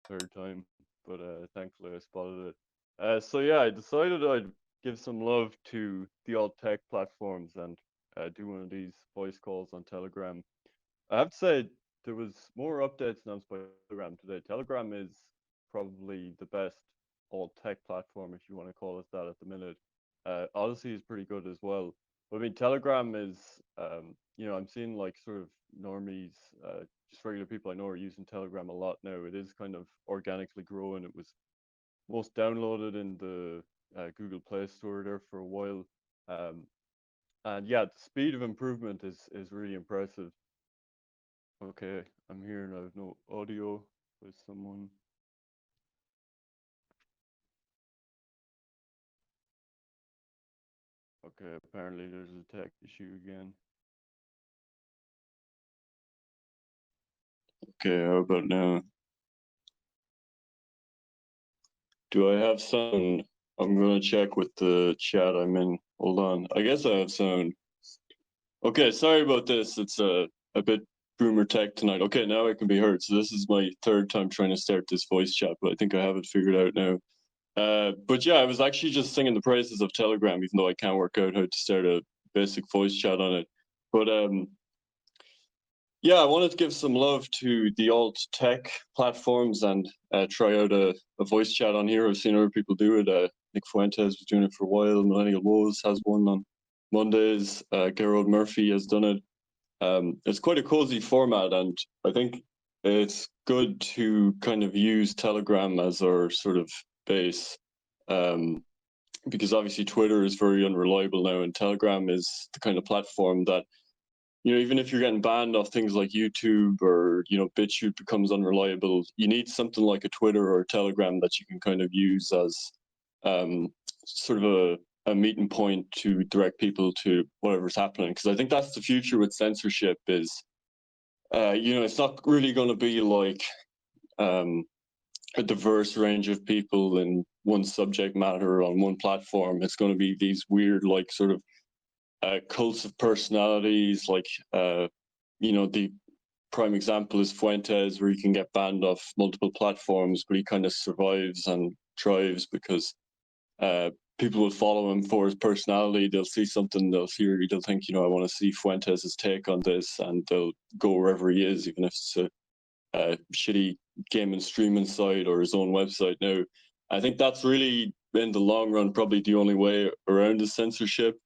Third time, but thankfully I spotted it. So yeah, I decided I'd give some love to the alt tech platforms and do one of these voice calls on Telegram. I have to say there was more updates announced by Telegram today. Telegram is probably the best alt tech platform, if you want to call it that, at the minute. Odyssey is pretty good as well. But I mean, Telegram is, I'm seeing like sort of normies, just regular people I know are using Telegram a lot now. It is kind of organically growing. It was most downloaded in the Google Play Store there for a while. Um, and yeah, the speed of improvement is really impressive. Okay, I'm here and I have no audio with someone. Okay, apparently there's a tech issue again. Okay, how about now? Do I have sound? I'm gonna check with the chat I'm in. Hold on. I guess I have sound. Okay, sorry about this. It's a bit boomer tech tonight. Okay, now I can be heard. So this is my third time trying to start this voice chat, but I think I have it figured out now. But yeah, I was actually just singing the praises of Telegram, even though I can't work out how to start a basic voice chat on it. But yeah, I wanted to give some love to the alt tech platforms and try out a voice chat on here. I've seen other people do it. Nick Fuentes was doing it for a while. Millennial Woes has one on Mondays. Gerald Murphy has done it. It's quite a cozy format, and I think it's good to kind of use Telegram as our sort of base. Because obviously Twitter is very unreliable now, and Telegram is the kind of platform that, even if you're getting banned off things like YouTube or, BitChute becomes unreliable, you need something like a Twitter or a Telegram that you can kind of use as um, sort of a meeting point to direct people to whatever's happening. Because I think that's the future with censorship is, it's not really going to be like a diverse range of people in one subject matter on one platform. It's going to be these weird, like, sort of cults of personalities, like the prime example is Fuentes, where he can get banned off multiple platforms, but he kind of survives and thrives because people will follow him for his personality. They'll see something, they'll think, I want to see Fuentes' take on this, and they'll go wherever he is, even if it's a shitty game and streaming site or his own website. Now, I think that's really, in the long run, probably the only way around the censorship.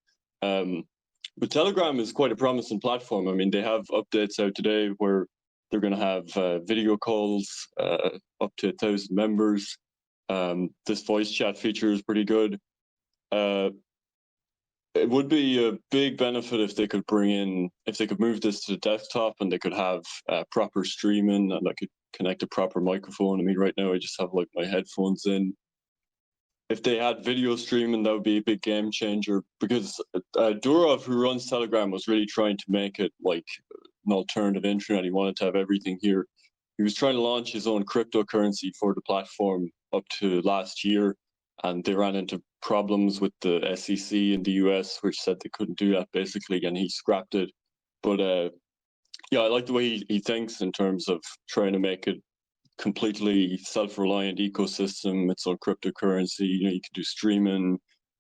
But Telegram is quite a promising platform. I mean, they have updates out today where they're going to have video calls up to 1,000 members. This voice chat feature is pretty good. It would be a big benefit if they could move this to the desktop and they could have proper streaming, and I could connect a proper microphone. I mean, right now I just have like my headphones in. If they had video streaming, that would be a big game changer, because Durov, who runs Telegram, was really trying to make it like an alternative internet. He wanted to have everything here. He was trying to launch his own cryptocurrency for the platform up to last year, and they ran into problems with the SEC in the US, which said they couldn't do that basically, and he scrapped it. But yeah, I like the way he thinks in terms of trying to make it completely self-reliant ecosystem. It's on cryptocurrency. You can do streaming.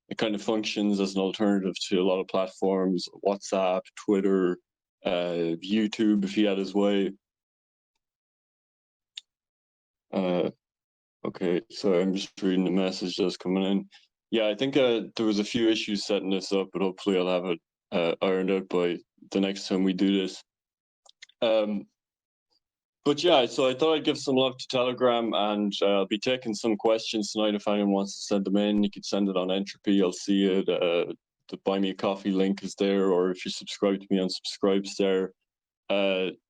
It kind of functions as an alternative to a lot of platforms: WhatsApp, Twitter, YouTube, if he had his way. Okay, so I'm just reading the message that's coming in. Yeah, I think there was a few issues setting this up, but hopefully I'll have it ironed out by the next time we do this. But yeah, so I thought I'd give some love to Telegram, and I'll be taking some questions tonight. If anyone wants to send them in, you can send it on Entropy. I'll see it. The Buy Me a Coffee link is there, or if you subscribe to me on Subscribestar.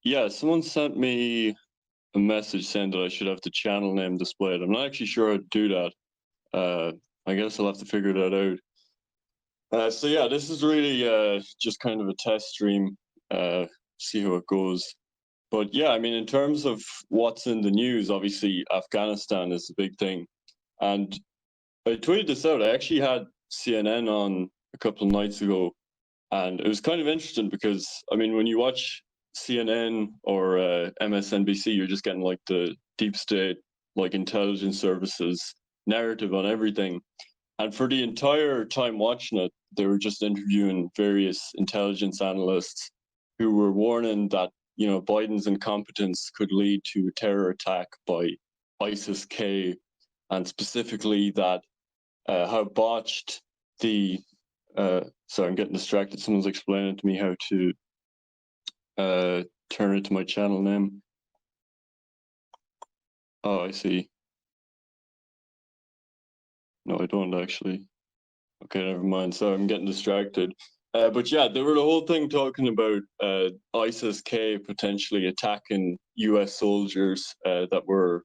Yeah, someone sent me a message saying that I should have the channel name displayed. I'm not actually sure how to do that. I guess I'll have to figure that out. So yeah, this is really just kind of a test stream. See how it goes. But yeah, I mean, in terms of what's in the news, obviously Afghanistan is the big thing. And I tweeted this out. I actually had CNN on a couple of nights ago, and it was kind of interesting because, I mean, when you watch CNN or MSNBC, you're just getting like the deep state, like intelligence services narrative on everything. And for the entire time watching it, they were just interviewing various intelligence analysts who were warning that, Biden's incompetence could lead to a terror attack by ISIS-K, and specifically that how botched the sorry, I'm getting distracted. Someone's explaining to me how to turn it to my channel name. Oh, I see. No, I don't actually. Okay, never mind. So I'm getting distracted. But yeah, they were the whole thing talking about ISIS-K potentially attacking U.S. soldiers that were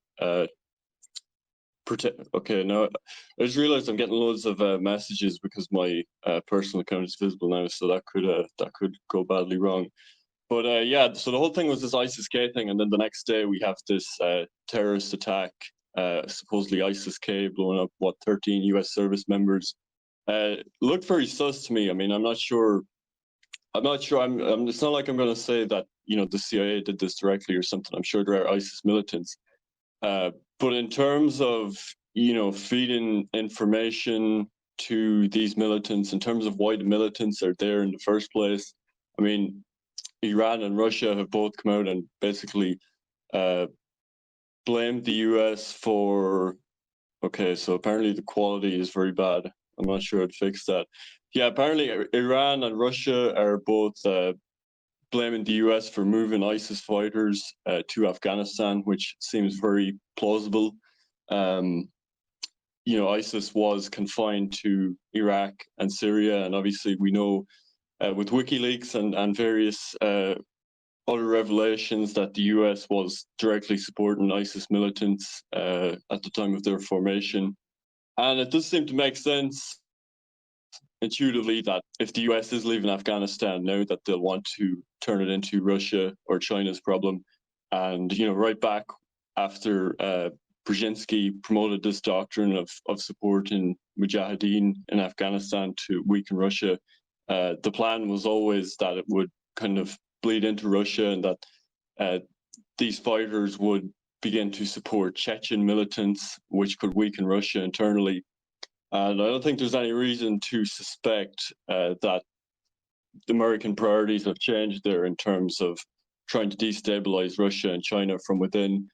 Okay, now I just realized I'm getting loads of messages because my personal account is visible now, so that could go badly wrong. But yeah, so the whole thing was this ISIS-K thing, and then the next day we have this terrorist attack, supposedly ISIS-K blowing up 13 U.S. service members. Looked very sus to me. I mean, I'm not sure. It's not like I'm going to say that the CIA did this directly or something. I'm sure there are ISIS militants. But in terms of feeding information to these militants, in terms of why the militants are there in the first place, I mean, Iran and Russia have both come out and basically blamed the US for. Okay, so apparently the quality is very bad. I'm not sure how to fix that. Yeah, apparently Iran and Russia are both blaming the US for moving ISIS fighters to Afghanistan, which seems very plausible. ISIS was confined to Iraq and Syria, and obviously we know with WikiLeaks and various other revelations that the US was directly supporting ISIS militants at the time of their formation. And it does seem to make sense intuitively that if the US is leaving Afghanistan now, that they'll want to turn it into Russia or China's problem. And, right back after Brzezinski promoted this doctrine of supporting Mujahideen in Afghanistan to weaken Russia, the plan was always that it would kind of bleed into Russia and that these fighters would begin to support Chechen militants, which could weaken Russia internally. And I don't think there's any reason to suspect that the American priorities have changed there in terms of trying to destabilize Russia and China from within.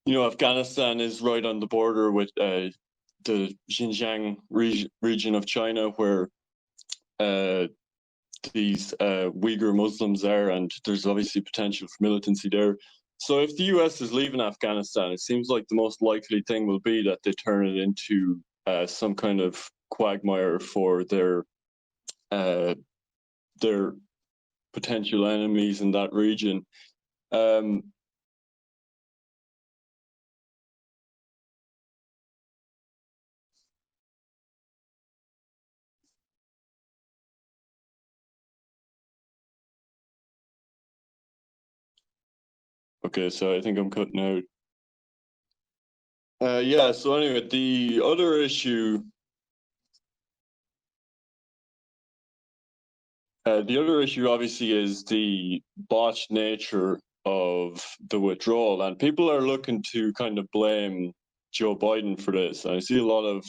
Afghanistan is right on the border with the Xinjiang region of China, where these Uyghur Muslims are, and there's obviously potential for militancy there. So if the US is leaving Afghanistan, it seems like the most likely thing will be that they turn it into some kind of quagmire for their potential enemies in that region. Okay, so I think I'm cutting out. Yeah, so anyway, the other issue obviously is the botched nature of the withdrawal, and people are looking to kind of blame Joe Biden for this. I see a lot of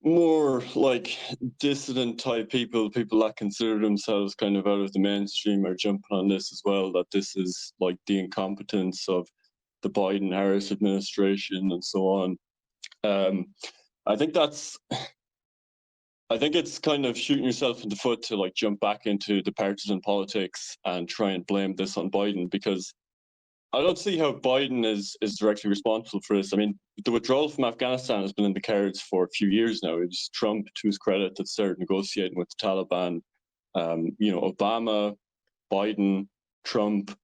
more like dissident type people that consider themselves kind of out of the mainstream are jumping on this as well, that this is like the incompetence of the Biden-Harris administration and so on. I think it's kind of shooting yourself in the foot to like jump back into the partisan politics and try and blame this on Biden, because I don't see how Biden is directly responsible for this. I mean, the withdrawal from Afghanistan has been in the cards for a few years now. It's Trump, to his credit, that started negotiating with the Taliban. Obama, Biden, Trump,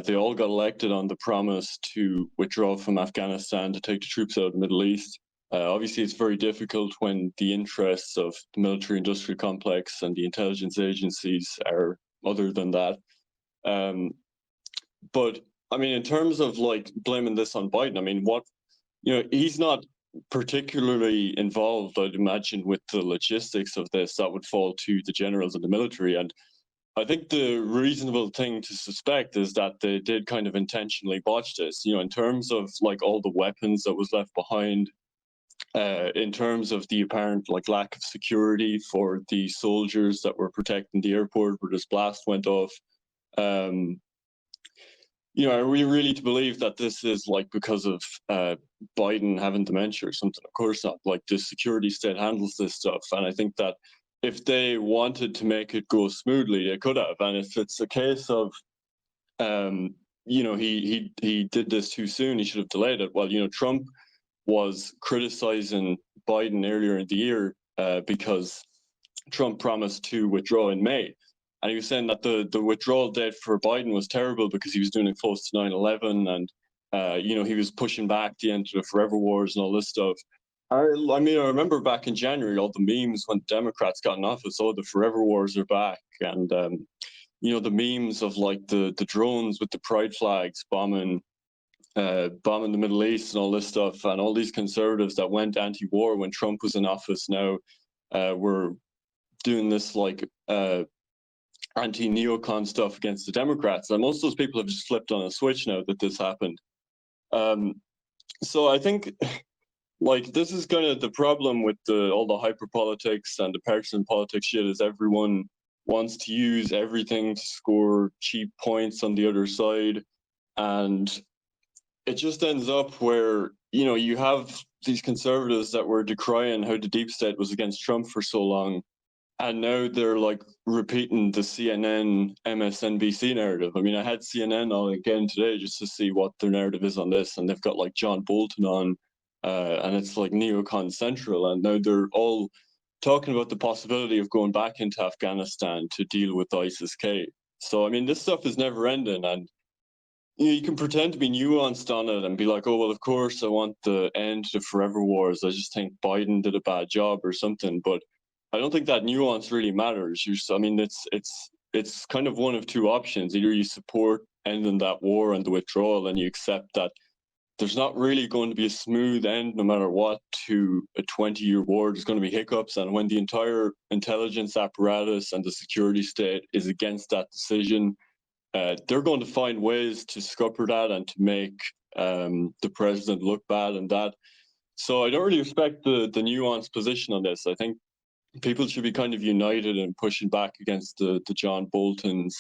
they all got elected on the promise to withdraw from Afghanistan, to take the troops out of the Middle East. Obviously, it's very difficult when the interests of the military-industrial complex and the intelligence agencies are other than that. But I mean, in terms of like blaming this on Biden, I mean, he's not particularly involved, I'd imagine, with the logistics of this, that would fall to the generals of the military. And I think the reasonable thing to suspect is that they did kind of intentionally botch this, in terms of like all the weapons that was left behind, in terms of the apparent like lack of security for the soldiers that were protecting the airport where this blast went off. Um, are we really to believe that this is like because of Biden having dementia or something? Of course not. Like the security state handles this stuff, and I think that if they wanted to make it go smoothly, they could have. And if it's a case of, he did this too soon, he should have delayed it. Well, Trump was criticizing Biden earlier in the year because Trump promised to withdraw in May. And he was saying that the withdrawal date for Biden was terrible because he was doing it close to 9/11, and he was pushing back the end of the forever wars and all this stuff. I remember back in January, all the memes when Democrats got in office, oh, the forever wars are back. And, the memes of like the drones with the pride flags bombing the Middle East and all this stuff, and all these conservatives that went anti-war when Trump was in office now were doing this like anti-neocon stuff against the Democrats. And most of those people have just flipped on a switch now that this happened. So I think like this is kind of the problem with all the hyper politics and the partisan politics shit, is everyone wants to use everything to score cheap points on the other side. And it just ends up where, you have these conservatives that were decrying how the deep state was against Trump for so long. And now they're like repeating the CNN, MSNBC narrative. I mean, I had CNN on again today just to see what their narrative is on this. And they've got like John Bolton on, and it's like neocon central. And now they're all talking about the possibility of going back into Afghanistan to deal with ISIS-K. So, I mean, this stuff is never ending. And you can pretend to be nuanced on it and be like, oh, well, of course, I want the end to forever wars. I just think Biden did a bad job or something. But I don't think that nuance really matters. It's kind of one of two options. Either you support ending that war and the withdrawal, and you accept that there's not really going to be a smooth end no matter what to a 20-year war. There's going to be hiccups. And when the entire intelligence apparatus and the security state is against that decision, they're going to find ways to scupper that and to make the president look bad and that. So I don't really respect the nuanced position on this. I think people should be kind of united in pushing back against the John Boltons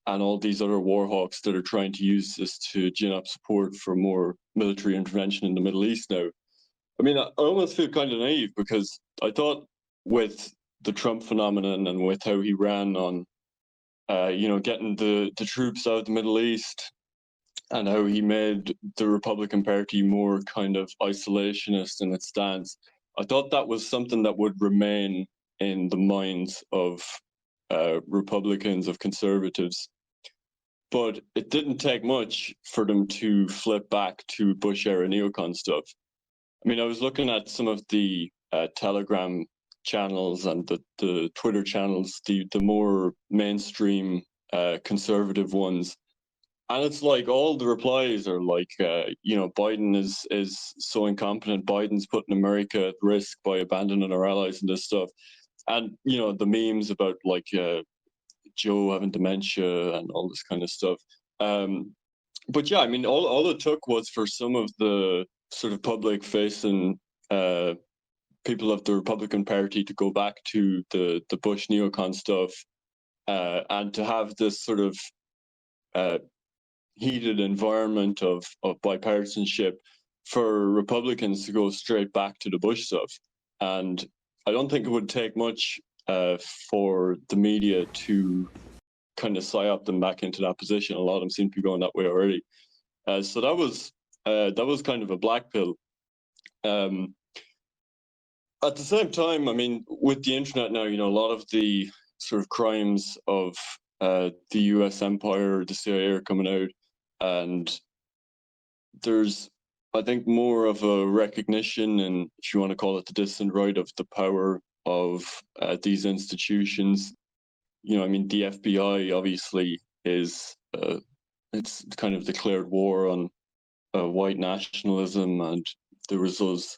and all these other war hawks that are trying to use this to gin up support for more military intervention in the Middle East now. I mean, I almost feel kind of naive because I thought with the Trump phenomenon and with how he ran on getting the troops out of the Middle East and how he made the Republican Party more kind of isolationist in its stance, I thought that was something that would remain in the minds of Republicans, of conservatives. But it didn't take much for them to flip back to Bush-era neocon stuff. I mean, I was looking at some of the Telegram channels and the Twitter channels, the more mainstream conservative ones, and it's like all the replies are like, Biden is so incompetent. Biden's putting America at risk by abandoning our allies and this stuff, and the memes about like Joe having dementia and all this kind of stuff. But yeah, I mean, all it took was for some of the sort of public-facing people of the Republican Party to go back to the Bush neocon stuff and to have this sort of heated environment of bipartisanship for Republicans to go straight back to the Bush stuff. And I don't think it would take much for the media to kind of psyop them back into that position. A lot of them seem to be going that way already. So that was kind of a black pill. At the same time, I mean, with the internet now, a lot of the sort of crimes of the US empire, the CIA are coming out, and there's, I think, more of a recognition, and if you want to call it the distant right, of the power of these institutions. I mean, the FBI obviously is, it's kind of declared war on white nationalism, and there was those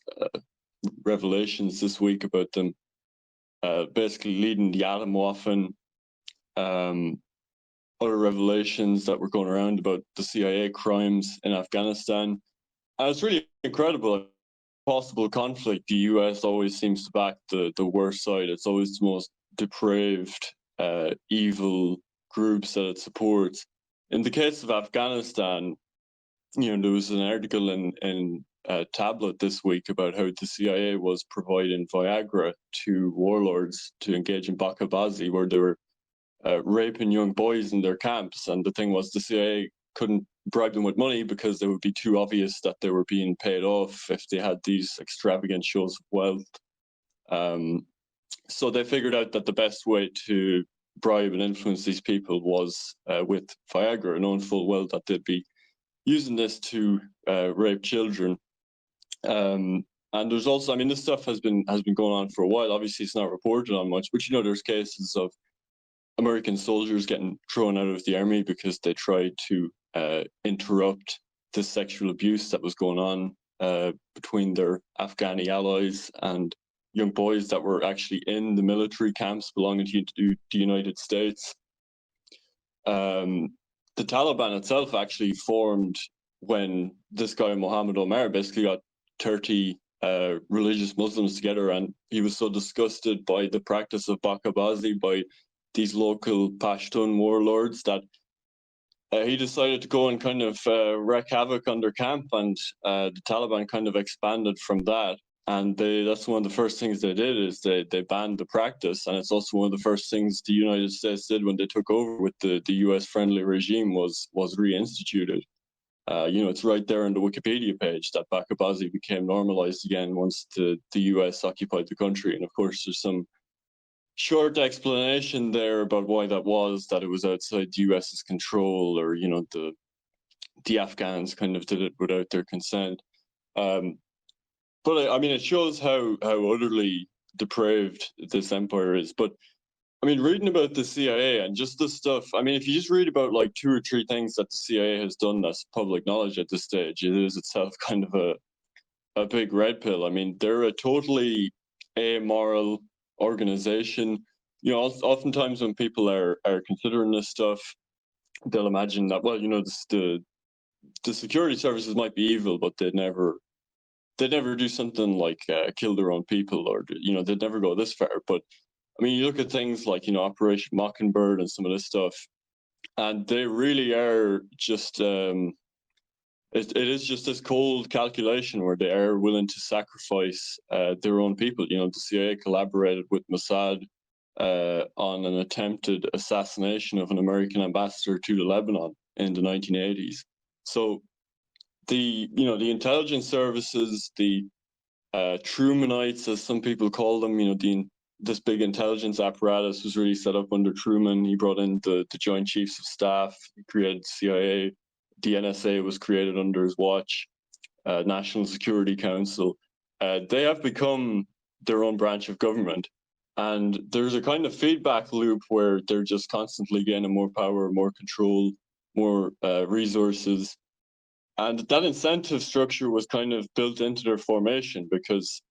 revelations this week about them basically leading the Atomwaffen. Other revelations that were going around about the CIA crimes in Afghanistan. And it's really incredible. Possible conflict, the US always seems to back the worst side. It's always the most depraved, evil groups that it supports. In the case of Afghanistan, there was an article in Tablet this week about how the CIA was providing Viagra to warlords to engage in Bakabazi, where they were raping young boys in their camps. And the thing was, the CIA couldn't bribe them with money because it would be too obvious that they were being paid off if they had these extravagant shows of wealth. So they figured out that the best way to bribe and influence these people was with Viagra, knowing full well that they'd be using this to rape children. And there's also, this stuff has been going on for a while. Obviously, it's not reported on much, but there's cases of American soldiers getting thrown out of the army because they tried to interrupt the sexual abuse that was going on between their Afghani allies and young boys that were actually in the military camps belonging to the United States. The Taliban itself actually formed when this guy Mohammed Omar basically got 30 religious Muslims together, and he was so disgusted by the practice of Bakabazi by these local Pashtun warlords that he decided to go and kind of wreak havoc on their camp, and the Taliban kind of expanded from that. And that's one of the first things they did is they banned the practice. And it's also one of the first things the United States did when they took over with the US-friendly regime was reinstituted. It's right there on the Wikipedia page that Bakabazi became normalized again once the US occupied the country. And of course, there's some short explanation there about why that was, that it was outside the US's control, or the Afghans kind of did it without their consent. But it shows how utterly depraved this empire is. But reading about the CIA and just this stuff, if you just read about like 2 or 3 things that the CIA has done that's public knowledge at this stage, it is itself kind of a big red pill. They're a totally amoral organization. Oftentimes when people are considering this stuff, they'll imagine that, well, the security services might be evil, but they'd never do something like kill their own people, or they'd never go this far. But you look at things like Operation Mockingbird and some of this stuff, and they really are just it is just this cold calculation where they are willing to sacrifice their own people. The CIA collaborated with Mossad on an attempted assassination of an American ambassador to Lebanon in the 1980s. So the intelligence services, the Trumanites, as some people call them, this big intelligence apparatus was really set up under Truman. He brought in the Joint Chiefs of Staff, he created the CIA, the NSA was created under his watch, National Security Council. They have become their own branch of government. And there's a kind of feedback loop where they're just constantly gaining more power, more control, more resources. And that incentive structure was kind of built into their formation, because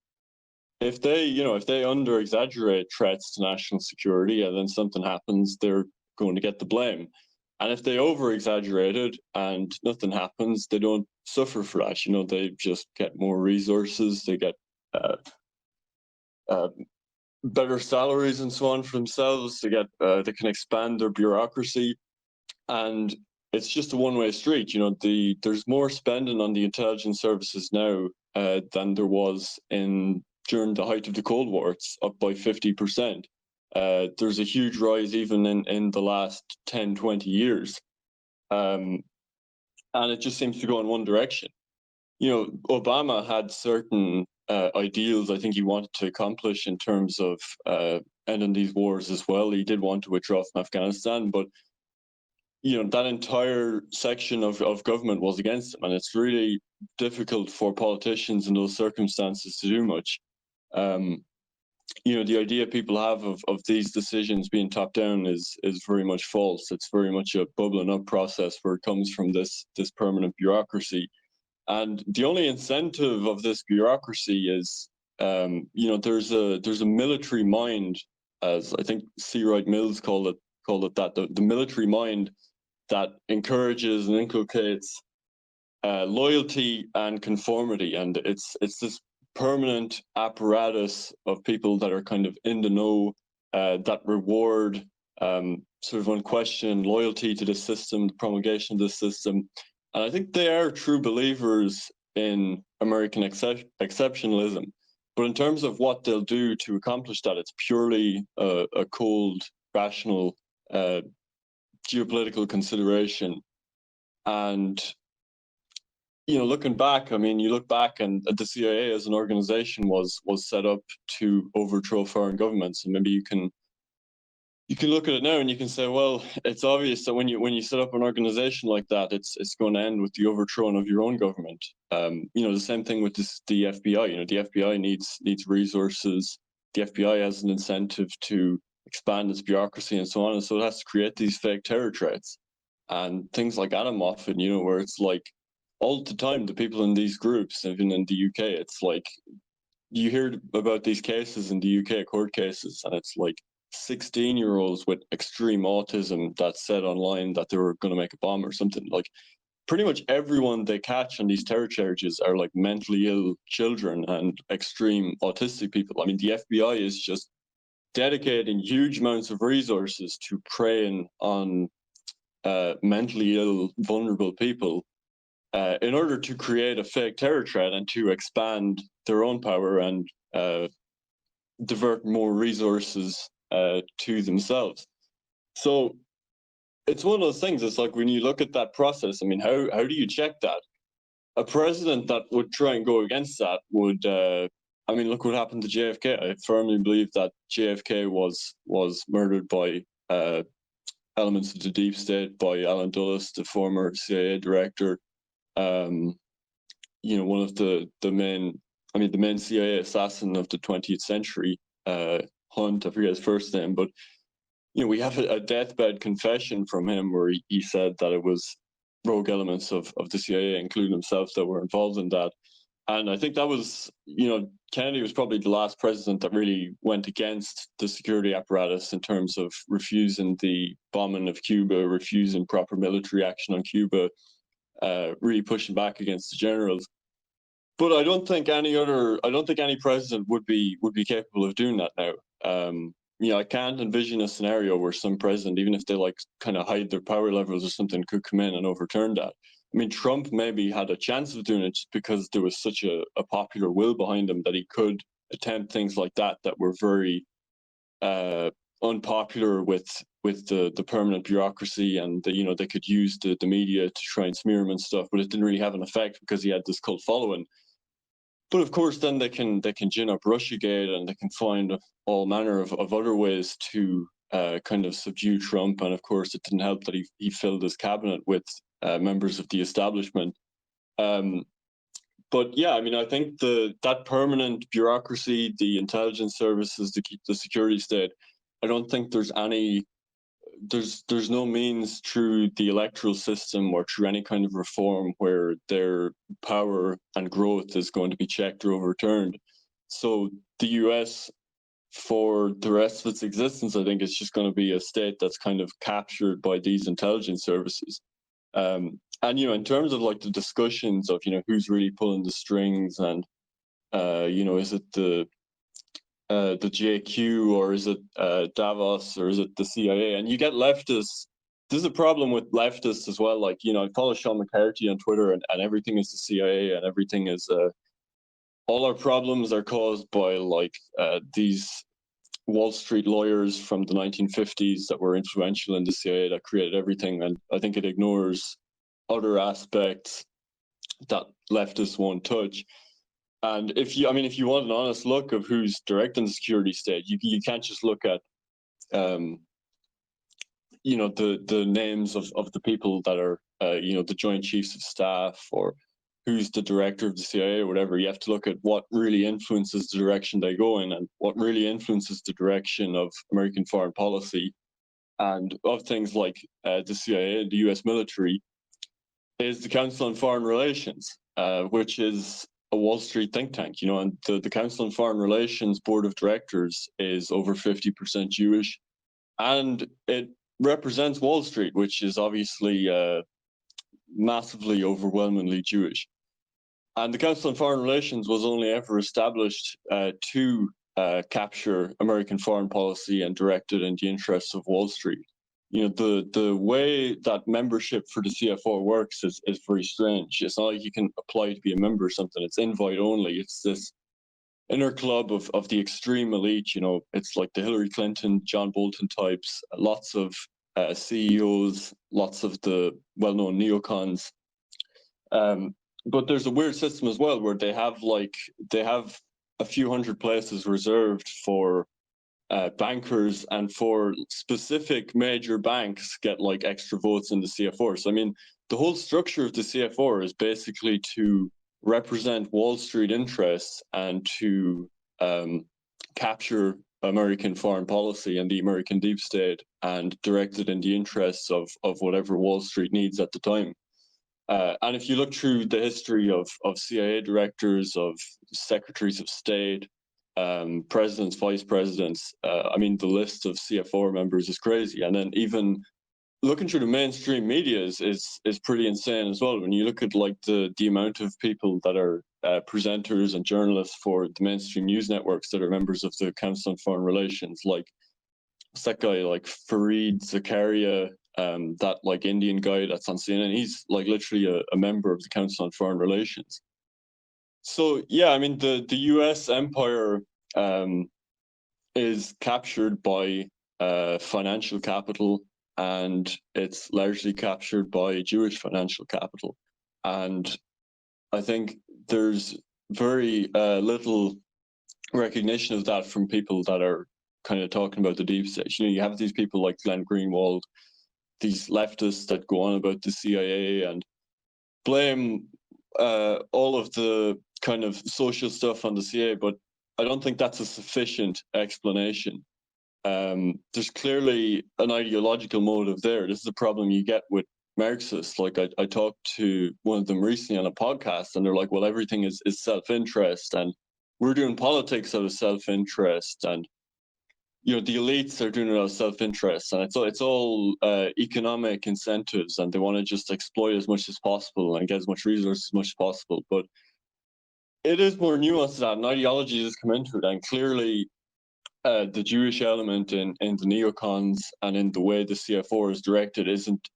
if they under exaggerate threats to national security and then something happens, they're going to get the blame. And if they over exaggerate it and nothing happens, they don't suffer for that. They just get more resources, they get better salaries and so on for themselves. They can expand their bureaucracy, and it's just a one-way street. There's more spending on the intelligence services now than there was during the height of the Cold War. It's up by 50%. There's a huge rise even in the last 10, 20 years. And it just seems to go in one direction. Obama had certain ideals I think he wanted to accomplish in terms of ending these wars as well. He did want to withdraw from Afghanistan, but that entire section of government was against him, and it's really difficult for politicians in those circumstances to do much. The idea people have of these decisions being top down is very much false. It's very much a bubbling up process where it comes from this permanent bureaucracy. And the only incentive of this bureaucracy is, there's a military mind, as I think C. Wright Mills called it that, the military mind that encourages and inculcates loyalty and conformity, and it's this permanent apparatus of people that are kind of in the know, that reward sort of unquestioned loyalty to the system, the promulgation of the system. And I think they are true believers in American exceptionalism. But in terms of what they'll do to accomplish that, it's purely a cold, rational geopolitical consideration. And looking back, I mean, you look back, and the CIA as an organization was set up to overthrow foreign governments, and maybe you can look at it now and you can say, well, it's obvious that when you set up an organization like that, it's going to end with the overthrowing of your own government. The same thing with the FBI. The FBI needs resources. The FBI has an incentive to expand its bureaucracy and so on, and so it has to create these fake terror threats and things like Atomwaffen. Where it's like all the time the people in these groups, even in the UK, it's like you hear about these cases in the UK, court cases, and it's like 16-year-olds with extreme autism that said online that they were going to make a bomb or something. Like pretty much everyone they catch on these terror charges are like mentally ill children and extreme autistic people. I mean, the FBI is just dedicating huge amounts of resources to preying on mentally ill, vulnerable people in order to create a fake terror threat and to expand their own power and divert more resources to themselves. So it's one of those things. It's like when you look at that process, I mean, how do you check that? A president that would try and go against that would, look what happened to JFK. I firmly believe that JFK was murdered by elements of the deep state, by Alan Dulles, the former CIA director. One of the main CIA assassin of the 20th century, Hunt, I forget his first name, but we have a deathbed confession from him where he said that it was rogue elements of the CIA, including himself, that were involved in that. And I think that was, Kennedy was probably the last president that really went against the security apparatus in terms of refusing the bombing of Cuba, refusing proper military action on Cuba, really pushing back against the generals. But I don't think any president would be capable of doing that now. I can't envision a scenario where some president, even if they kind of hide their power levels or something, could come in and overturn that. I mean, Trump maybe had a chance of doing it just because there was such a popular will behind him that he could attempt things like that were very unpopular with the permanent bureaucracy, and they could use the media to try and smear him and stuff, but it didn't really have an effect because he had this cult following. But of course, then they can gin up Russiagate, and they can find all manner of other ways to kind of subdue Trump. And of course, it didn't help that he filled his cabinet with members of the establishment. But yeah, I mean, I think that permanent bureaucracy, the intelligence services, the security state, I don't think there's no means through the electoral system or through any kind of reform where their power and growth is going to be checked or overturned. So the US, for the rest of its existence, I think it's just going to be a state that's kind of captured by these intelligence services. And in terms of like the discussions of who's really pulling the strings, and is it the JQ, or is it Davos, or is it the CIA? And you get leftists. There's a problem with leftists as well. Like, I follow Sean McCarthy on Twitter, and everything is the CIA, and everything is all our problems are caused by these Wall Street lawyers from the 1950s that were influential in the CIA that created everything. And I think it ignores other aspects that leftists won't touch. And if you want an honest look of who's directing the security state, you can't just look at, the names of the people that are, the Joint Chiefs of Staff, or who's the director of the CIA or whatever. You have to look at what really influences the direction they go in, and what really influences the direction of American foreign policy and of things like the CIA, the US military, is the Council on Foreign Relations. which is a Wall Street think tank, and the Council on Foreign Relations board of directors is over 50% Jewish, and it represents Wall Street, which is obviously massively, overwhelmingly Jewish. And the Council on Foreign Relations was only ever established to capture American foreign policy and direct it in the interests of Wall Street. The way that membership for the CFR works is very strange. It's not like you can apply to be a member or something. It's invite only. It's this inner club of the extreme elite. It's like the Hillary Clinton, John Bolton types, lots of CEOs, lots of the well-known neocons. But there's a weird system as well where they have a few hundred places reserved for bankers, and for specific major banks get like extra votes in the CFR. So I mean, the whole structure of the CFR is basically to represent Wall Street interests and to capture American foreign policy and the American deep state and direct it in the interests of whatever Wall Street needs at the time. And if you look through the history of CIA directors, of secretaries of state, presidents, vice presidents, I mean, the list of CFR members is crazy. And then even looking through the mainstream media is pretty insane as well. When you look at like the amount of people that are presenters and journalists for the mainstream news networks that are members of the Council on Foreign Relations, like what's that guy, like Fareed Zakaria, that like Indian guy that's on CNN, he's like literally a member of the Council on Foreign Relations. So yeah, I mean the U.S. empire is captured by financial capital, and it's largely captured by Jewish financial capital. And I think there's very little recognition of that from people that are kind of talking about the deep state. You have these people like Glenn Greenwald, these leftists that go on about the CIA and blame all of the kind of social stuff on the CIA, but I don't think that's a sufficient explanation. There's clearly an ideological motive there. This is a problem you get with Marxists. Like I talked to one of them recently on a podcast, and they're like, well, everything is self-interest, and we're doing politics out of self-interest, and the elites are doing it out of self-interest, and it's all economic incentives, and they want to just exploit as much as possible and get as much resources as much as possible. But it is more nuanced than that, and ideology has come into it, and clearly the Jewish element in the neocons and in the way the CFR is directed isn't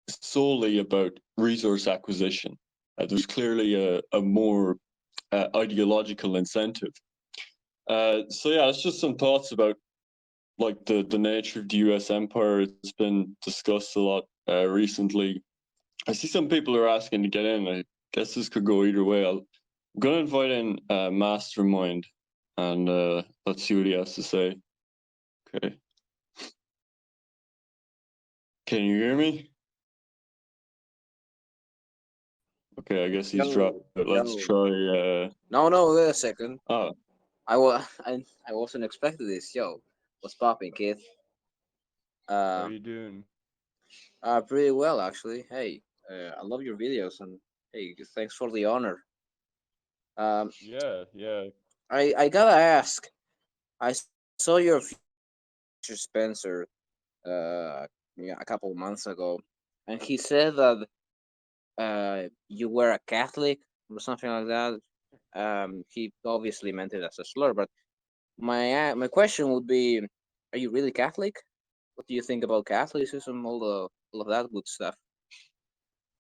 solely about resource acquisition. There's clearly a more ideological incentive. So yeah, it's just some thoughts about like the nature of the US empire. It's been discussed a lot recently. I see some people are asking to get in. I guess this could go either way. I'm going to invite in Mastermind, and let's see what he has to say. Okay. Can you hear me? Okay, I guess he's dropped. Let's try. No, wait a second. Oh, I wasn't expecting this. Yo, what's popping, kid? how are you doing? Pretty well actually. Hey, I love your videos, and hey, thanks for the honor. Yeah, yeah. I gotta ask. I saw your future Spencer, a couple of months ago, and he said that you were a Catholic or something like that. He obviously meant it as a slur, but my question would be, are you really Catholic? What do you think about Catholicism, all of that good stuff?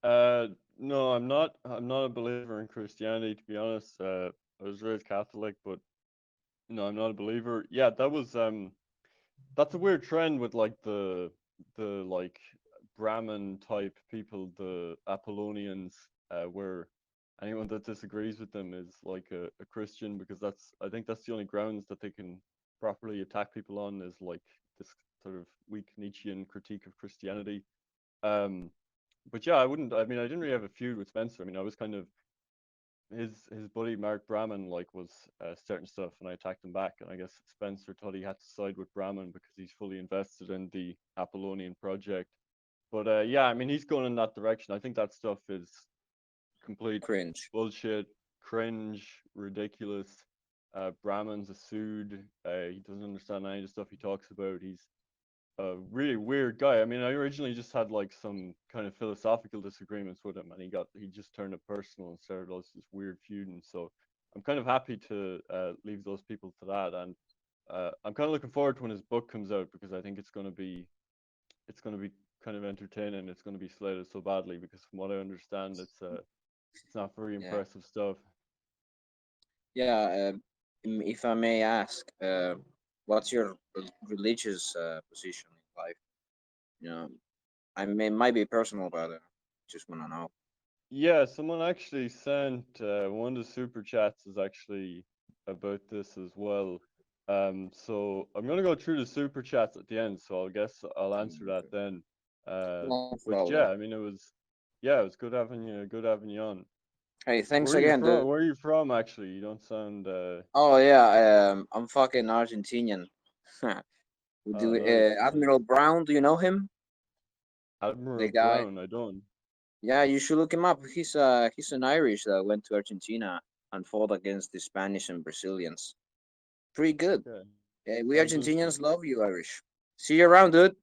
No, I'm not. I'm not a believer in Christianity, to be honest. I was raised Catholic, but no, I'm not a believer. Yeah, that's a weird trend with like the like Brahmin type people, the Apollonians, where anyone that disagrees with them is like a Christian, because I think that's the only grounds that they can properly attack people on, is like this sort of weak Nietzschean critique of Christianity. Um, but yeah, I mean, I didn't really have a feud with Spencer. I mean, I was kind of his buddy Mark Brahman like was starting stuff, and I attacked him back. And I guess Spencer thought he had to side with Brahman because he's fully invested in the Apollonian project. But yeah, I mean, he's going in that direction. I think that stuff is complete Cringe. bullshit, cringe, ridiculous. Brahman's a sued. He doesn't understand any of the stuff he talks about. He's a really weird guy. I mean, I originally just had like some kind of philosophical disagreements with him, and he just turned it personal and started this weird feuding. So I'm kind of happy to leave those people to that, and I'm kind of looking forward to when his book comes out because I think it's gonna be kind of entertaining. It's gonna be slated so badly because from what I understand, it's not very Yeah. impressive stuff. Yeah. If I may ask, what's your religious position in life? You know, I mean, it might be personal, but just want to know. Yeah, someone actually sent one of the super chats is actually about this as well. So I'm gonna go through the super chats at the end, so I guess I'll answer that then. No But yeah, problem. I mean it was good having you on. Hey, thanks Where are you again, from? dude. Where are you from actually? You don't sound Oh yeah, I'm fucking Argentinian. Do nice, nice. Admiral Brown? Do you know him? The Admiral guy. Brown, I don't. Yeah, you should look him up. He's an Irish that went to Argentina and fought against the Spanish and Brazilians. Pretty good. Okay. We Sounds Argentinians interesting. love you, Irish. See you around, dude.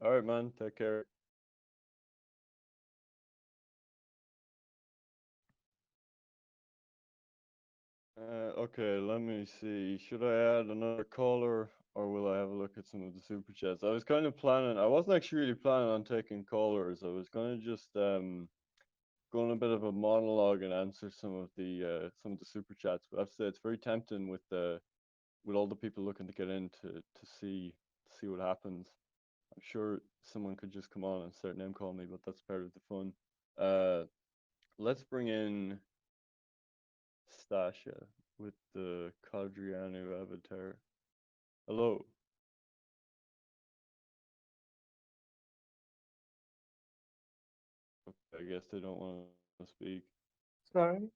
All right, man. Take care. Okay, let me see. Should I add another caller or will I have a look at some of the super chats? I wasn't actually really planning on taking callers. I was gonna just go on a bit of a monologue and answer some of the super chats. But I have to say it's very tempting with all the people looking to get in to see what happens. I'm sure someone could just come on and start name calling me, but that's part of the fun. Uh, let's bring in Stasha with the Quadriano avatar. Hello. Okay, I guess they don't want to speak. Sorry.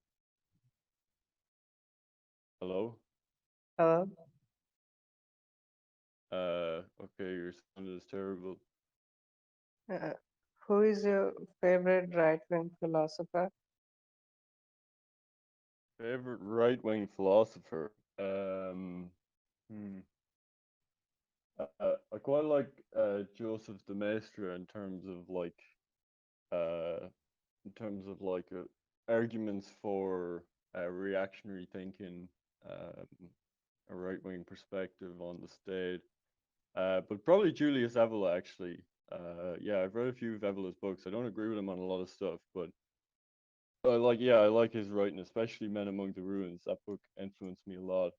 Hello. Hello. Okay, your sound is terrible. Uh, who is your favorite right-wing philosopher? Favorite right-wing philosopher. Hmm. I quite like Joseph de Maistre uh, in terms of like arguments for reactionary thinking, um, a right-wing perspective on the state. But probably Julius Evola actually. Yeah, I've read a few of Evola's books. I don't agree with him on a lot of stuff, but I like his writing, especially Men Among the Ruins. That book influenced me a lot.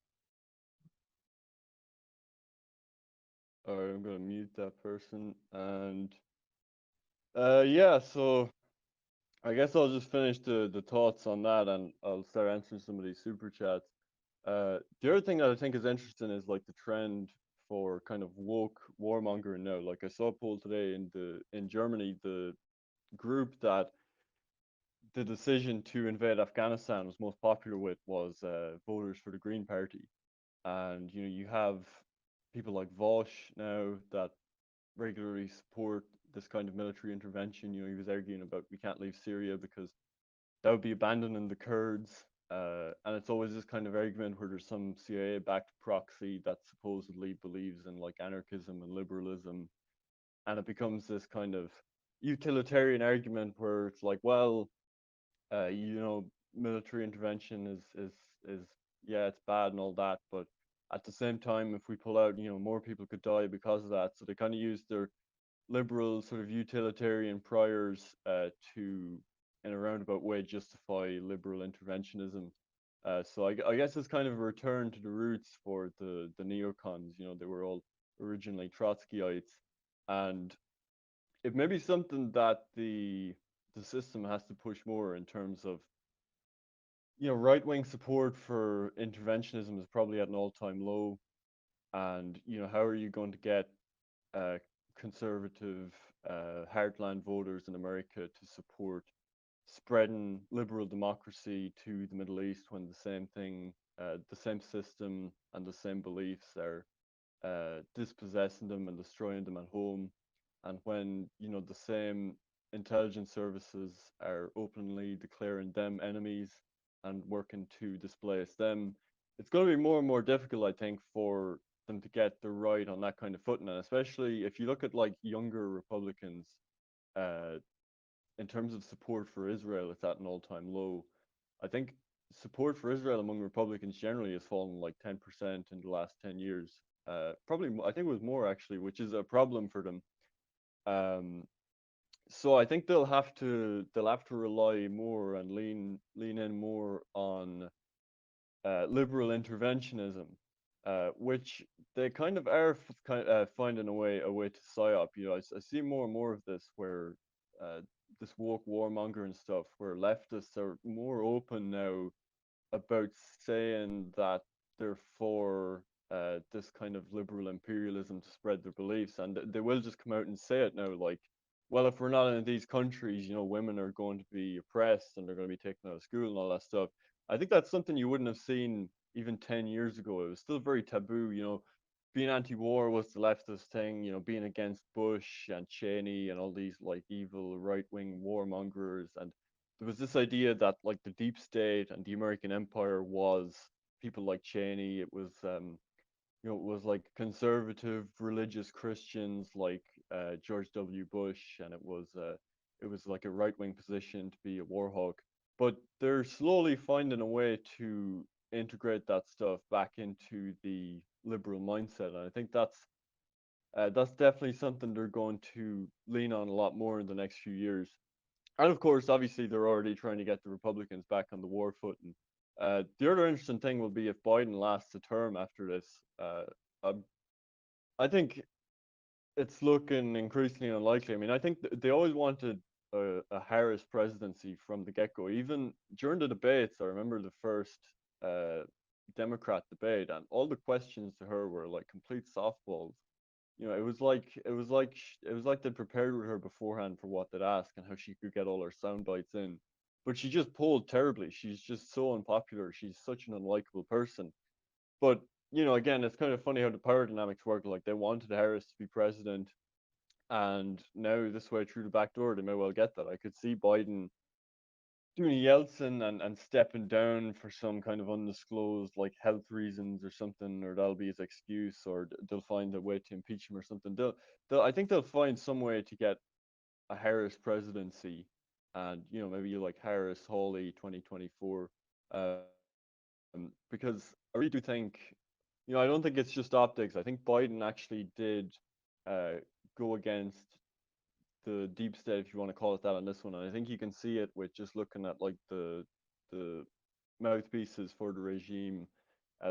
All right, I'm gonna mute that person, and yeah, so I guess I'll just finish the thoughts on that, and I'll start answering some of these super chats. The other thing that I think is interesting is like the trend for kind of woke warmongering now. Like I saw a poll today in Germany, the group that the decision to invade Afghanistan was most popular with was voters for the Green Party, and you have people like Vosh now that regularly support this kind of military intervention. He was arguing about we can't leave Syria because that would be abandoning the Kurds. And it's always this kind of argument where there's some CIA-backed proxy that supposedly believes in like anarchism and liberalism, and it becomes this kind of utilitarian argument where it's like, well, military intervention is yeah, it's bad and all that, but at the same time, if we pull out, more people could die because of that. So they kind of use their liberal sort of utilitarian priors to, in a roundabout way, justify liberal interventionism. So I guess it's kind of a return to the roots for the neocons. They were all originally Trotskyites, and it may be something that the system has to push more in terms of right wing support for interventionism is probably at an all time low, and how are you going to get uh, conservative heartland voters in America to support spreading liberal democracy to the Middle East when the same system and the same beliefs are dispossessing them and destroying them at home, and when the same intelligence services are openly declaring them enemies and working to displace them, it's going to be more and more difficult, I think, for them to get the right on that kind of footing. And especially if you look at like younger Republicans, uh, in terms of support for Israel, it's at an all-time low. I think support for Israel among Republicans generally has fallen like 10% in the last 10 years. Probably, I think it was more actually, which is a problem for them. Um, so I think they'll have to rely more and lean in more on liberal interventionism, which they kind of are finding a way to psyop. You know, I see more and more of this where uh, this woke warmonger and stuff, where leftists are more open now about saying that they're for this kind of liberal imperialism to spread their beliefs, and they will just come out and say it now, like, well, if we're not in these countries, women are going to be oppressed and they're going to be taken out of school and all that stuff. I think that's something you wouldn't have seen even 10 years ago. It was still very taboo, being anti-war was the leftist thing, being against Bush and Cheney and all these like evil right-wing warmongers, and there was this idea that like the deep state and the American empire was people like Cheney. It was like conservative religious Christians like George W. Bush, and it was like a right wing position to be a war hawk. But they're slowly finding a way to integrate that stuff back into the liberal mindset, and I think that's definitely something they're going to lean on a lot more in the next few years. And of course, obviously, they're already trying to get the Republicans back on the war footing. The other interesting thing will be if Biden lasts a term after this. Um, I think it's looking increasingly unlikely. I mean, I think they always wanted a Harris presidency from the get-go. Even during the debates, I remember the first uh, Democrat debate, and all the questions to her were like complete softballs. It was like they prepared with her beforehand for what they'd ask and how she could get all her sound bites in. But she just polled terribly. She's just so unpopular. She's such an unlikable person. But again, it's kind of funny how the power dynamics work. Like they wanted Harris to be president, and now this way through the back door, they may well get that. I could see Biden doing Yeltsin and stepping down for some kind of undisclosed like health reasons or something, or that'll be his excuse, or they'll find a way to impeach him or something. I think they'll find some way to get a Harris presidency, and maybe you like Harris Hawley 2024, because I really do think, I don't think it's just optics. I think Biden actually did uh, go against the deep state, if you want to call it that, on this one. And I think you can see it with just looking at like the mouthpieces for the regime,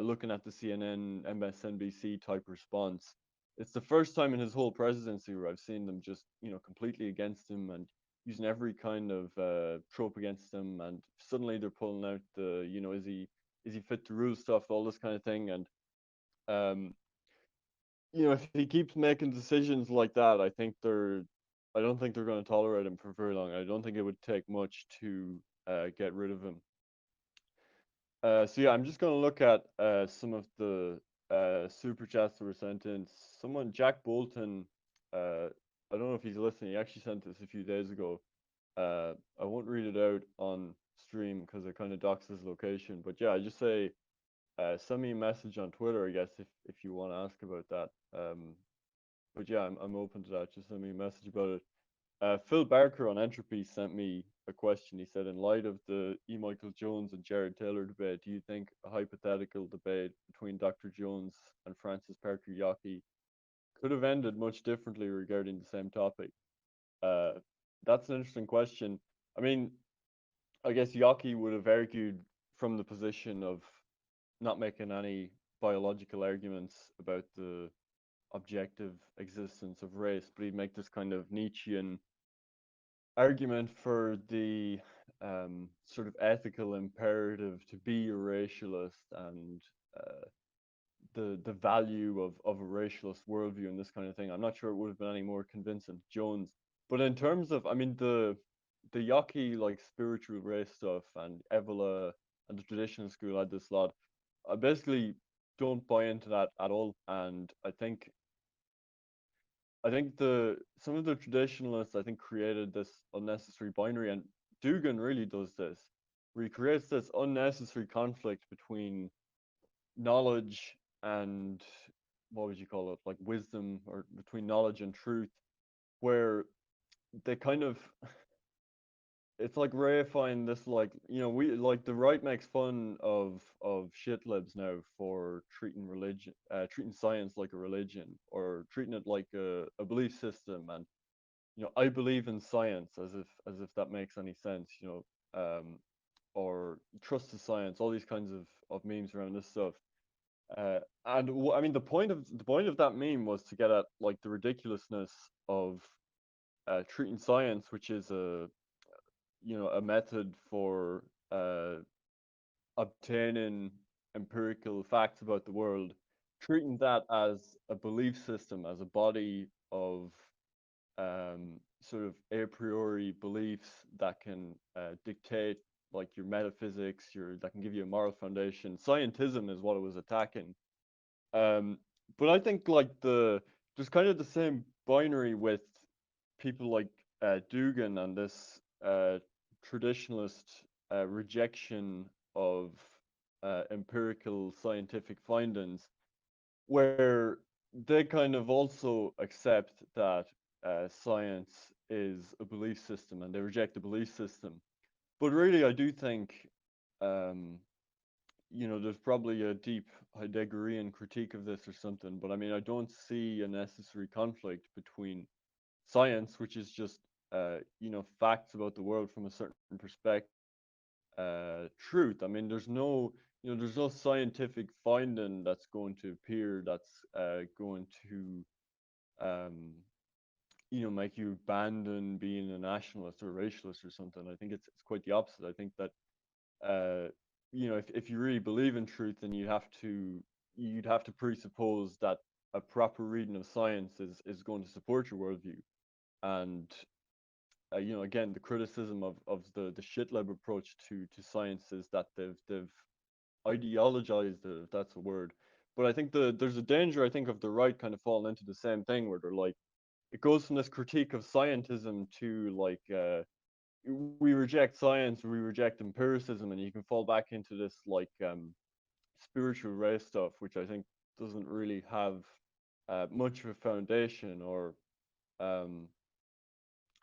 looking at the CNN, MSNBC type response. It's the first time in his whole presidency where I've seen them just completely against him and using every kind of trope against him. And suddenly they're pulling out the is he fit to rule stuff, all this kind of thing. And um, if he keeps making decisions like that, I don't think they're going to tolerate him for very long. I don't think it would take much to get rid of him. So yeah, I'm just going to look at some of the super chats that were sent in. Someone, Jack Bolton, I don't know if he's listening. He actually sent this a few days ago. I won't read it out on stream because it kind of docks his location. But yeah, I just say send me a message on Twitter, I guess, if you want to ask about that. But yeah, I'm open to that. Just send me a message about it. Phil Barker on Entropy sent me a question. He said, in light of the E. Michael Jones and Jared Taylor debate, do you think a hypothetical debate between Dr. Jones and Francis Parker Yockey could have ended much differently regarding the same topic? Uh, that's an interesting question. I mean, I guess Yockey would have argued from the position of not making any biological arguments about the objective existence of race, but he'd make this kind of Nietzschean argument for the sort of ethical imperative to be a racialist, and the value of a racialist worldview and this kind of thing. I'm not sure it would have been any more convincing, Jones. But in terms of, I mean, the Yaqui like spiritual race stuff and Evola and the traditional school had this lot. I basically don't buy into that at all, and I think I think some of the traditionalists I think created this unnecessary binary, and Dugan really does this, where he creates this unnecessary conflict between knowledge and what would you call it, like wisdom, or between knowledge and truth, where they kind of it's like reifying this, like, we like the right makes fun of shit libs now for treating treating science like a religion, or treating it like a belief system, and I believe in science, as if that makes any sense, or trust the science, all these kinds of memes around this stuff. And I mean, the point of that meme was to get at like the ridiculousness of treating science, which is a method for uh, obtaining empirical facts about the world, treating that as a belief system, as a body of sort of a priori beliefs that can dictate like your metaphysics, that can give you a moral foundation. Scientism is what it was attacking. Um, but I think like there's kind of the same binary with people like Dugan and this traditionalist rejection of empirical scientific findings, where they kind of also accept that science is a belief system and they reject the belief system. But really, I do think um, there's probably a deep Heideggerian critique of this or something, but I mean, I don't see a necessary conflict between science, which is just, facts about the world from a certain perspective, truth. I mean, there's no scientific finding that's going to appear that's going to, um, make you abandon being a nationalist or a racialist or something. I think it's quite the opposite. I think that if you really believe in truth, then you'd have to presuppose that a proper reading of science is going to support your worldview. And again, the criticism of the shitlab approach to science is that they've ideologized it, if that's a word. But I think there's a danger, I think, of the right kind of falling into the same thing, where they're like, it goes from this critique of scientism to like we reject science, we reject empiricism, and you can fall back into this like spiritual race stuff, which I think doesn't really have much of a foundation. Or um,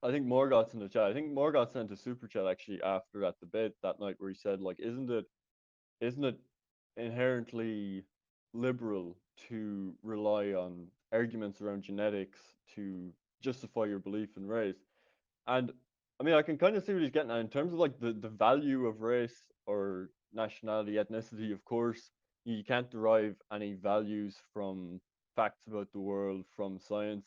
I think Morgoth's in the chat. I think Morgoth sent a super chat actually after that debate that night, where he said like, isn't it inherently liberal to rely on arguments around genetics to justify your belief in race? And I mean, I can kind of see what he's getting at in terms of like the value of race or nationality, ethnicity. Of course, you can't derive any values from facts about the world from science.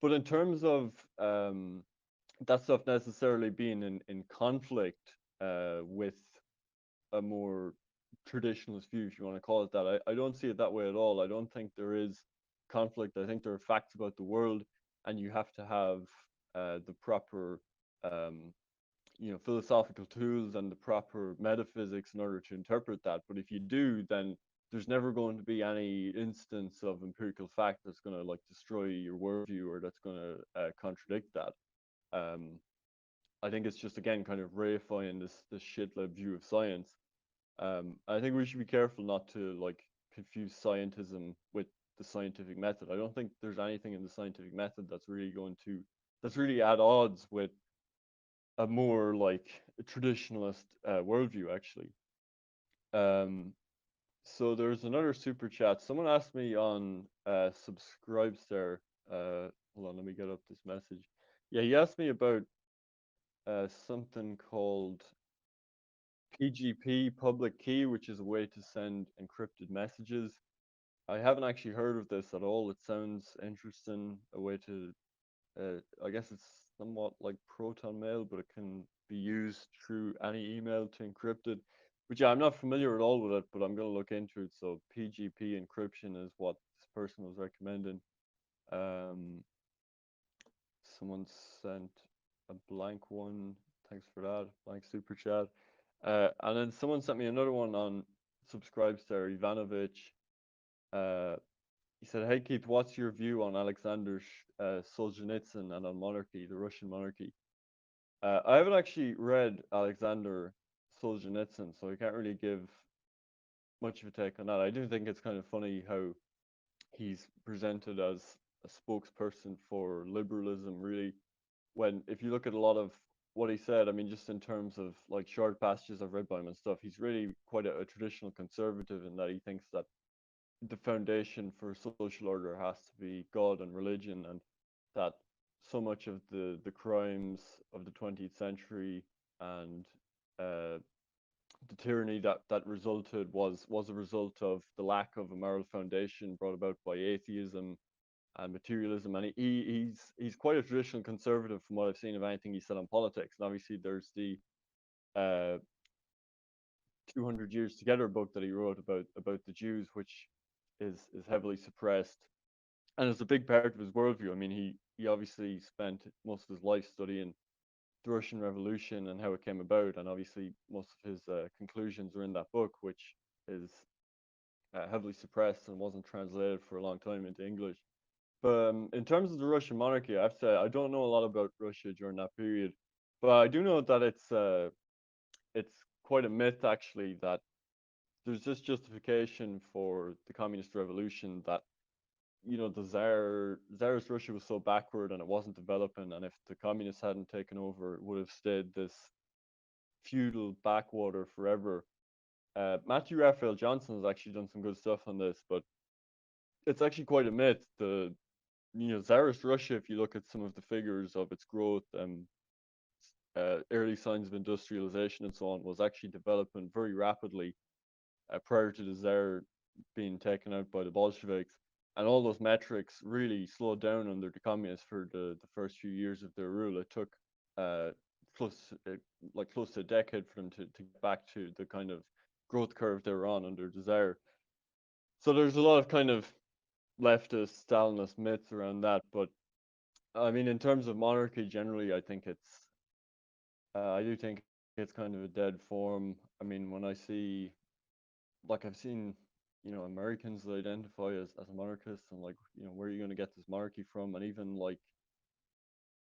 But in terms of that stuff necessarily being in conflict with a more traditionalist view, if you want to call it that, I don't see it that way at all. I don't think there is conflict. I think there are facts about the world, and you have to have the proper, um, philosophical tools and the proper metaphysics in order to interpret that. But if you do, then there's never going to be any instance of empirical fact that's going to like destroy your worldview, or that's going to contradict that. Um, I think it's just again kind of reifying this shitlib view of science. I think we should be careful not to like confuse scientism with the scientific method. I don't think there's anything in the scientific method that's really at odds with a more like a traditionalist worldview, actually. Um, so there's another super chat. Someone asked me on Subscribestar. Hold on, let me get up this message. Yeah, he asked me about something called PGP, public key, which is a way to send encrypted messages. I haven't actually heard of this at all. It sounds interesting. A way to, I guess it's somewhat like Proton Mail, but it can be used through any email to encrypt it. But yeah, I'm not familiar at all with it, but I'm going to look into it. So PGP encryption is what this person was recommending. Um, Someone sent a blank one. Thanks for that. Blank super chat. And then someone sent me another one on Subscribestar, Ivanovich. Uh, he said, "Hey Keith, what's your view on Alexander Solzhenitsyn and on monarchy, the Russian monarchy?" I haven't actually read Alexander Solzhenitsyn, so I can't really give much of a take on that. I do think it's kind of funny how he's presented as a spokesperson for liberalism, really, when if you look at a lot of what he said, I mean, just in terms of like short passages I've read by him and stuff, he's really quite a traditional conservative in that he thinks that the foundation for social order has to be God and religion, and that so much of the crimes of the 20th century and uh, the tyranny that resulted was a result of the lack of a moral foundation brought about by atheism and materialism. And he's quite a traditional conservative from what I've seen of anything he said on politics. And obviously, there's the uh, 200 Years Together book that he wrote about the Jews, which is heavily suppressed and it's a big part of his worldview. I mean, he obviously spent most of his life studying the Russian Revolution and how it came about, and obviously most of his conclusions are in that book, which is heavily suppressed and wasn't translated for a long time into English. But in terms of the Russian monarchy, I have to say I don't know a lot about Russia during that period, but I do know that it's quite a myth actually that there's this justification for the communist revolution that the Tsarist Russia was so backward and it wasn't developing, and if the communists hadn't taken over, it would have stayed this feudal backwater forever. Matthew Raphael Johnson has actually done some good stuff on this, but it's actually quite a myth. The Tsarist Russia, if you look at some of the figures of its growth and early signs of industrialization and so on, was actually developing very rapidly prior to the Tsar being taken out by the Bolsheviks. And all those metrics really slowed down under the communists for the first few years of their rule. It took uh, close to a decade for them to get back to the kind of growth curve they were on under the Tsar. So there's a lot of kind of leftist, Stalinist myths around that. But I mean, in terms of monarchy, generally, I do think it's kind of a dead form. I mean, when I see like I've seen, Americans that identify as monarchists and like, where are you going to get this monarchy from? And even like,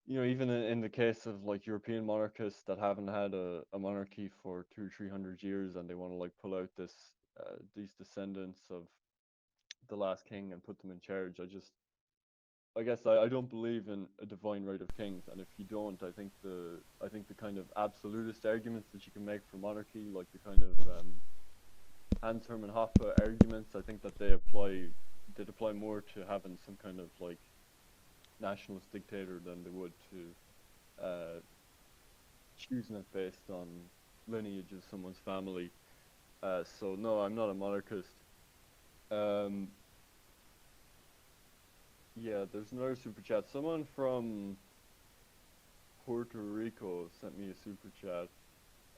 even in the case of like European monarchists that haven't had a monarchy for 200 or 300 years and they want to like pull out these descendants of the last king and put them in charge. I guess I don't believe in a divine right of kings, and if you don't, I think the kind of absolutist arguments that you can make for monarchy, like the kind of Hans Hermann Hoppe arguments, I think that they apply more to having some kind of like nationalist dictator than they would to choosing it based on lineage of someone's family. So no, I'm not a monarchist. Um, yeah, there's another super chat. Someone from Puerto Rico sent me a super chat.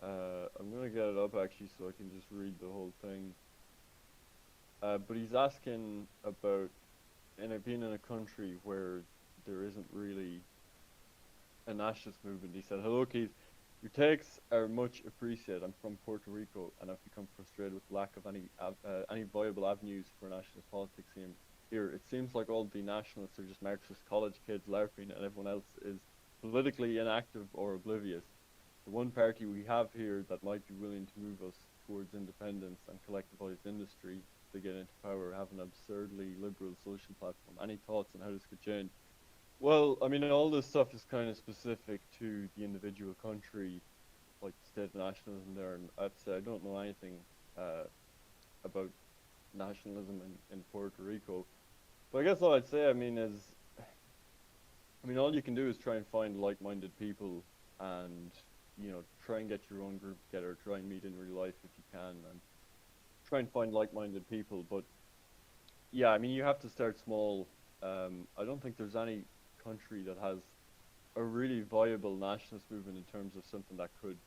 I'm gonna get it up actually so I can just read the whole thing. But he's asking about being in a country where there isn't really a nationalist movement. He said, "Hello, Keith. Your takes are much appreciated. I'm from Puerto Rico and I've become frustrated with the lack of any viable avenues for nationalist politics here. It seems like all the nationalists are just Marxist college kids LARPing and everyone else is politically inactive or oblivious. The one party we have here that might be willing to move us towards independence and collectivized industry to get into power have an absurdly liberal social platform. Any thoughts on how this could change?" Well, I mean, all this stuff is kind of specific to the individual country, like state nationalism there, and I'd say I don't know anything about nationalism in Puerto Rico. But I guess all I'd say, all you can do is try and find like-minded people and, try and get your own group together, try and meet in real life if you can, and try and find like-minded people. But yeah, I mean, you have to start small. I don't think there's any country that has a really viable nationalist movement in terms of something that could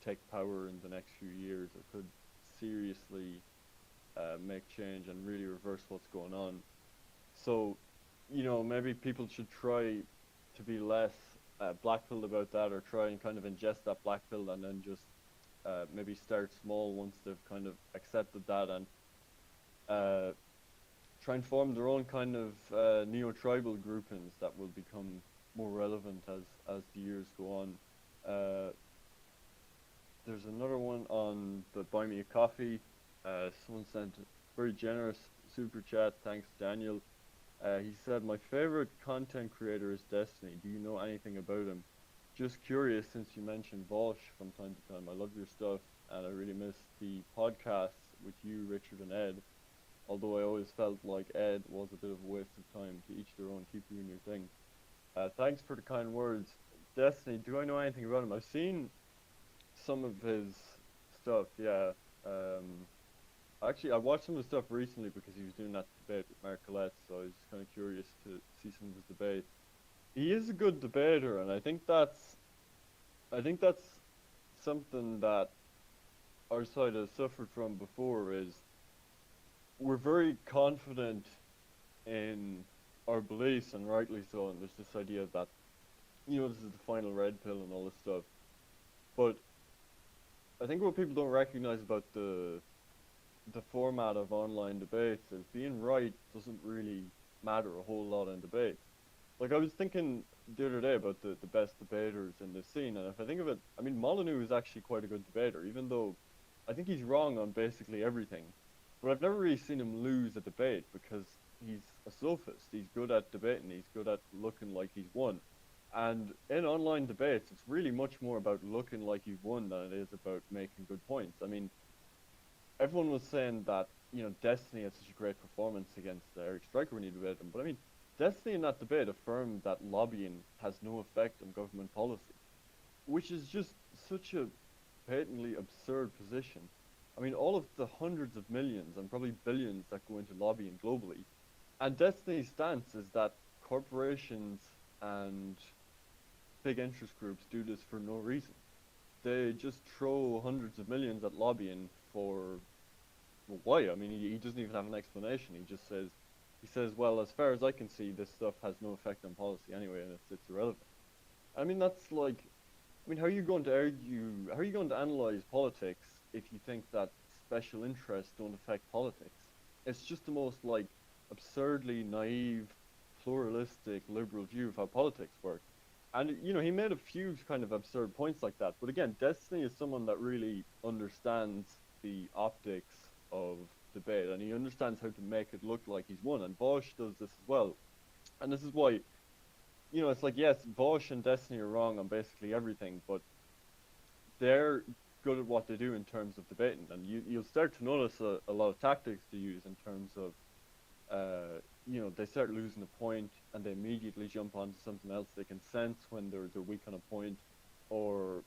take power in the next few years or could seriously make change and really reverse what's going on. So, maybe people should try to be less black-pilled about that, or try and kind of ingest that black pill and then just maybe start small once they've kind of accepted that and try and form their own kind of neo-tribal groupings that will become more relevant as the years go on. There's another one on the Buy Me a Coffee. Someone sent a very generous super chat. Thanks, Daniel. He said, "My favorite content creator is Destiny. Do you know anything about him? Just curious, since you mentioned Vosh from time to time. I love your stuff, and I really miss the podcasts with you, Richard, and Ed. Although I always felt like Ed was a bit of a waste of time. To each their own. Keep doing your thing." Thanks for the kind words. Destiny, do I know anything about him? I've seen some of his stuff, yeah. Actually, I watched some of his stuff recently because he was doing that debate with Mark Collette, so I was kind of curious to see some of his debates. He is a good debater, and I think that's something that our side has suffered from before. Is we're very confident in our beliefs, and rightly so, and there's this idea that, this is the final red pill and all this stuff. But I think what people don't recognize about the format of online debates is being right doesn't really matter a whole lot in debates. Like, I was thinking the other day about the best debaters in this scene, and if I think of it, I mean, Molyneux is actually quite a good debater, even though I think he's wrong on basically everything. But I've never really seen him lose a debate because he's a sophist. He's good at debating. He's good at looking like he's won. And in online debates, it's really much more about looking like you've won than it is about making good points. I mean, everyone was saying that, Destiny had such a great performance against Eric Striker when he debated him. But I mean, Destiny in that debate affirmed that lobbying has no effect on government policy, which is just such a patently absurd position. I mean, all of the hundreds of millions and probably billions that go into lobbying globally, and Destiny's stance is that corporations and big interest groups do this for no reason. They just throw hundreds of millions at lobbying for, well, why? I mean, he doesn't even have an explanation. He says, well, as far as I can see, this stuff has no effect on policy anyway, and it's irrelevant. I mean, that's like, how are you going to analyze politics if you think that special interests don't affect politics? It's just the most, absurdly naive, pluralistic, liberal view of how politics work. And, he made a few kind of absurd points like that. But again, Destiny is someone that really understands the optics of debate, and he understands how to make it look like he's won. And Bosch does this as well. And this is why, it's like, yes, Bosch and Destiny are wrong on basically everything, but they're good at what they do in terms of debating. And you'll start to notice a lot of tactics to use in terms of, they start losing a point and they immediately jump onto something else. They can sense when they're weak on a point, or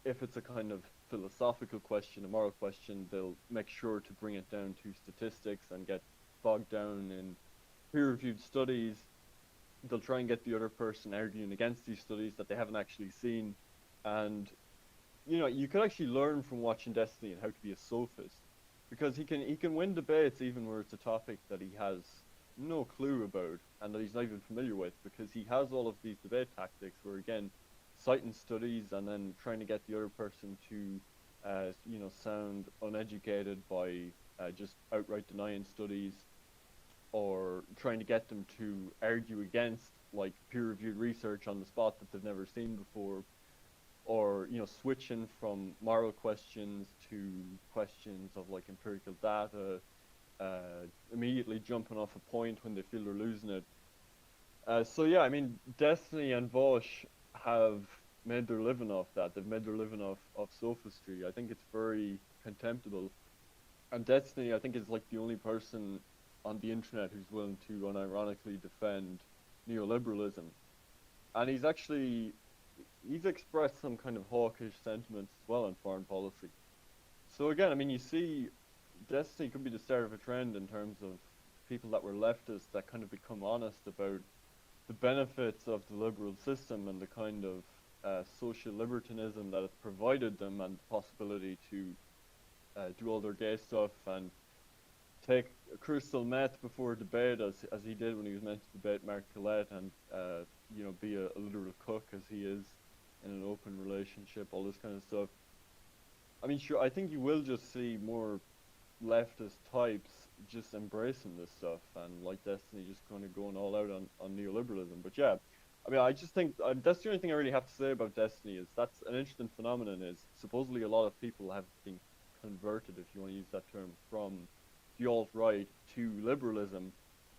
if it's a kind of philosophical question, a moral question, they'll make sure to bring it down to statistics and get bogged down in peer-reviewed studies. They'll try and get the other person arguing against these studies that they haven't actually seen. And, you could actually learn from watching Destiny and how to be a sophist, because he can win debates even where it's a topic that he has no clue about and that he's not even familiar with, because he has all of these debate tactics where, again, citing studies and then trying to get the other person to, sound uneducated by just outright denying studies, or trying to get them to argue against, peer-reviewed research on the spot that they've never seen before, or, switching from moral questions to questions of, empirical data, immediately jumping off a point when they feel they're losing it. So yeah, I mean, Destiny and Vosh have made their living off that. They've made their living off sophistry. I think it's very contemptible. And Destiny, I think, is the only person on the internet who's willing to unironically defend neoliberalism. And he's expressed some kind of hawkish sentiments as well on foreign policy. So again, I mean, you see, Destiny could be the start of a trend in terms of people that were leftists that kind of become honest about the benefits of the liberal system and the kind of social libertinism that it's provided them, and the possibility to do all their gay stuff and take crystal meth before a debate, as he did when he was meant to debate Mark Collette, and be a literal cook as he is in an open relationship, all this kind of stuff. I mean, sure, I think you will just see more leftist types just embracing this stuff, and like Destiny just kind of going all out on neoliberalism. But yeah, I mean, I just think that's the only thing I really have to say about Destiny. Is that's an interesting phenomenon. Is supposedly a lot of people have been converted, if you want to use that term, from the alt right to liberalism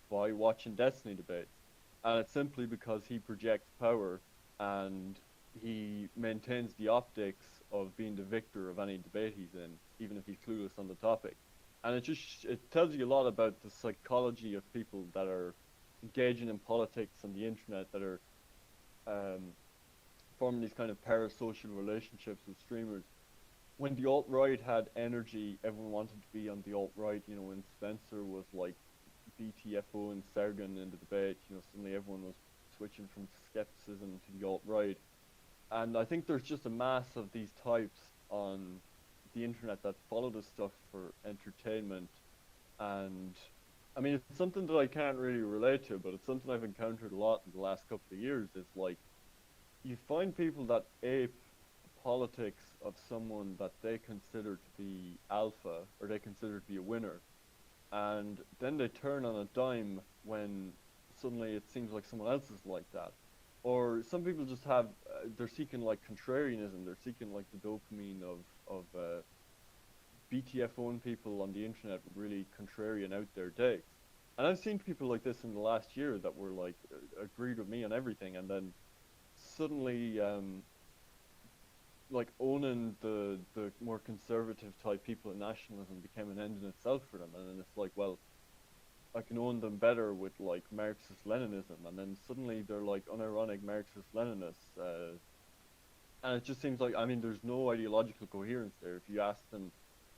by watching Destiny debates, and it's simply because he projects power and he maintains the optics of being the victor of any debate he's in, even if he's clueless on the topic. And it tells you a lot about the psychology of people that are engaging in politics on the internet, that are um, forming these kind of parasocial relationships with streamers. When the alt right had energy, everyone wanted to be on the alt right. You know, when Spencer was like BTFO and Sergen in the debate, you know, suddenly everyone was switching from skepticism to the alt right. And I think there's just a mass of these types on the internet that follow this stuff for entertainment. And I mean, it's something that I can't really relate to, but it's something I've encountered a lot in the last couple of years. Is like you find people that ape the politics of someone that they consider to be alpha or they consider to be a winner, and then they turn on a dime when suddenly it seems like someone else is like that. Or some people just have they're seeking like contrarianism. They're seeking like the dopamine of BTF-owned people on the internet with really contrarian out there takes. And I've seen people like this in the last year that were like agreed with me on everything, and then suddenly like owning the more conservative type people in nationalism became an end in itself for them. And then it's like, well, I can own them better with like Marxist Leninism, and then suddenly they're like unironic Marxist Leninists, and it just seems like, I mean, there's no ideological coherence there. If you ask them,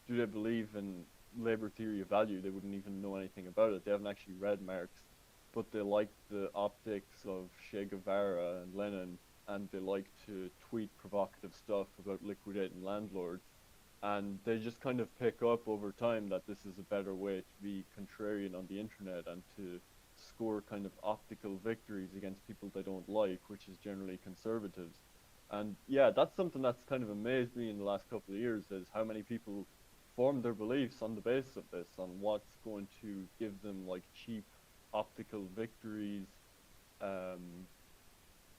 do they believe in labor theory of value, they wouldn't even know anything about it. They haven't actually read Marx, but they like the optics of Che Guevara and Lenin, and they like to tweet provocative stuff about liquidating landlords. And they just kind of pick up over time that this is a better way to be contrarian on the internet and to score kind of optical victories against people they don't like, which is generally conservatives. And yeah, that's something that's kind of amazed me in the last couple of years, is how many people form their beliefs on the basis of this, on what's going to give them like cheap optical victories, um,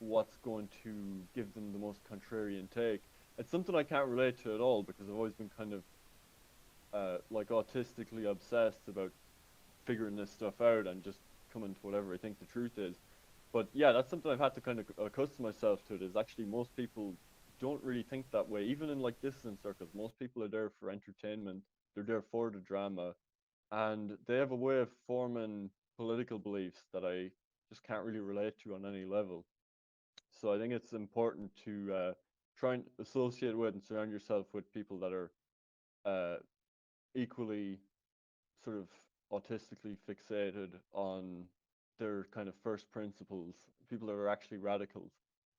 what's going to give them the most contrarian take. It's something I can't relate to at all because I've always been kind of like autistically obsessed about figuring this stuff out and just coming to whatever I think the truth is. But yeah, that's something I've had to kind of accustom myself to. It is actually most people don't really think that way. Even in like dissident circles, most people are there for entertainment. They're there for the drama, and they have a way of forming political beliefs that I just can't really relate to on any level. So I think it's important to try and associate with and surround yourself with people that are uh, equally sort of autistically fixated on their kind of first principles, people that are actually radicals.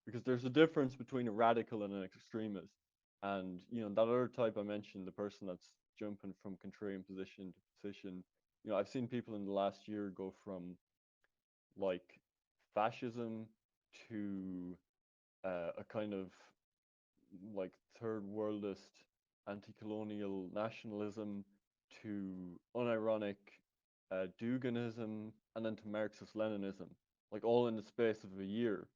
Because there's a difference between a radical and an extremist. And, you know, that other type I mentioned, the person that's jumping from contrarian position to position, you know, I've seen people in the last year go from like fascism to a kind of like third worldist anti-colonial nationalism to unironic Duginism and then to Marxist Leninism, like all in the space of a year.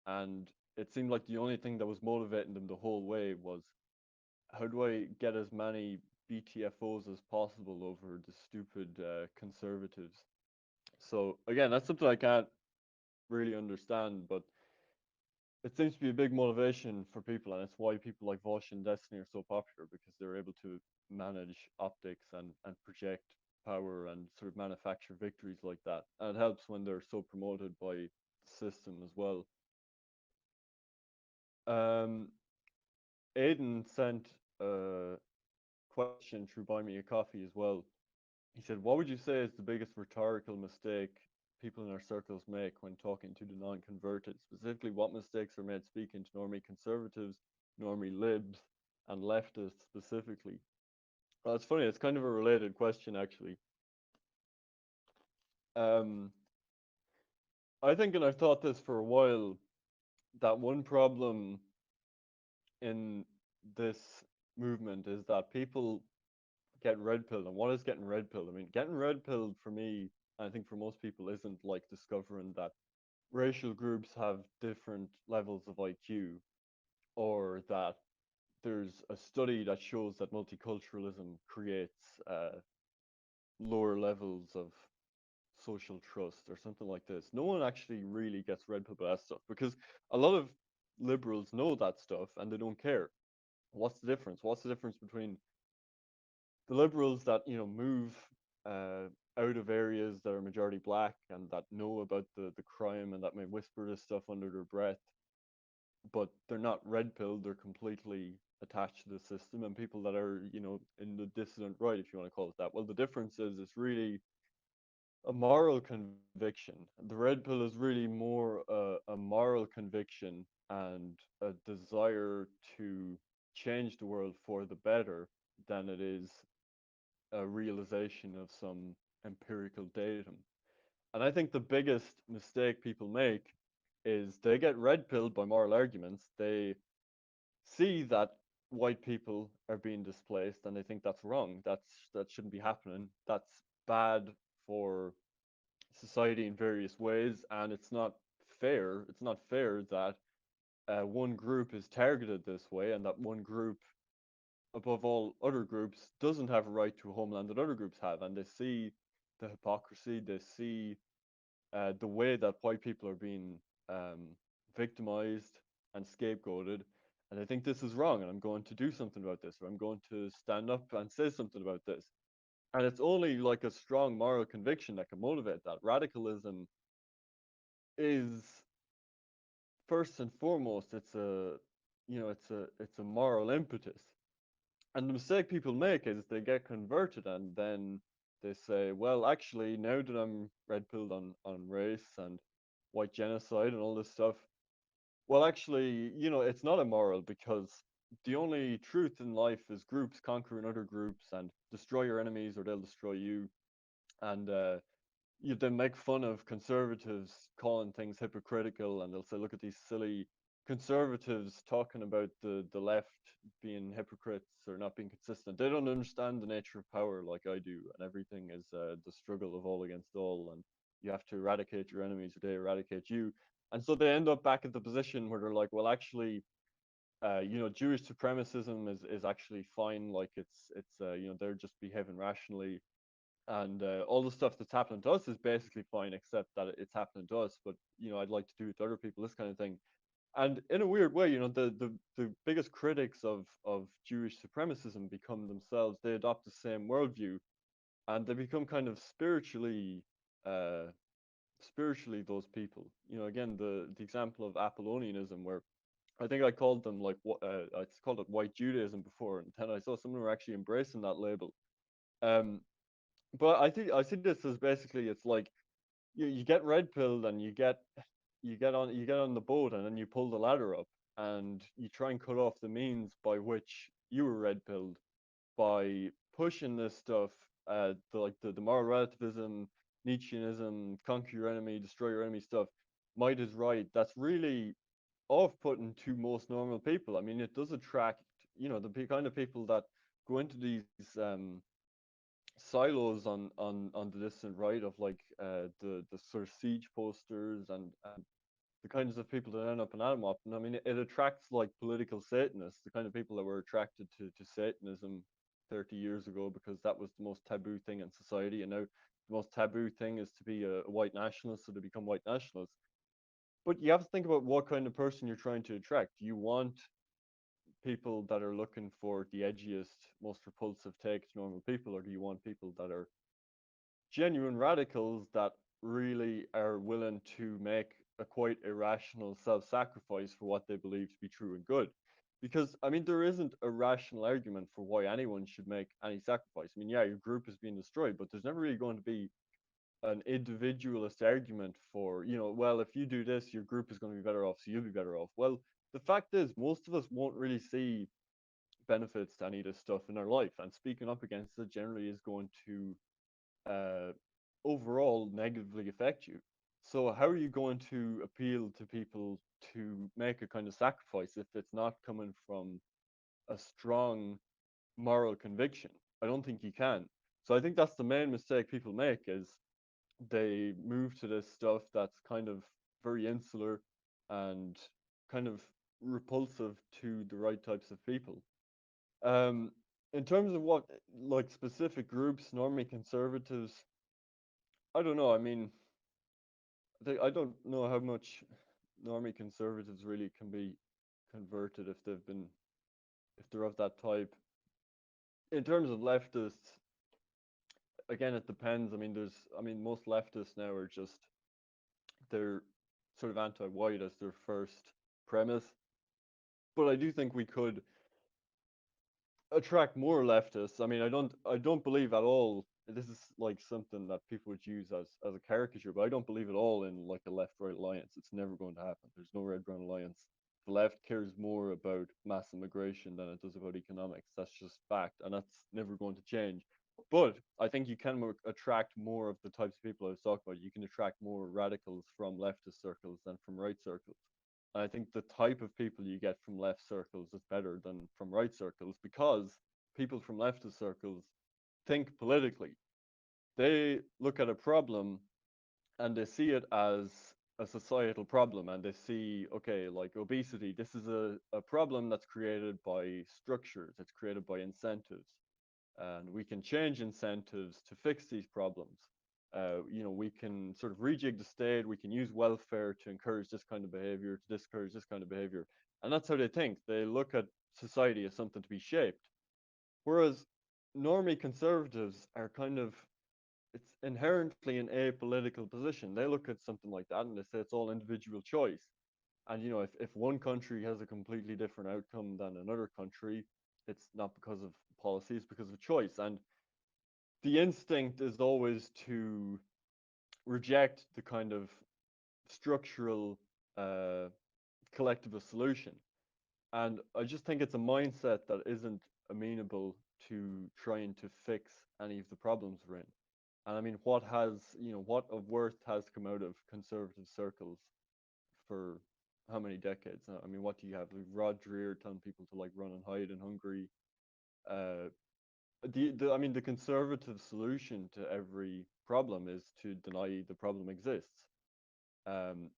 And it seemed like the only thing that was motivating them the whole way was, how do I get as many BTFOs as possible over the stupid conservatives? So again, that's something I can't really understand, but it seems to be a big motivation for people, and it's why people like Vosh and Destiny are so popular, because they're able to manage optics and project power and sort of manufacture victories like that. And it helps when they're so promoted by the system as well. Um, Aiden sent a question through Buy Me a Coffee as well. He said, what would you say is the biggest rhetorical mistake people in our circles make when talking to the non-converted? Specifically, what mistakes are made speaking to normie conservatives, normie libs, and leftists specifically? Well, it's funny, it's kind of a related question, actually. I think, and I've thought this for a while, that one problem in this movement is that people get red pilled. And what is getting red pilled? I mean, getting red pilled for me, and I think for most people, isn't like discovering that racial groups have different levels of IQ, or that there's a study that shows that multiculturalism creates lower levels of social trust or something like this. No one actually really gets red pilled by that stuff because a lot of liberals know that stuff and they don't care. What's the difference? What's the difference between the liberals that move out of areas that are majority black and that know about the crime and that may whisper this stuff under their breath, but they're not red pilled, they're completely attached to the system, and people that are in the dissident right, if you want to call it that? Well, the difference is it's really a moral conviction. The red pill is really more a moral conviction and a desire to change the world for the better than it is a realization of some empirical datum. And I think the biggest mistake people make is they get red pilled by moral arguments. They see that white people are being displaced and they think that's wrong. That shouldn't be happening. That's bad for society in various ways, and it's not fair. It's not fair that one group is targeted this way, and that one group, above all other groups, doesn't have a right to a homeland that other groups have. And they see the hypocrisy. They see the way that white people are being victimized and scapegoated, and I think this is wrong, and I'm going to do something about this, or I'm going to stand up and say something about this. And it's only like a strong moral conviction that can motivate that. Radicalism is first and foremost, it's a moral impetus. And the mistake people make is they get converted and then they say, well, actually, now that I'm red pilled on race and white genocide and all this stuff, well, actually, it's not immoral because the only truth in life is groups conquering other groups and destroy your enemies or they'll destroy you. And you then make fun of conservatives calling things hypocritical, and they'll say, look at these silly conservatives talking about the left being hypocrites or not being consistent. They don't understand the nature of power like I do, and everything is the struggle of all against all, and you have to eradicate your enemies or they eradicate you. And so they end up back at the position where they're like, well, actually, Jewish supremacism is actually fine. Like it's they're just behaving rationally, and all the stuff that's happening to us is basically fine, except that it's happening to us. But I'd like to do it to other people, this kind of thing. And in a weird way, the biggest critics of Jewish supremacism become themselves. They adopt the same worldview, and they become kind of uh, spiritually those people. Again, the example of Apollonianism, where I think I called them like I called it white Judaism before, and then I saw someone were actually embracing that label. Um, but I see this as basically it's like you get red pilled and you get on the boat and then you pull the ladder up and you try and cut off the means by which you were red pilled by pushing this stuff, the moral relativism, Nietzscheanism, conquer your enemy, destroy your enemy stuff. Might is right. That's really off-putting to most normal people. I mean, it does attract the kind of people that go into these silos on the distant right of like the sort of siege posters and the kinds of people that end up in Atomop. And I mean, it attracts like political Satanists, the kind of people that were attracted to Satanism 30 years ago because that was the most taboo thing in society. And now the most taboo thing is to be a white nationalist, so to become white nationalists. But you have to think about what kind of person you're trying to attract. Do you want people that are looking for the edgiest, most repulsive take to normal people, or do you want people that are genuine radicals that really are willing to make a quite irrational self-sacrifice for what they believe to be true and good? Because I mean, there isn't a rational argument for why anyone should make any sacrifice. I mean, yeah, your group is being destroyed, but there's never really going to be an individualist argument for, well, if you do this, your group is going to be better off, so you'll be better off. Well, the fact is, most of us won't really see benefits to any of this stuff in our life, and speaking up against it generally is going to uh, overall negatively affect you. So how are you going to appeal to people to make a kind of sacrifice if it's not coming from a strong moral conviction? I don't think you can. So I think that's the main mistake people make is they move to this stuff that's kind of very insular and kind of repulsive to the right types of people. Um, in terms of what like specific groups, normie conservatives, I don't know. I mean, I don't know how much normie conservatives really can be converted if they've been if they're of that type. In terms of leftists, again, it depends. I mean, most leftists now are just they're sort of anti-white as their first premise. But I do think we could attract more leftists. I mean, I don't believe at all. This is like something that people would use as a caricature, but I don't believe at all in like a left-right alliance. It's never going to happen. There's no red-brown alliance. The left cares more about mass immigration than it does about economics. That's just fact, and that's never going to change. But I think you can attract more of the types of people I was talking about. You can attract more radicals from leftist circles than from right circles. And I think the type of people you get from left circles is better than from right circles because people from leftist circles think politically. They look at a problem and they see it as a societal problem and they see, okay, like obesity, this is a problem that's created by structures, it's created by incentives. And we can change incentives to fix these problems. We can sort of rejig the state. We can use welfare to encourage this kind of behavior, to discourage this kind of behavior, and that's how they think. They look at society as something to be shaped. Whereas normie conservatives are kind of it's inherently an apolitical position. They look at something like that and they say it's all individual choice. And if one country has a completely different outcome than another country, it's not because of policy, it's because of choice. And the instinct is always to reject the kind of structural uh, collectivist solution. And I just think it's a mindset that isn't amenable to trying to fix any of the problems we're in. And I mean, what of worth has come out of conservative circles for how many decades now? I mean, what do you have? Like Rod Dreher telling people to like run and hide in Hungary. Uh, the conservative solution to every problem is to deny the problem exists.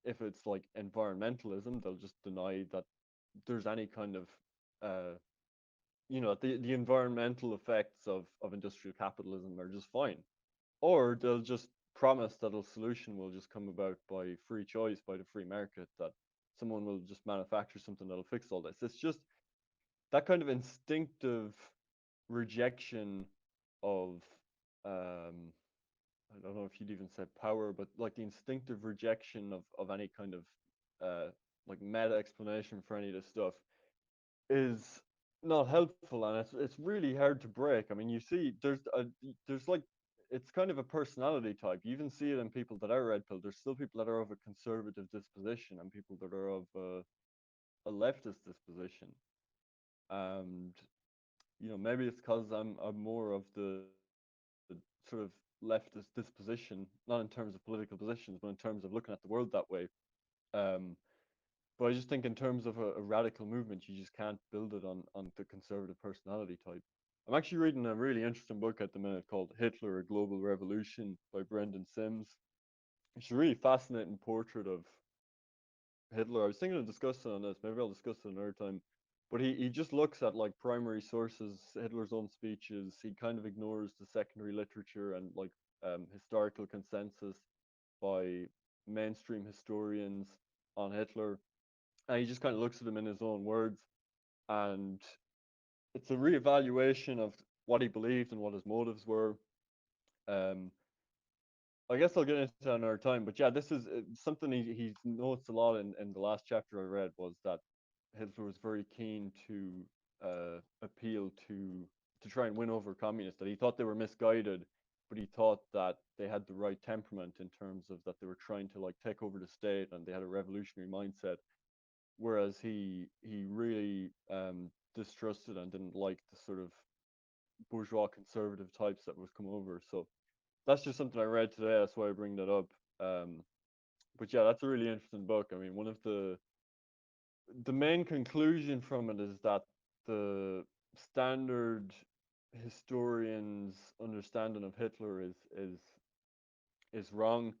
If it's like environmentalism, they'll just deny that there's any kind of uh, the environmental effects of industrial capitalism are just fine. Or they'll just promise that a solution will just come about by free choice, by the free market, that someone will just manufacture something that'll fix all this. It's just that kind of instinctive rejection of I don't know if you'd even say power, but like the instinctive rejection of any kind of like meta explanation for any of this stuff is not helpful, and it's really hard to break. I mean, you see, there's like it's kind of a personality type. You even see it in people that are red pill. There's still people that are of a conservative disposition and people that are of a leftist disposition. And maybe it's because I'm more of the sort of leftist disposition, not in terms of political positions, but in terms of looking at the world that way. Um, but I just think in terms of a radical movement, you just can't build it on the conservative personality type. I'm actually reading a really interesting book at the minute called Hitler: A Global Revolution by Brendan Sims. It's a really fascinating portrait of Hitler. I was thinking of discussing on this. Maybe I'll discuss it another time. But he just looks at like primary sources, Hitler's own speeches. He kind of ignores the secondary literature and like historical consensus by mainstream historians on Hitler. And he just kind of looks at him in his own words. And it's a reevaluation of what he believed and what his motives were. Um, I guess I'll get into that another time. But yeah, this is something he notes a lot in the last chapter I read was that Hitler was very keen to appeal to try and win over communists. That he thought they were misguided, but he thought that they had the right temperament in terms of that they were trying to like take over the state and they had a revolutionary mindset. Whereas he really distrusted and didn't like the sort of bourgeois conservative types that was come over. So that's just something I read today. That's why I bring that up. But yeah, that's a really interesting book. I mean, one of the main conclusion from it is that the standard historians' understanding of Hitler is wrong.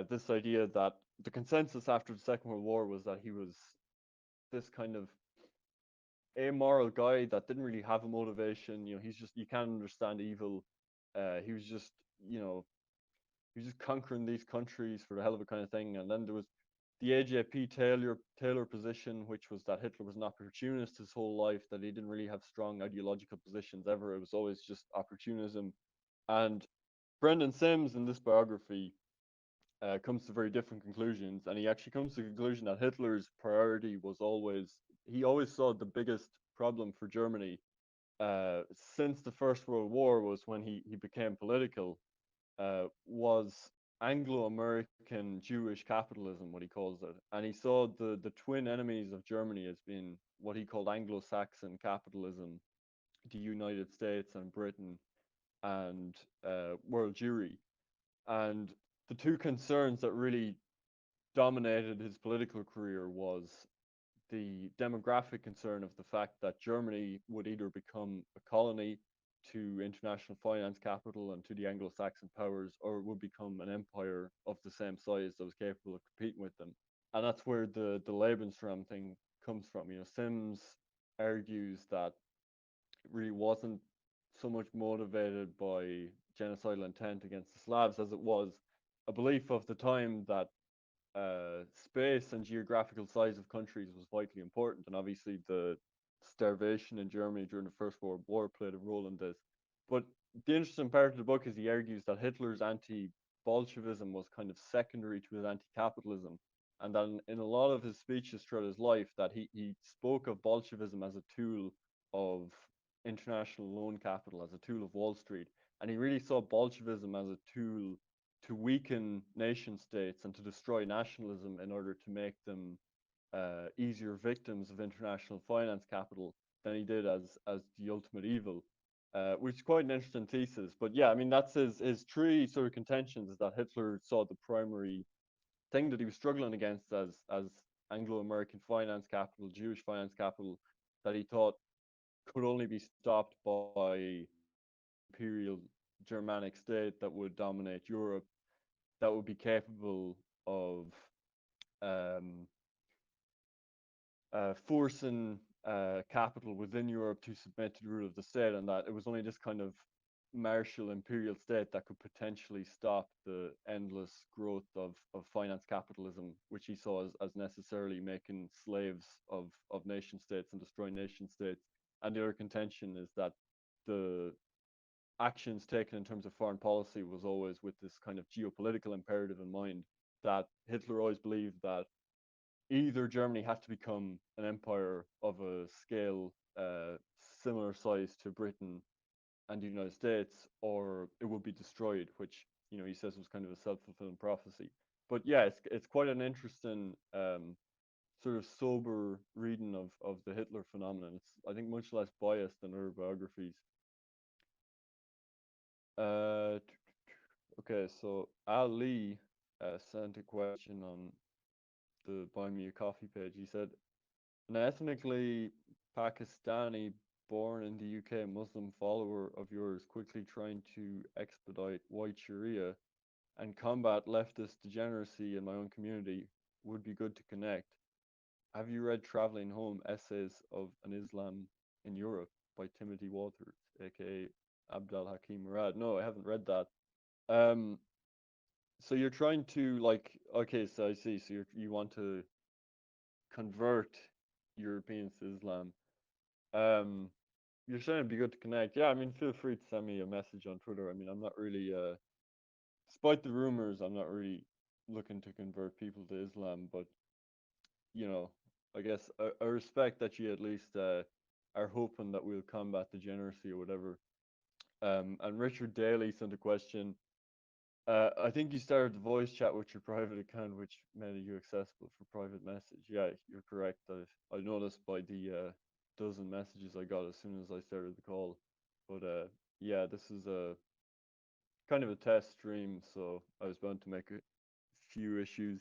This idea that the consensus after the Second World War was that he was this kind of amoral guy that didn't really have a motivation. He's just, you can't understand evil. He was just, you know, he was just conquering these countries for the hell of a kind of thing. And then there was the AJP Taylor position, which was that Hitler was an opportunist his whole life, that he didn't really have strong ideological positions ever. It was always just opportunism. And Brendan Sims in this biography comes to very different conclusions, and he actually comes to the conclusion that Hitler's priority was always, he always saw the biggest problem for Germany since the First World War was when he became political, was Anglo-American Jewish capitalism, what he calls it. And he saw the twin enemies of Germany as being what he called Anglo-Saxon capitalism, the United States and Britain, and world Jewry. And the two concerns that really dominated his political career was the demographic concern of the fact that Germany would either become a colony to international finance capital and to the Anglo-Saxon powers, or it would become an empire of the same size that was capable of competing with them. And that's where the Lebensraum thing comes from. Sims argues that it really wasn't so much motivated by genocidal intent against the Slavs as it was a belief of the time that space and geographical size of countries was vitally important, and obviously the starvation in Germany during the First World War played a role in this. But the interesting part of the book is he argues that Hitler's anti-Bolshevism was kind of secondary to his anti-capitalism, and then in a lot of his speeches throughout his life that he spoke of Bolshevism as a tool of international loan capital, as a tool of Wall Street, and he really saw Bolshevism as a tool to weaken nation states and to destroy nationalism in order to make them easier victims of international finance capital than he did as the ultimate evil, which is quite an interesting thesis. But yeah, I mean, that's his three sort of contentions, is that Hitler saw the primary thing that he was struggling against as Anglo-American finance capital, Jewish finance capital, that he thought could only be stopped by imperial Germanic state that would dominate Europe, that would be capable of um, forcing capital within Europe to submit to the rule of the state, and that it was only this kind of martial imperial state that could potentially stop the endless growth of finance capitalism, which he saw as necessarily making slaves of nation states and destroying nation states. And the other contention is that the actions taken in terms of foreign policy was always with this kind of geopolitical imperative in mind, that Hitler always believed that either Germany had to become an empire of a scale similar size to Britain and the United States, or it would be destroyed, which he says was kind of a self-fulfilling prophecy. But yeah, it's quite an interesting sort of sober reading of the Hitler phenomenon. It's, I think, much less biased than other biographies. Okay, so Ali sent a question on the Buy Me a Coffee page. He said, an ethnically Pakistani born in the UK Muslim follower of yours quickly trying to expedite white Sharia and combat leftist degeneracy in my own community, would be good to connect. Have you read Traveling Home, Essays of an Islam in Europe by Timothy Walters, aka Abdel Hakim Murad? No, I haven't read that. Um, so you're trying to, like, okay, so I see. So you want to convert Europeans to Islam. Um, you're saying it'd be good to connect. Yeah, I mean, feel free to send me a message on Twitter. I mean, I'm not really, despite the rumors, I'm not really looking to convert people to Islam. But I guess I respect that you at least are hoping that we'll combat degeneracy or whatever. And Richard Daly sent a question. I think you started the voice chat with your private account, which made you accessible for private message. Yeah, you're correct. I noticed by the dozen messages I got as soon as I started the call. But yeah, this is a kind of a test stream, so I was bound to make a few issues.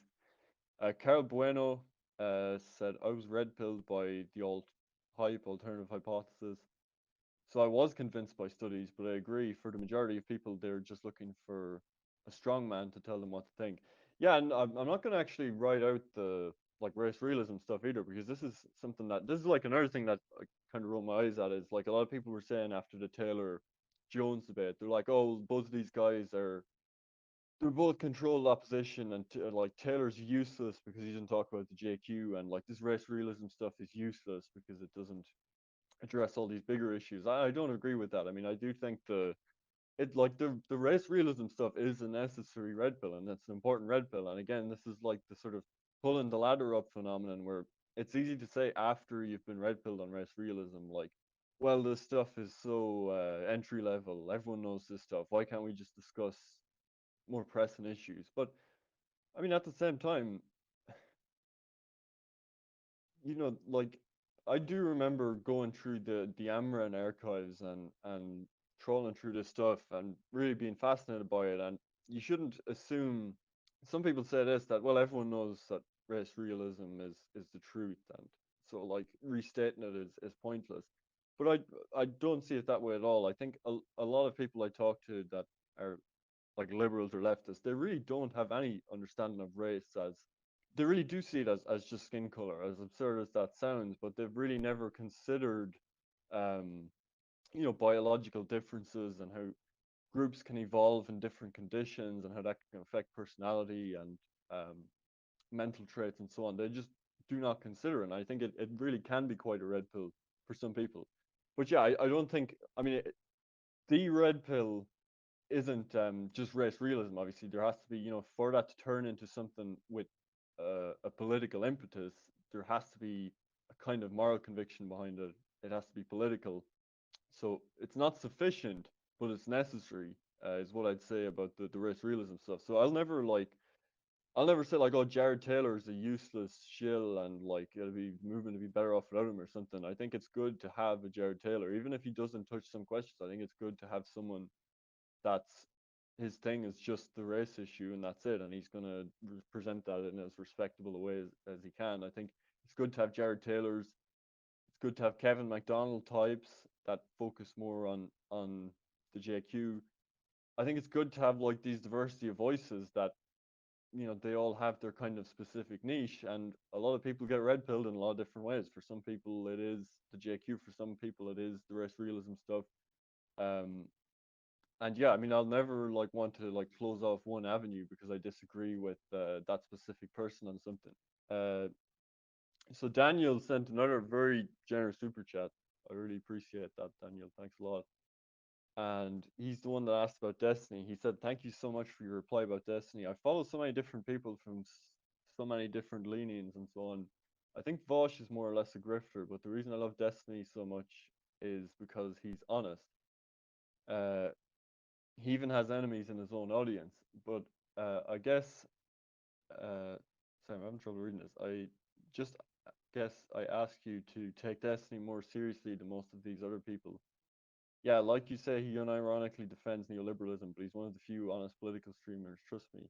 Carl Bueno said, I was red pilled by the alt hype alternative hypothesis. So I was convinced by studies, but I agree for the majority of people, they're just looking for a strong man to tell them what to think. Yeah, and I'm not going to actually write out the like race realism stuff either, because this is something that this is like another thing that I kind of roll my eyes at is like a lot of people were saying after the Taylor Jones debate, they're like, oh, both of these guys are they're both controlled opposition, and like Taylor's useless because he didn't talk about the JQ, and like this race realism stuff is useless because it doesn't address all these bigger issues. I don't agree with that. I mean, I do think the race realism stuff is a necessary red pill, and it's an important red pill. And again, this is like the sort of pulling the ladder up phenomenon where it's easy to say after you've been red pilled on race realism, like, well, this stuff is so entry level. Everyone knows this stuff. Why can't we just discuss more pressing issues? But I mean, at the same time, like I do remember going through the Amran archives and trawling through this stuff and really being fascinated by it. And you shouldn't assume. Some people say this that well, everyone knows that race realism is the truth, and so like restating it is pointless. But I don't see it that way at all. I think a lot of people I talk to that are like liberals or leftists, they really don't have any understanding of race as they really do see it as just skin color, as absurd as that sounds, but they've really never considered, um, biological differences and how groups can evolve in different conditions and how that can affect personality and um, mental traits and so on. They just do not consider it. And I think it really can be quite a red pill for some people. But yeah, I don't think, I mean, the red pill isn't just race realism. Obviously, there has to be, for that to turn into something with a political impetus, there has to be a kind of moral conviction behind it. It has to be political. So it's not sufficient, but it's necessary, is what I'd say about the race realism stuff. So I'll never say like, oh, Jared Taylor is a useless shill and like it'll be movement to be better off without him or something. I think it's good to have a Jared Taylor, even if he doesn't touch some questions. I think it's good to have someone that's his thing is just the race issue and that's it, and he's going to present that in as respectable a way as he can. I think it's good to have Jared Taylor's, it's good to have Kevin McDonald types that focus more on the JQ. I think it's good to have like these diversity of voices that they all have their kind of specific niche, and a lot of people get red pilled in a lot of different ways. For some people it is the JQ, for some people it is the race realism stuff. um and yeah, I mean, I'll never like want to like close off one avenue because I disagree with that specific person on something. Uh, so Daniel sent another very generous super chat. I really appreciate that, Daniel. Thanks a lot. And he's the one that asked about Destiny. He said, "Thank you so much for your reply about Destiny. I follow so many different people from so many different leanings and so on. I think Vosh is more or less a grifter, but the reason I love Destiny so much is because he's honest. Uh, he even has enemies in his own audience. But I guess, sorry, I'm having trouble reading this. I just guess I ask you to take Destiny more seriously than most of these other people. Yeah, like you say, he unironically defends neoliberalism, but he's one of the few honest political streamers. Trust me.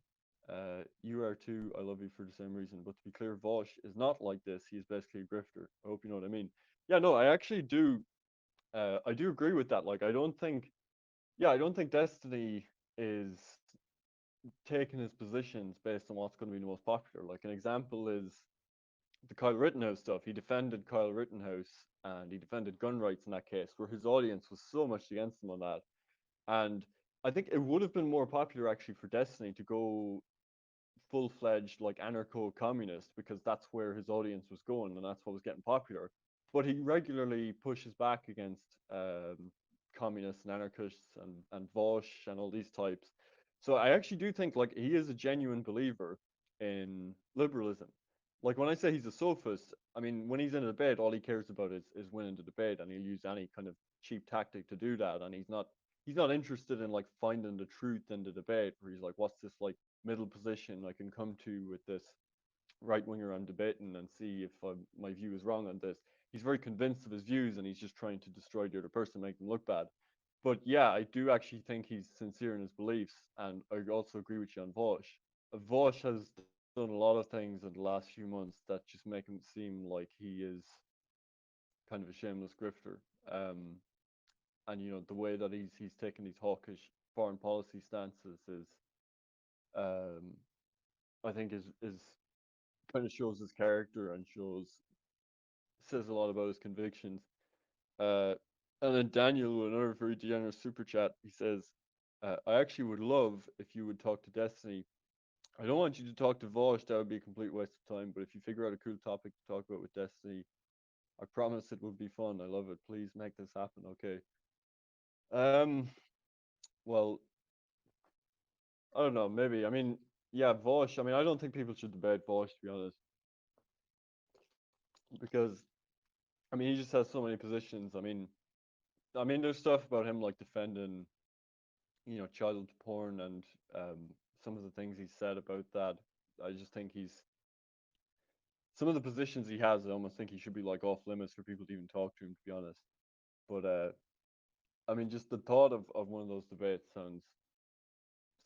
You are too. I love you for the same reason. But to be clear, Vosh is not like this. He is basically a grifter. I hope you know what I mean. Yeah, no, I actually do. I do agree with that. Like, I don't think. Yeah, I don't think Destiny is taking his positions based on what's going to be the most popular. Like an example is the Kyle Rittenhouse stuff. He defended Kyle Rittenhouse and he defended gun rights in that case, where his audience was so much against him on that. And I think it would have been more popular actually for Destiny to go full fledged like anarcho communist because that's where his audience was going and that's what was getting popular. But he regularly pushes back against communists and anarchists and Vosh and all these types. So I actually do think like he is a genuine believer in liberalism. Like when I say he's a sophist, I mean when he's in a debate, all he cares about is winning the debate, and he'll use any kind of cheap tactic to do that. And he's not interested in like finding the truth in the debate, where he's like, what's this like middle position I can come to with this right winger I'm debating and see if my view is wrong on this. He's very convinced of his views and he's just trying to destroy the other person, make them look bad. But yeah, I do actually think he's sincere in his beliefs, and I also agree with you on Vosh. Vosh has done a lot of things in the last few months that just make him seem like he is kind of a shameless grifter. Um, and the way that he's taken these hawkish foreign policy stances is, I think is kind of shows his character and says a lot about his convictions. Uh, and then Daniel, with another very generous super chat, he says, "I actually would love if you would talk to Destiny. I don't want you to talk to Vosh, that would be a complete waste of time, but if you figure out a cool topic to talk about with Destiny, I promise it would be fun. I love it. Please make this happen, okay?" Um, well, I don't know, maybe. I mean, yeah, Vosh. I mean, I don't think people should debate Vosh, to be honest, because I mean, he just has so many positions. I mean, there's stuff about him like defending, child porn and some of the things he said about that. I just think some of the positions he has. I almost think he should be like off limits for people to even talk to him, to be honest. But I mean, just the thought of one of those debates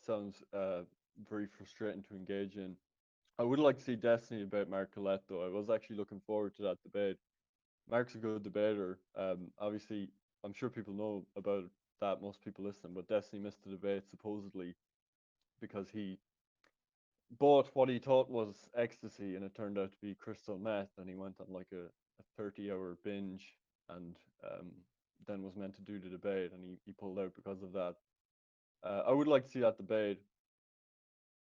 sounds very frustrating to engage in. I would like to see Destiny debate Mark Collette, though. I was actually looking forward to that debate. Mark's a good debater. Obviously, I'm sure people know about that. Most people listen, but Destiny missed the debate supposedly because he bought what he thought was ecstasy, and it turned out to be crystal meth, and he went on like a 30-hour binge, and then was meant to do the debate, and he pulled out because of that. I would like to see that debate,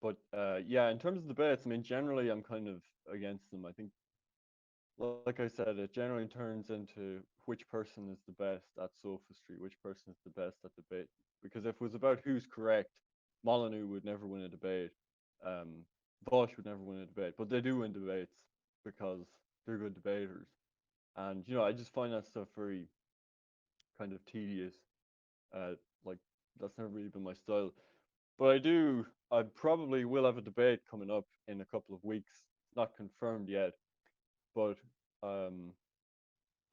but yeah, in terms of debates, I mean, generally I'm kind of against them. I think, like I said, it generally turns into which person is the best at sophistry, which person is the best at debate. Because if it was about who's correct, Molyneux would never win a debate. Um, Bosch would never win a debate, but they do win debates because they're good debaters. And I just find that stuff very kind of tedious. Like that's never really been my style. But I probably will have a debate coming up in a couple of weeks. Not confirmed yet, but um,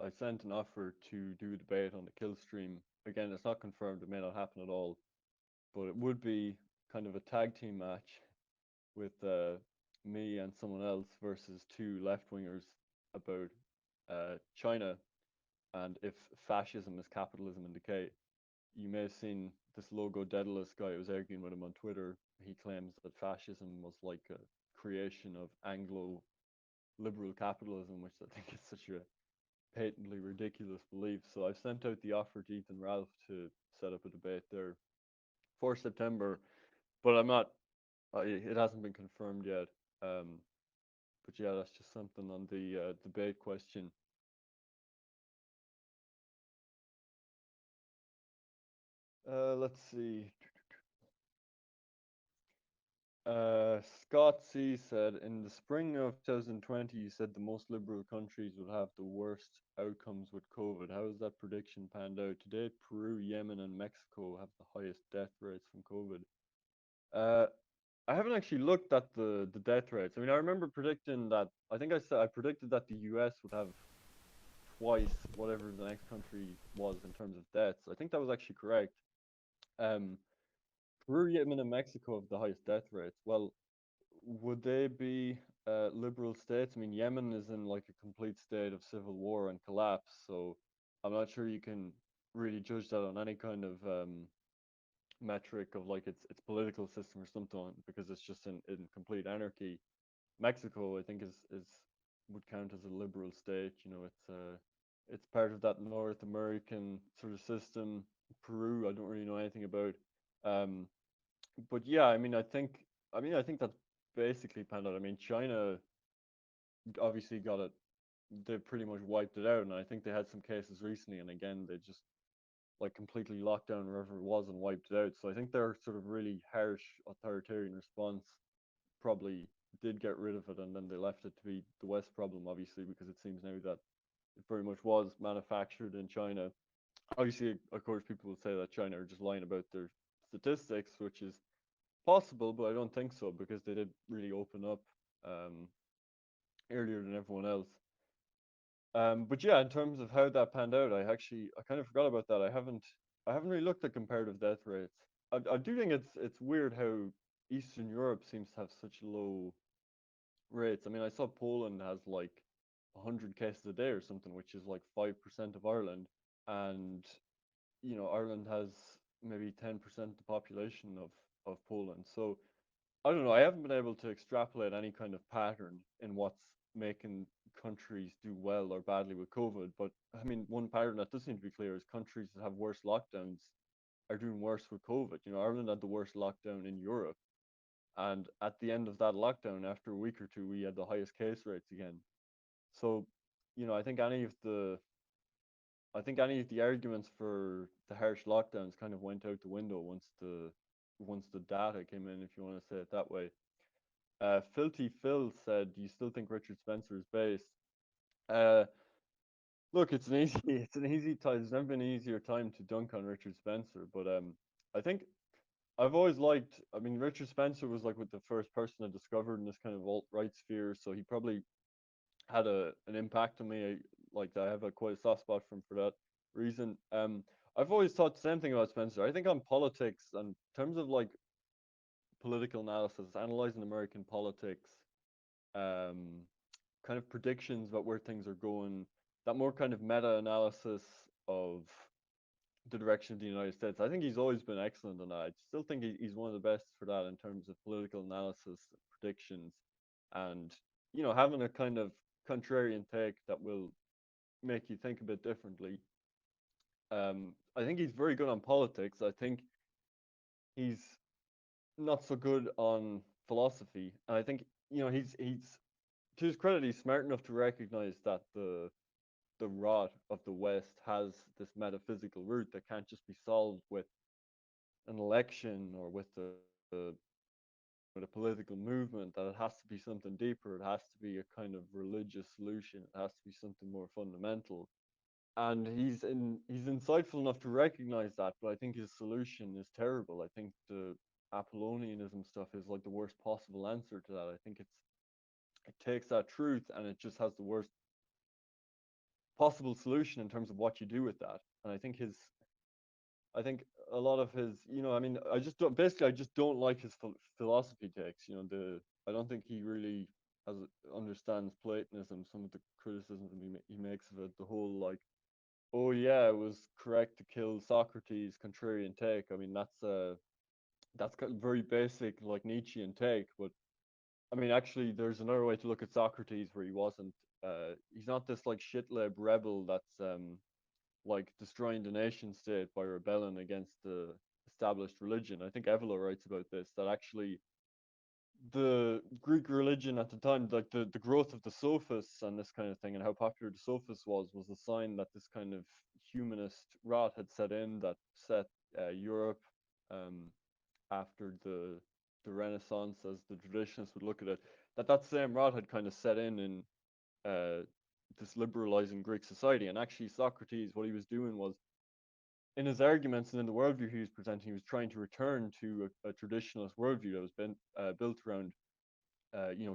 I sent an offer to do a debate on the kill stream. Again, it's not confirmed, it may not happen at all, but it would be kind of a tag team match with me and someone else versus two left wingers about China and if fascism is capitalism in decay. You may have seen this Logo Daedalus guy who was arguing with him on Twitter. He claims that fascism was like a creation of Anglo liberal capitalism, which I think is such a patently ridiculous belief. So I've sent out the offer to Ethan Ralph to set up a debate there for September, but I'm not. It hasn't been confirmed yet. But yeah, that's just something on the debate question. Let's see. Scott C said, in the spring of 2020, you said the most liberal countries would have the worst outcomes with COVID. How has that prediction panned out? Today, Peru, Yemen, and Mexico have the highest death rates from COVID. I haven't actually looked at the death rates. I mean, I remember predicting that. I think I predicted that the US would have twice whatever the next country was in terms of deaths. I think that was actually correct. Um, Peru, Yemen, and Mexico have the highest death rates. Well, would they be liberal states? I mean, Yemen is in like a complete state of civil war and collapse, so I'm not sure you can really judge that on any kind of metric of like its political system or something because it's just in complete anarchy. Mexico, I think, is would count as a liberal state. It's part of that North American sort of system. Peru, I don't really know anything about. Um, but yeah, I think that's basically panned out. I mean, China obviously got it. They pretty much wiped it out, and I think they had some cases recently, and again they just like completely locked down wherever it was and wiped it out. So I think their sort of really harsh authoritarian response probably did get rid of it, and then they left it to be the West problem, obviously, because it seems now that it very much was manufactured in China. Obviously, of course, people will say that China are just lying about their statistics, which is possible, but I don't think so because they did really open up um, earlier than everyone else. But yeah, in terms of how that panned out, I kind of forgot about that. I haven't really looked at comparative death rates. I do think it's weird how Eastern Europe seems to have such low rates. I mean, I saw Poland has like 100 cases a day or something, which is like 5% of Ireland, and Ireland has maybe 10% the population of Poland. So I don't know. I haven't been able to extrapolate any kind of pattern in what's making countries do well or badly with COVID. But I mean, one pattern that does seem to be clear is countries that have worse lockdowns are doing worse with COVID. Ireland had the worst lockdown in Europe. And at the end of that lockdown, after a week or two, we had the highest case rates again. So, I think any of the arguments for the harsh lockdowns kind of went out the window once the data came in, if you want to say it that way. Filthy Phil said, "Do you still think Richard Spencer is based?" Uh, Look, it's an easy it's an easy time. There's never been an easier time to dunk on Richard Spencer, but I think I've always liked. I mean, Richard Spencer was like with the first person I discovered in this kind of alt right sphere, so he probably had an impact on me. Like I have a quite a soft spot for him for that reason. I've always thought the same thing about Spencer. I think on politics and in terms of like political analysis, analyzing American politics, um, kind of predictions about where things are going, that more kind of meta analysis of the direction of the United States. I think he's always been excellent on that. I still think he's one of the best for that in terms of political analysis, predictions, and having a kind of contrarian take that will make you think a bit differently. I think he's very good on politics. I think he's not so good on philosophy, and I think he's to his credit, he's smart enough to recognize that the rot of the West has this metaphysical root that can't just be solved with an election or with a political movement, that it has to be something deeper. It has to be a kind of religious solution. It has to be something more fundamental. And he's insightful enough to recognize that, but I think his solution is terrible. I think the Apollonianism stuff is like the worst possible answer to that. I think it takes that truth and it just has the worst possible solution in terms of what you do with that. And I think a lot of his, I mean, I just don't like his philosophy takes. I don't think he really understands Platonism. Some of the criticisms he makes of it, the whole like, oh yeah, it was correct to kill Socrates, contrarian take. I mean, that's kind of very basic like Nietzschean take. But I mean, actually, there's another way to look at Socrates where he wasn't. He's not this like shitlib rebel that's like destroying the nation state by rebelling against the established religion. I think Evola writes about this, that actually the Greek religion at the time, like the growth of the sophists and this kind of thing, and how popular the sophists was a sign that this kind of humanist rot had set in, that set Europe um, after the Renaissance, as the traditionalists would look at it, that same rot had kind of set in uh, this liberalizing Greek society. And actually, Socrates, what he was doing was, in his arguments and in the worldview he was presenting, he was trying to return to a traditionalist worldview that was built around,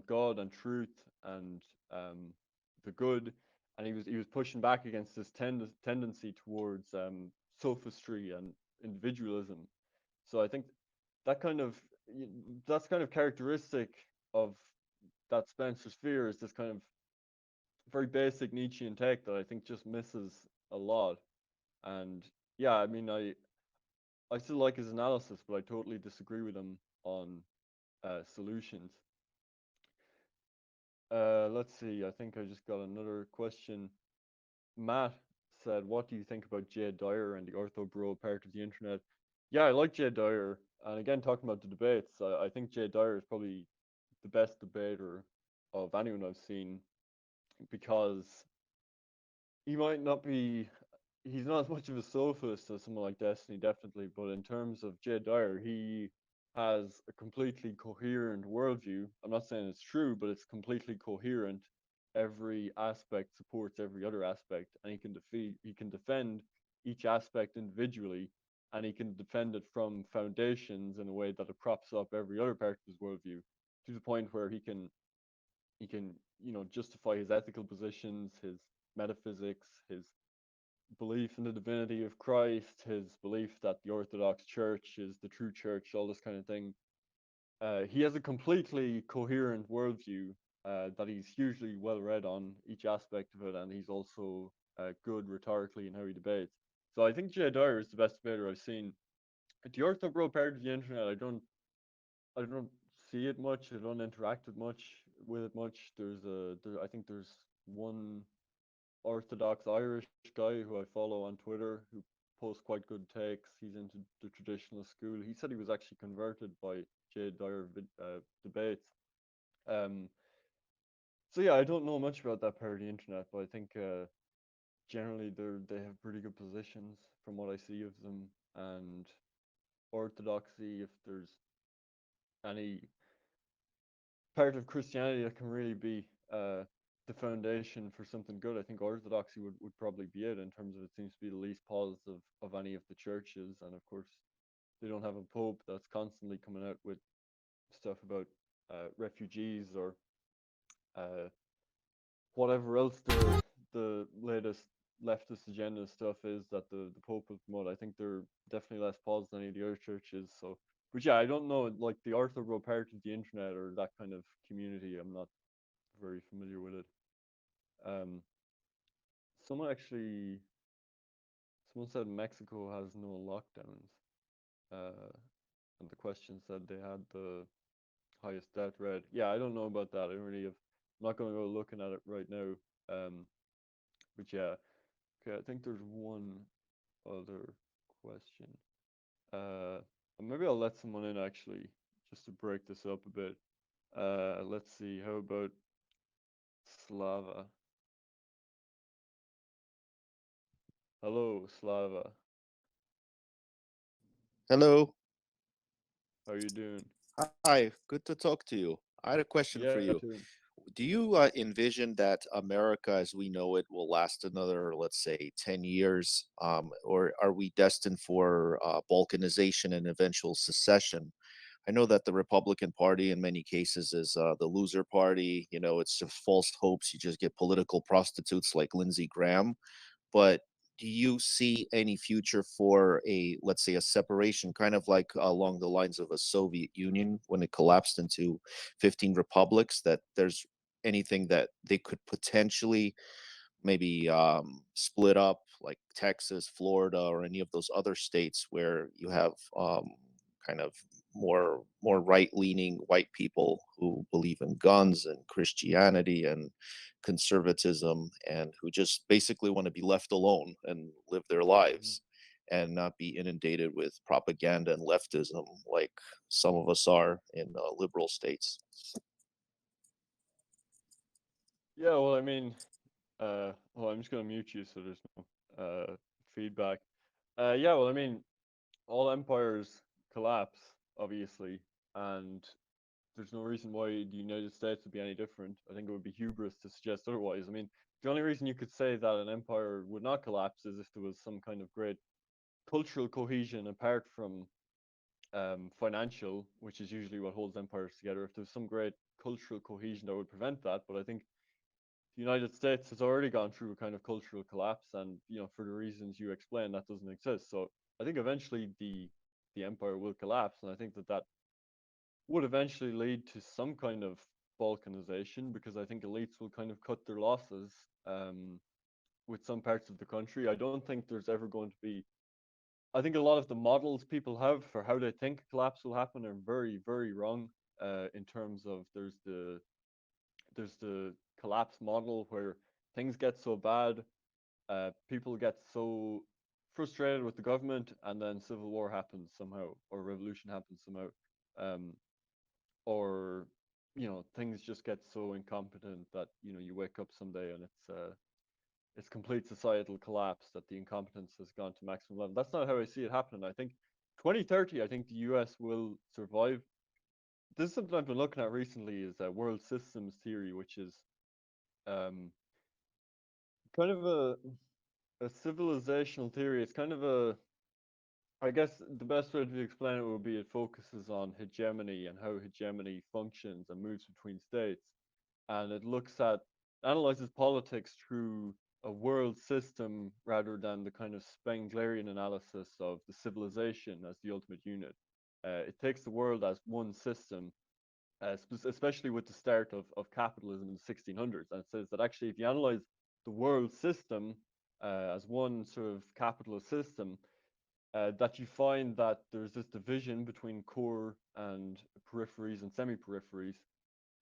God and truth and the good. And he was pushing back against this tendency towards sophistry and individualism. So I think that kind of that's kind of characteristic of that Spencer sphere, is this kind of very basic Nietzschean take that I think just misses a lot. And yeah, I mean, I still like his analysis, but I totally disagree with him on solutions. Let's see. I think I just got another question. Matt said, "What do you think about Jay Dyer and the Ortho Bro part of the internet?" Yeah, I like Jay Dyer. And again, talking about the debates, I think Jay Dyer is probably the best debater of anyone I've seen, because he might not be he's not as much of a sophist as someone like Destiny, definitely, but in terms of Jay Dyer, he has a completely coherent worldview. I'm not saying it's true, but it's completely coherent. Every aspect supports every other aspect, and he can defend each aspect individually, and he can defend it from foundations in a way that it props up every other part of his worldview, to the point where he can justify his ethical positions, his metaphysics, his belief in the divinity of Christ, his belief that the Orthodox Church is the true church, all this kind of thing. He has a completely coherent worldview that he's hugely well read on each aspect of it, and he's also good rhetorically in how he debates. So I think Jay Dyer is the best debater I've seen. The orthobro part of the internet, I don't see it much. I don't interact with it much. I think there's one Orthodox Irish guy who I follow on Twitter who posts quite good takes. He's into the traditional school. He said he was actually converted by Jay Dyer debates. Um, so yeah, I don't know much about that part of the internet, but I think generally they have pretty good positions from what I see of them, and orthodoxy, if there's any part of Christianity that can really be the foundation for something good, I think orthodoxy would probably be it, in terms of it seems to be the least positive of any of the churches. And of course, they don't have a pope that's constantly coming out with stuff about refugees or whatever else the latest leftist agenda stuff is that the Pope will promote. I think they're definitely less positive than any of the other churches. So, but yeah, I don't know, like the orthobro part of the internet or that kind of community. I'm not very familiar with it. Um, someone actually, someone said Mexico has no lockdowns, and the question said they had the highest death rate. Yeah, I don't know about that. I don't really have. I'm not going to go looking at it right now. But yeah, okay. I think there's one other question. And maybe I'll let someone in actually, just to break this up a bit. Let's see. How about Slava? Hello, Slava. Hello. How are you doing? Hi. Good to talk to you. I had a question for Yeah, you. too. Do you envision that America as we know it will last another, let's say, 10 years? Or are we destined for balkanization and eventual secession? I know that the Republican Party in many cases is the loser party. You know, it's just false hopes. You just get political prostitutes like Lindsey Graham. But do you see any future for a, let's say, a separation, kind of like along the lines of a Soviet Union when it collapsed into 15 republics, that there's anything that they could potentially maybe split up, like Texas, Florida, or any of those other states where you have kind of more right leaning white people who believe in guns and Christianity and conservatism, and who just basically want to be left alone and live their Mhm. lives and not be inundated with propaganda and leftism like some of us are in liberal states. Yeah, well, I mean, well, I'm just gonna mute you so there's no feedback. Yeah, well, I mean, all empires collapse, obviously, and there's no reason why the United States would be any different. I think it would be hubris to suggest otherwise. I mean, the only reason you could say that an empire would not collapse is if there was some kind of great cultural cohesion apart from financial, which is usually what holds empires together. If there's some great cultural cohesion that would prevent that, but I think the United States has already gone through a kind of cultural collapse, and for the reasons you explained, that doesn't exist. So I think eventually the empire will collapse, and I think that would eventually lead to some kind of balkanization, because I think elites will kind of cut their losses with some parts of the country. I don't think there's ever going to be. I think a lot of the models people have for how they think collapse will happen are very, very wrong. In terms of there's the collapse model where things get so bad, people get so frustrated with the government, and then civil war happens somehow, or revolution happens somehow, um, or things just get so incompetent that you wake up someday and it's complete societal collapse, that the incompetence has gone to maximum level. That's not how I see it happening. I think 2030, I think the US will survive. This is something I've been looking at recently, is a world systems theory, which is um, kind of a civilizational theory. It's kind of I guess the best way to explain it would be it focuses on hegemony and how hegemony functions and moves between states. And it analyzes politics through a world system rather than the kind of Spenglerian analysis of the civilization as the ultimate unit. It takes the world as one system, especially with the start of capitalism in the 1600s. And it says that actually, if you analyze the world system as one sort of capitalist system, that you find that there's this division between core and peripheries and semi-peripheries,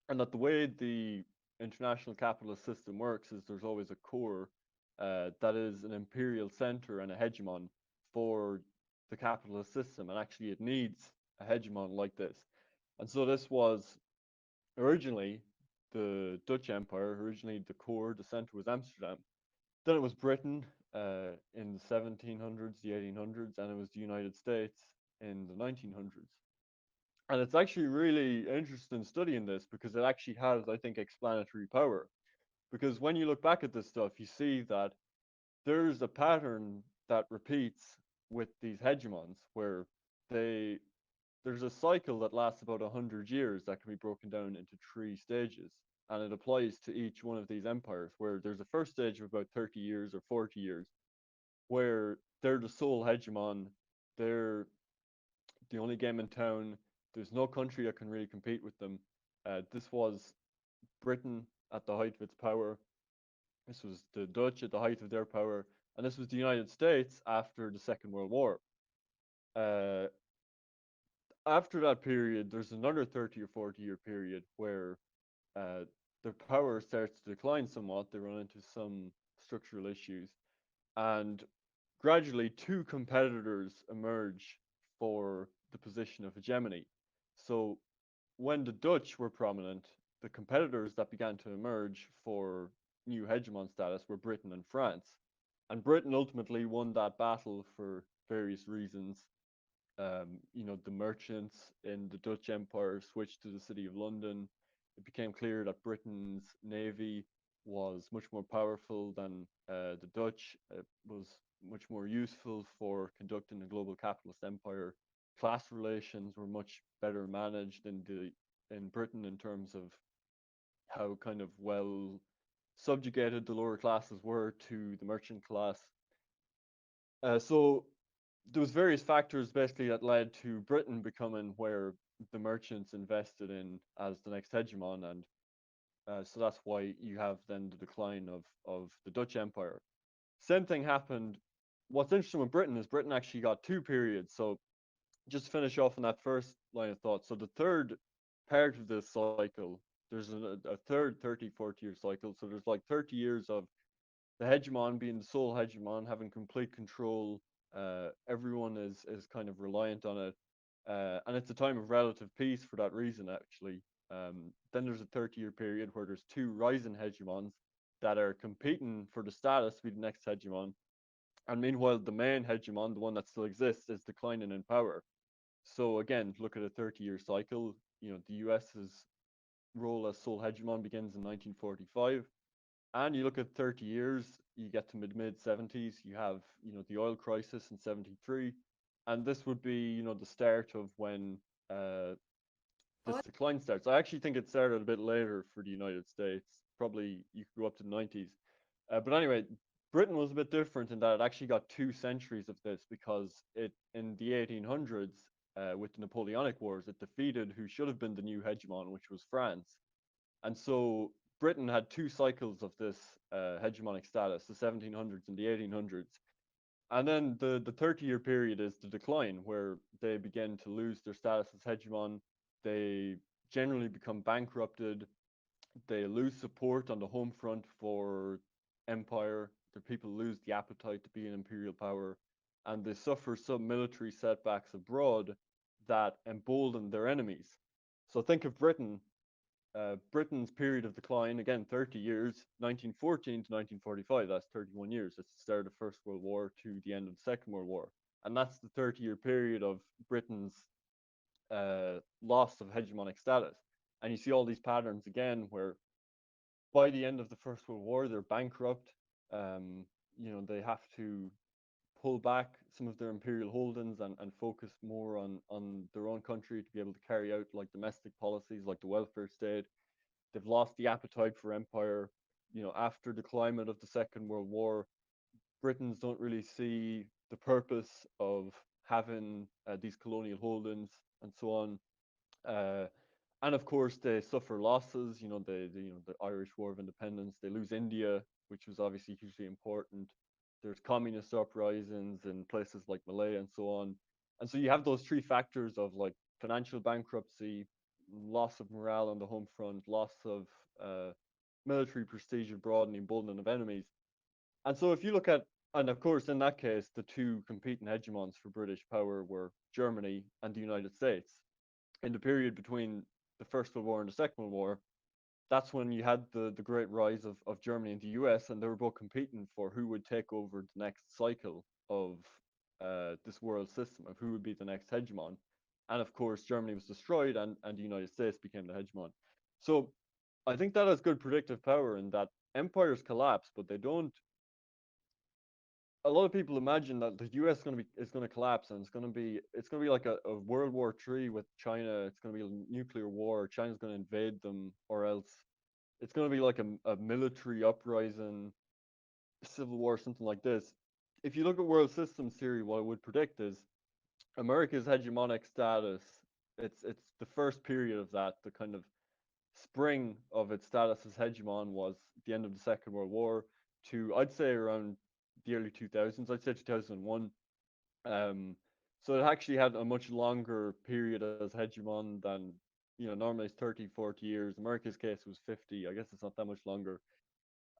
and that the way the international capitalist system works is there's always a core that is an imperial center and a hegemon for the capitalist system, and actually it needs a hegemon like this. And so this was originally the Dutch Empire. Originally the core, the center was Amsterdam. Then it was Britain in the 1700s, the 1800s, and it was the United States in the 1900s. And it's actually really interesting studying this because it actually has, I think, explanatory power. Because when you look back at this stuff, you see that there's a pattern that repeats with these hegemons where they there's a cycle that lasts about 100 years that can be broken down into 3 stages. And it applies to each one of these empires, where there's a first stage of about 30 years or 40 years, where they're the sole hegemon, they're the only game in town, there's no country that can really compete with them. This was Britain at the height of its power, this was the Dutch at the height of their power, and this was the United States after the Second World War. Uh, After that period, there's another 30 or 40-year period where uh, their power starts to decline somewhat. They run into some structural issues, and gradually two competitors emerge for the position of hegemony. So when the Dutch were prominent, the competitors that began to emerge for new hegemon status were Britain and France. And Britain ultimately won that battle for various reasons. The merchants in the Dutch Empire switched to the City of London. It became clear that Britain's navy was much more powerful than the Dutch. It was much more useful for conducting a global capitalist empire. Class relations were much better managed in Britain in terms of how kind of well subjugated the lower classes were to the merchant class. So there was various factors basically that led to Britain becoming where the merchants invested in as the next hegemon, and so that's why you have then the decline of the Dutch Empire. Same thing happened. What's interesting with Britain is Britain actually got two periods. So just to finish off on that first line of thought, so the third part of this cycle, there's a third 30, 40-year cycle. So there's like 30 years of the hegemon being the sole hegemon, having complete control. Everyone is kind of reliant on it, and it's a time of relative peace for that reason, actually. Then there's a 30-year period where there's two rising hegemons that are competing for the status to be the next hegemon, and meanwhile the main hegemon, the one that still exists, is declining in power. So again, look at a 30-year cycle. The US's role as sole hegemon begins in 1945. And you look at 30 years, you get to mid 70s, you have, the oil crisis in 73. And this would be, the start of when this decline starts. I actually think it started a bit later for the United States. Probably you could go up to the 90s. But anyway, Britain was a bit different in that it actually got 2 centuries of this, because in the 1800s, with the Napoleonic Wars, it defeated who should have been the new hegemon, which was France. And so Britain had 2 cycles of this hegemonic status, the 1700s and the 1800s. And then the 30-year period is the decline, where they begin to lose their status as hegemon. They generally become bankrupted. They lose support on the home front for empire. The people lose the appetite to be an imperial power. And they suffer some military setbacks abroad that embolden their enemies. So think of Britain's period of decline, again, 30 years, 1914 to 1945, that's 31 years. It's the start of the First World War to the end of the Second World War. And that's the 30-year period of Britain's loss of hegemonic status. And you see all these patterns again, where by the end of the First World War, they're bankrupt. They have to pull back some of their imperial holdings and focus more on their own country to be able to carry out like domestic policies like the welfare state. They've lost the appetite for empire. After the climate of the Second World War, Britons don't really see the purpose of having these colonial holdings and so on. Uh, and of course, they suffer losses. The Irish War of Independence. They lose India, which was obviously hugely important. there's communist uprisings in places like Malaya and so on. And so you have those three factors of like financial bankruptcy, loss of morale on the home front, loss of military prestige abroad, and emboldening of enemies. And so if you look at, and of course, in that case, the two competing hegemons for British power were Germany and the United States. In the period between the First World War and the Second World War, that's when you had the great rise of Germany and the US, and they were both competing for who would take over the next cycle of this world system, of who would be the next hegemon. And of course, Germany was destroyed, and the United States became the hegemon. So I think that has good predictive power in that empires collapse, but they don't. A lot of people imagine that the US is going to collapse, and it's going to be like a World War III with China. It's going to be a nuclear war. China's going to invade them, or else it's going to be like a military uprising, civil war, something like this. If you look at world systems theory, what I would predict is America's hegemonic status. It's the first period of that, the kind of spring of its status as hegemon was the end of the Second World War to, I'd say, around the early 2000s. I'd say 2001. Um, so it actually had a much longer period as hegemon than, normally it's 30, 40 years. America's case was 50. I guess it's not that much longer.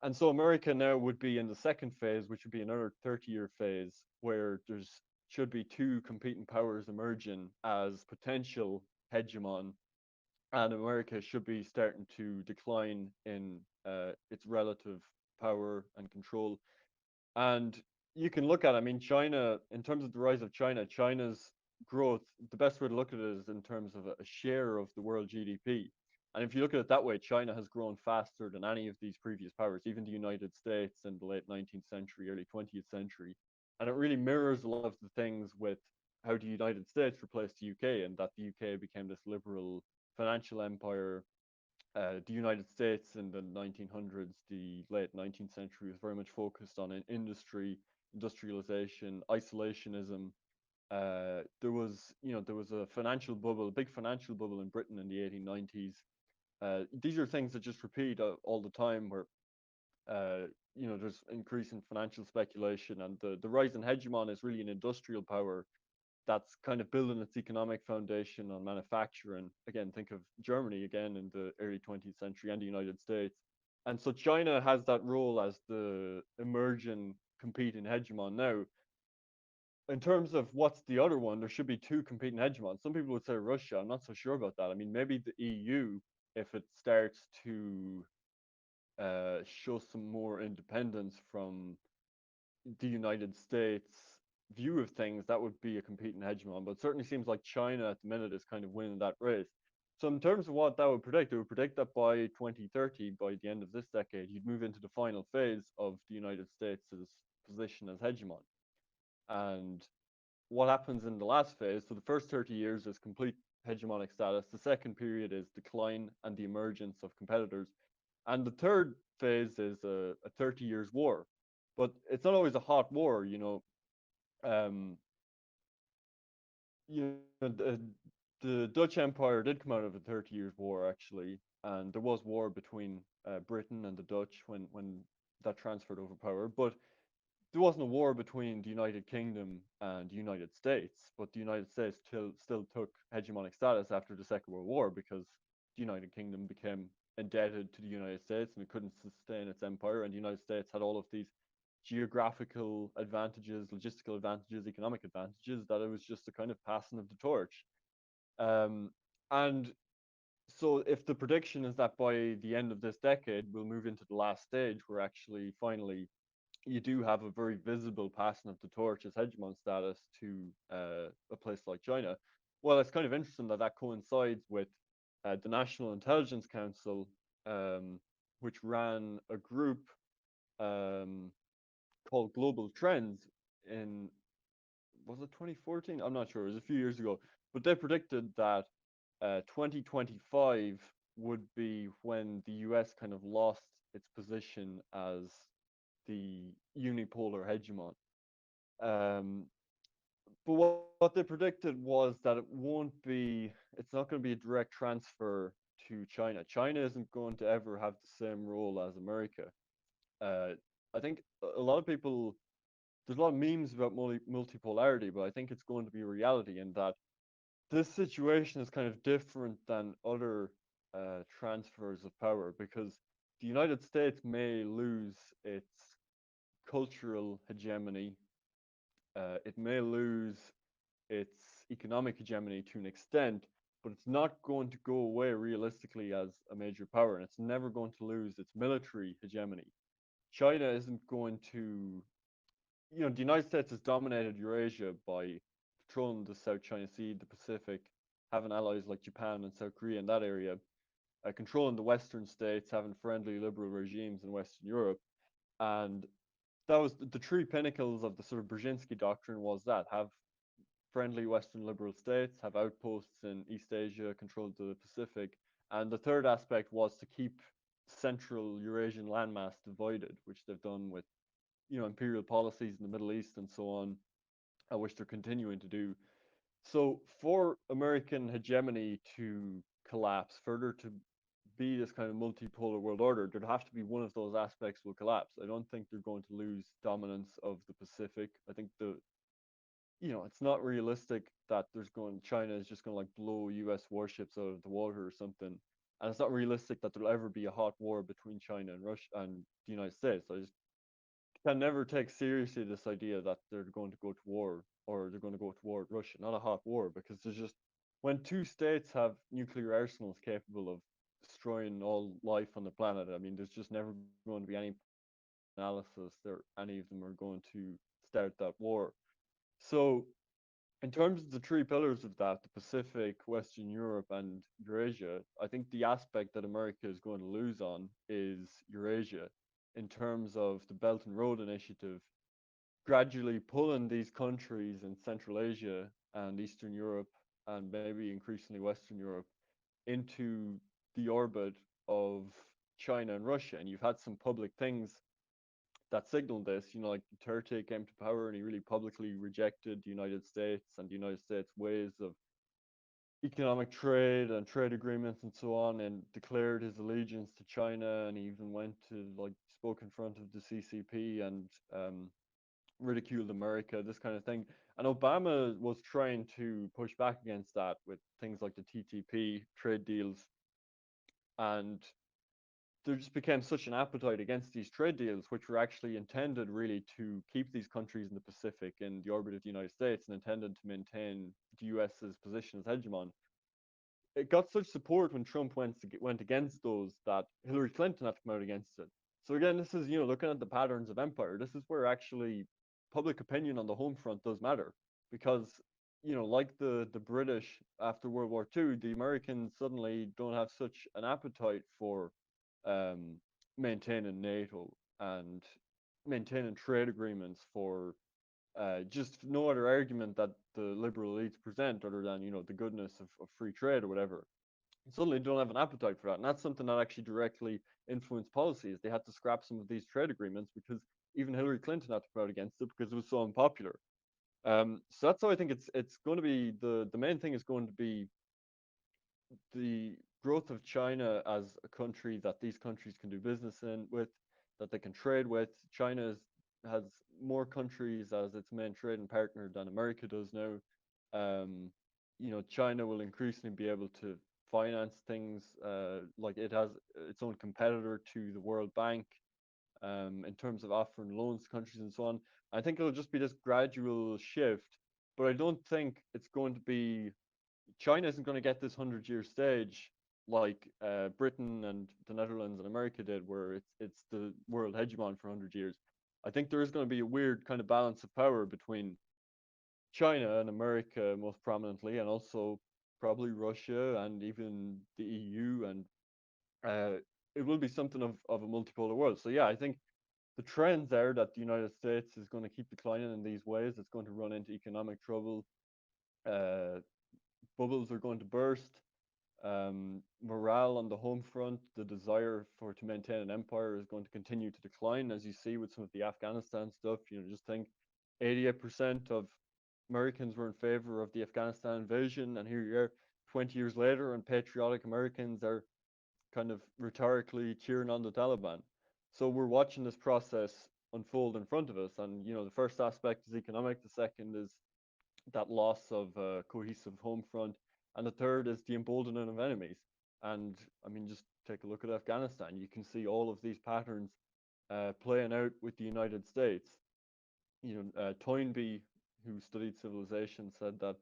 And so America now would be in the second phase, which would be another 30-year phase, where there's should be two competing powers emerging as potential hegemon, and America should be starting to decline in its relative power and control. And you can look at, I mean, China, in terms of the rise of China, China's growth, the best way to look at it is in terms of a share of the world GDP. And if you look at it that way, China has grown faster than any of these previous powers, even the United States in the late 19th century, early 20th century. And it really mirrors a lot of the things with how the United States replaced the UK, and that the UK became this liberal financial empire. The United States in the 1900s, the late 19th century, was very much focused on industry, industrialization, isolationism. There was a financial bubble, a big financial bubble in Britain in the 1890s. These are things that just repeat all the time, where there's increasing financial speculation, and the rise in hegemon is really an industrial power that's kind of building its economic foundation on manufacturing. Again, think of Germany again in the early 20th century, and the United States. And so China has that role as the emerging competing hegemon now. In terms of what's the other one, there should be two competing hegemons. Some people would say Russia. I'm not so sure about that. I mean, maybe the EU, if it starts to show some more independence from the United States view of things, that would be a competing hegemon. But it certainly seems like China at the minute is kind of winning that race. So in terms of what that would predict, it would predict that by 2030, by the end of this decade, you'd move into the final phase of the United States' position as hegemon. And what happens in the last phase, so the first 30 years is complete hegemonic status. The second period is decline and the emergence of competitors. And the third phase is a 30 years war. But it's not always a hot war, um, the Dutch Empire did come out of a 30 years war, actually, and there was war between Britain and the Dutch when that transferred over power. But there wasn't a war between the United Kingdom and the United States, but the United States still took hegemonic status after the Second World War, because the United Kingdom became indebted to the United States and it couldn't sustain its empire, and the United States had all of these geographical advantages, logistical advantages, economic advantages, that it was just a kind of passing of the torch. And so if the prediction is that by the end of this decade, we'll move into the last stage, where actually finally you do have a very visible passing of the torch as hegemon status to a place like China. Well, it's kind of interesting that that coincides with the National Intelligence Council, which ran a group called Global Trends in, was it 2014? I'm not sure. It was a few years ago, but they predicted that 2025 would be when the US kind of lost its position as the unipolar hegemon. But what they predicted was that it's not going to be a direct transfer to China. China isn't going to ever have the same role as America. I think a lot of people there's a lot of memes about multipolarity, but I think it's going to be a reality in that this situation is kind of different than other transfers of power because the United States may lose its cultural hegemony, it may lose its economic hegemony to an extent, but it's not going to go away realistically as a major power, and it's never going to lose its military hegemony. China isn't going to, the United States has dominated Eurasia by controlling the South China Sea, the Pacific, having allies like Japan and South Korea in that area, controlling the Western states, having friendly liberal regimes in Western Europe, and that was the three pinnacles of the sort of Brzezinski doctrine was that have friendly Western liberal states, have outposts in East Asia, control the Pacific, and the third aspect was to keep Central Eurasian landmass divided, which they've done with imperial policies in the Middle East and so on, which they're continuing to do. So for American hegemony to collapse, further to be this kind of multipolar world order, there'd have to be one of those aspects will collapse. I don't think they're going to lose dominance of the Pacific. I think it's not realistic that China is just going to like blow US warships out of the water or something. And it's not realistic that there'll ever be a hot war between China and Russia and the United States. I just can never take seriously this idea that they're going to go to war or they're going to go to war with Russia, not a hot war, because there's just when two states have nuclear arsenals capable of destroying all life on the planet, I mean, there's just never going to be any analysis that any of them are going to start that war. So, in terms of the three pillars of that, the Pacific, Western Europe, and Eurasia, I think the aspect that America is going to lose on is Eurasia in terms of the Belt and Road Initiative, gradually pulling these countries in Central Asia and Eastern Europe, and maybe increasingly Western Europe, into the orbit of China and Russia. And you've had some public things that signaled this, like Duterte came to power and he really publicly rejected the United States and the United States ways of economic trade and trade agreements and so on, and declared his allegiance to China, and he even went to spoke in front of the CCP and ridiculed America, this kind of thing. And Obama was trying to push back against that with things like the TTP trade deals, and there just became such an appetite against these trade deals, which were actually intended really to keep these countries in the Pacific in the orbit of the United States and intended to maintain the US's position as hegemon. It got such support when Trump went against those that Hillary Clinton had to come out against it. So again, this is looking at the patterns of empire. This is where actually public opinion on the home front does matter, because like the British after World War II, the Americans suddenly don't have such an appetite for maintaining NATO and maintaining trade agreements for just no other argument that the liberal elites present other than the goodness of free trade or whatever. Suddenly don't have an appetite for that, and that's something that actually directly influenced policies. They had to scrap some of these trade agreements because even Hillary Clinton had to come out against it because it was so unpopular. So that's how I think it's going to be. The main thing is going to be the growth of China as a country that these countries can do business with, that they can trade with. China has more countries as its main trading partner than America does now. China will increasingly be able to finance things like it has its own competitor to the World Bank in terms of offering loans to countries and so on. I think it'll just be this gradual shift, but I don't think it's going to be China isn't going to get this 100-year stage like Britain and the Netherlands and America did, where it's the world hegemon for 100 years. I think there is going to be a weird kind of balance of power between China and America most prominently, and also probably Russia and even the EU, and it will be something of a multipolar world. So yeah, I think the trends are that the United States is going to keep declining in these ways. It's going to run into economic trouble. Bubbles are going to burst. Morale on the home front, the desire to maintain an empire is going to continue to decline, as you see with some of the Afghanistan stuff. Just think 88% of Americans were in favor of the Afghanistan invasion, and here you are 20 years later, and patriotic Americans are kind of rhetorically cheering on the Taliban. So we're watching this process unfold in front of us. And the first aspect is economic, the second is that loss of cohesive home front, and the third is the emboldening of enemies. And I mean, just take a look at Afghanistan. You can see all of these patterns playing out with the United States. Toynbee, who studied civilization, said that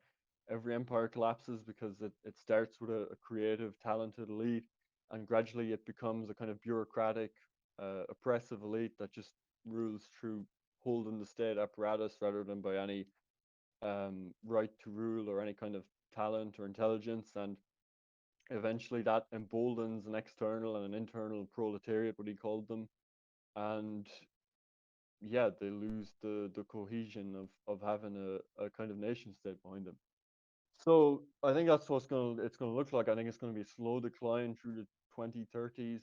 every empire collapses because it starts with a creative, talented elite, and gradually it becomes a kind of bureaucratic, oppressive elite that just rules through holding the state apparatus rather than by any right to rule or any kind of talent or intelligence. And eventually that emboldens an external and an internal proletariat, what he called them. And yeah, they lose the cohesion of having a kind of nation state behind them. So I think that's it's gonna look like. I think it's gonna be a slow decline through the 2030s.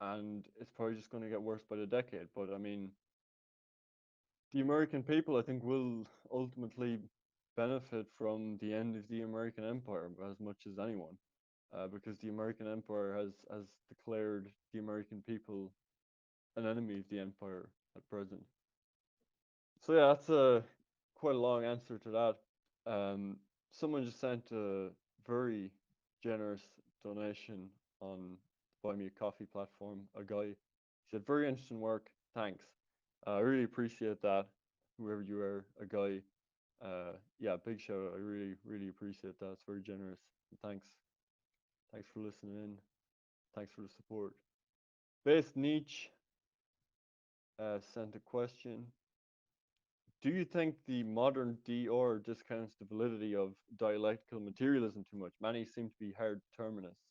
And it's probably just gonna get worse by the decade. But I mean, the American people, I think, will ultimately benefit from the end of the American empire as much as anyone, because the American empire has declared the American people an enemy of the empire at present. So yeah, that's a quite a long answer to that. Someone just sent a very generous donation on Buy Me a Coffee platform. A guy, he said, "Very interesting work. Thanks. I really appreciate that. Whoever you are, a guy. Yeah, big shout out. I really, really appreciate that. It's very generous. And thanks. Thanks for listening in. Thanks for the support." Based Nietzsche sent a question. Do you think the modern DR discounts the validity of dialectical materialism too much? Many seem to be hard determinists.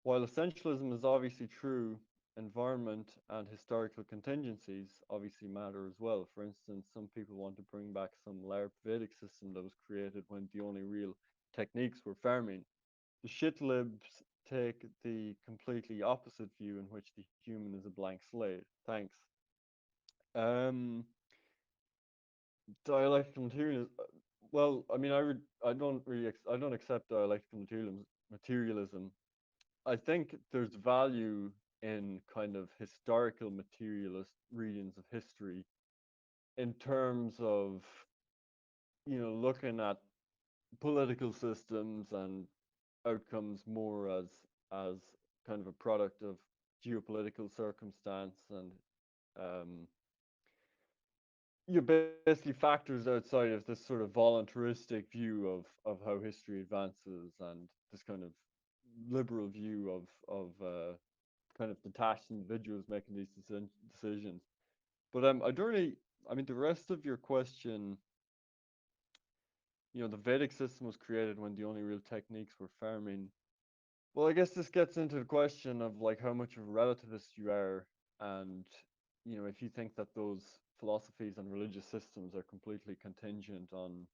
While essentialism is obviously true, environment and historical contingencies obviously matter as well. For instance, some people want to bring back some LARP Vedic system that was created when the only real techniques were farming. The shitlibs take the completely opposite view in which the human is a blank slate. Thanks. Dialectical materialism. Well, I mean, I don't accept dialectical materialism. I think there's value in kind of historical materialist readings of history in terms of, looking at political systems and outcomes more as kind of a product of geopolitical circumstance and you basically factors outside of this sort of voluntaristic view of how history advances and this kind of liberal view of kind of detached individuals making these decisions. But I don't really. I mean, the rest of your question, the Vedic system was created when the only real techniques were farming. Well, I guess this gets into the question of like how much of a relativist you are, and if you think that those philosophies and religious systems are completely contingent on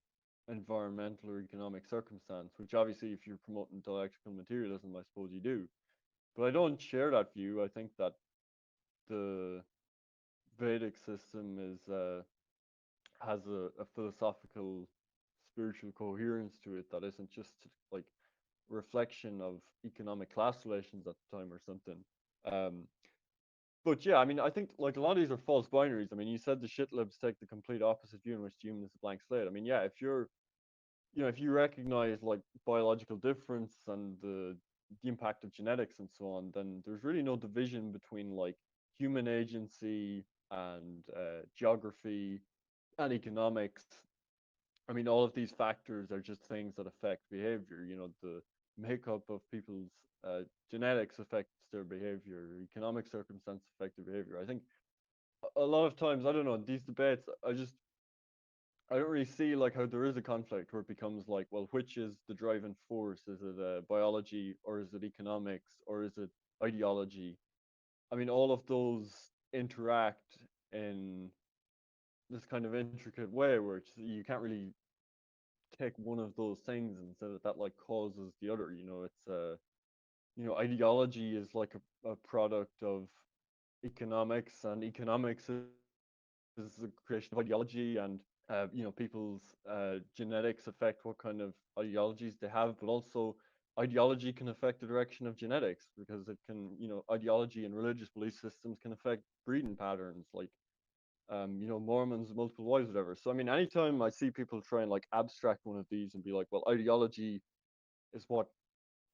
environmental or economic circumstance, which obviously if you're promoting dialectical materialism, I suppose you do. But I don't share that view. I think that the Vedic system has a philosophical, spiritual coherence to it that isn't just like reflection of economic class relations at the time or something. But yeah, I mean, I think like a lot of these are false binaries. I mean, you said the shitlibs take the complete opposite view in which the human is a blank slate. I mean, yeah, if you recognize like biological difference and the impact of genetics and so on, then there's really no division between like human agency and geography and economics. I mean, all of these factors are just things that affect behavior. The makeup of people's genetics affects their behavior, economic circumstances affect their behavior. I think a lot of times, I don't know, these debates, I don't really see like how there is a conflict where it becomes like, well, which is the driving force? Is it biology, or is it economics, or is it ideology? I mean, all of those interact in this kind of intricate way where you can't really take one of those things and say that like causes the other. It's ideology is like a product of economics, and economics is the creation of ideology, and people's genetics affect what kind of ideologies they have, but also ideology can affect the direction of genetics, because it can, ideology and religious belief systems can affect breeding patterns, like Mormons, multiple wives, whatever. So I mean, anytime I see people try and like abstract one of these and be like, well, ideology is what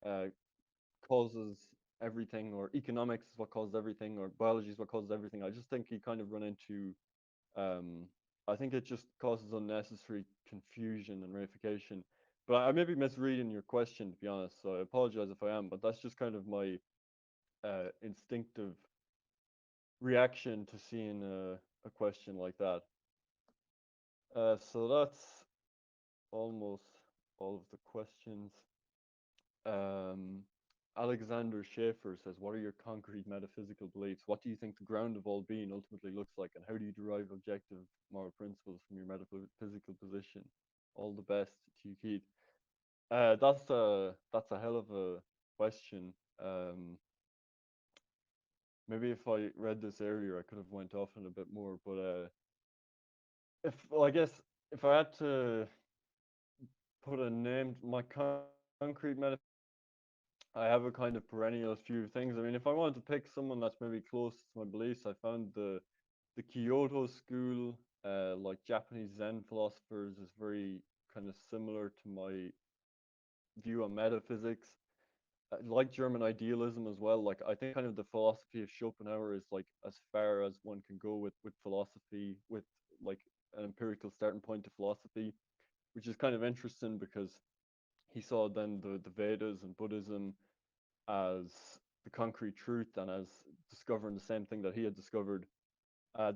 uh, causes everything, or economics is what causes everything, or biology is what causes everything, I just think you kind of run into, um, I think it just causes unnecessary confusion and reification. But I may be misreading your question, to be honest, so I apologize if I am, but that's just kind of my instinctive reaction to seeing a question like that. So that's almost all of the questions. Um, Alexander Schaefer says, what are your concrete metaphysical beliefs? What do you think the ground of all being ultimately looks like? And how do you derive objective moral principles from your metaphysical position? All the best to you, Keith. That's a hell of a question. Maybe if I read this earlier, I could have went off on a bit more. But I guess if I had to put a name, my concrete metaphysical, I have a kind of perennial few things. I mean, if I wanted to pick someone that's maybe close to my beliefs, I found the Kyoto school, like Japanese Zen philosophers, is very kind of similar to my view on metaphysics. Like German idealism as well. Like I think kind of the philosophy of Schopenhauer is like as far as one can go with philosophy, with like an empirical starting point to philosophy, which is kind of interesting because he saw then the Vedas and Buddhism as the concrete truth and as discovering the same thing that he had discovered.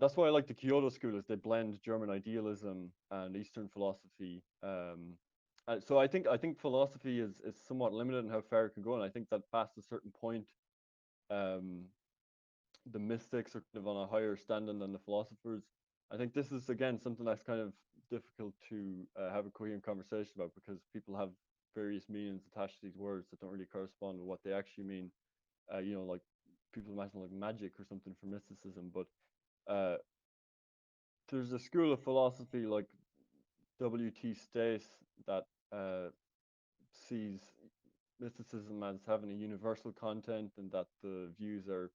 That's why I like the Kyoto school, is they blend German idealism and Eastern philosophy. So I think philosophy is somewhat limited in how far it can go, and I think that past a certain point, um, the mystics are kind of on a higher standing than the philosophers. I think this is again something that's kind of difficult to have a coherent conversation about, because people have various meanings attached to these words that don't really correspond with what they actually mean. Like people imagine like magic or something for mysticism, but uh, there's a school of philosophy like W.T. Stace that sees mysticism as having a universal content, and that the views are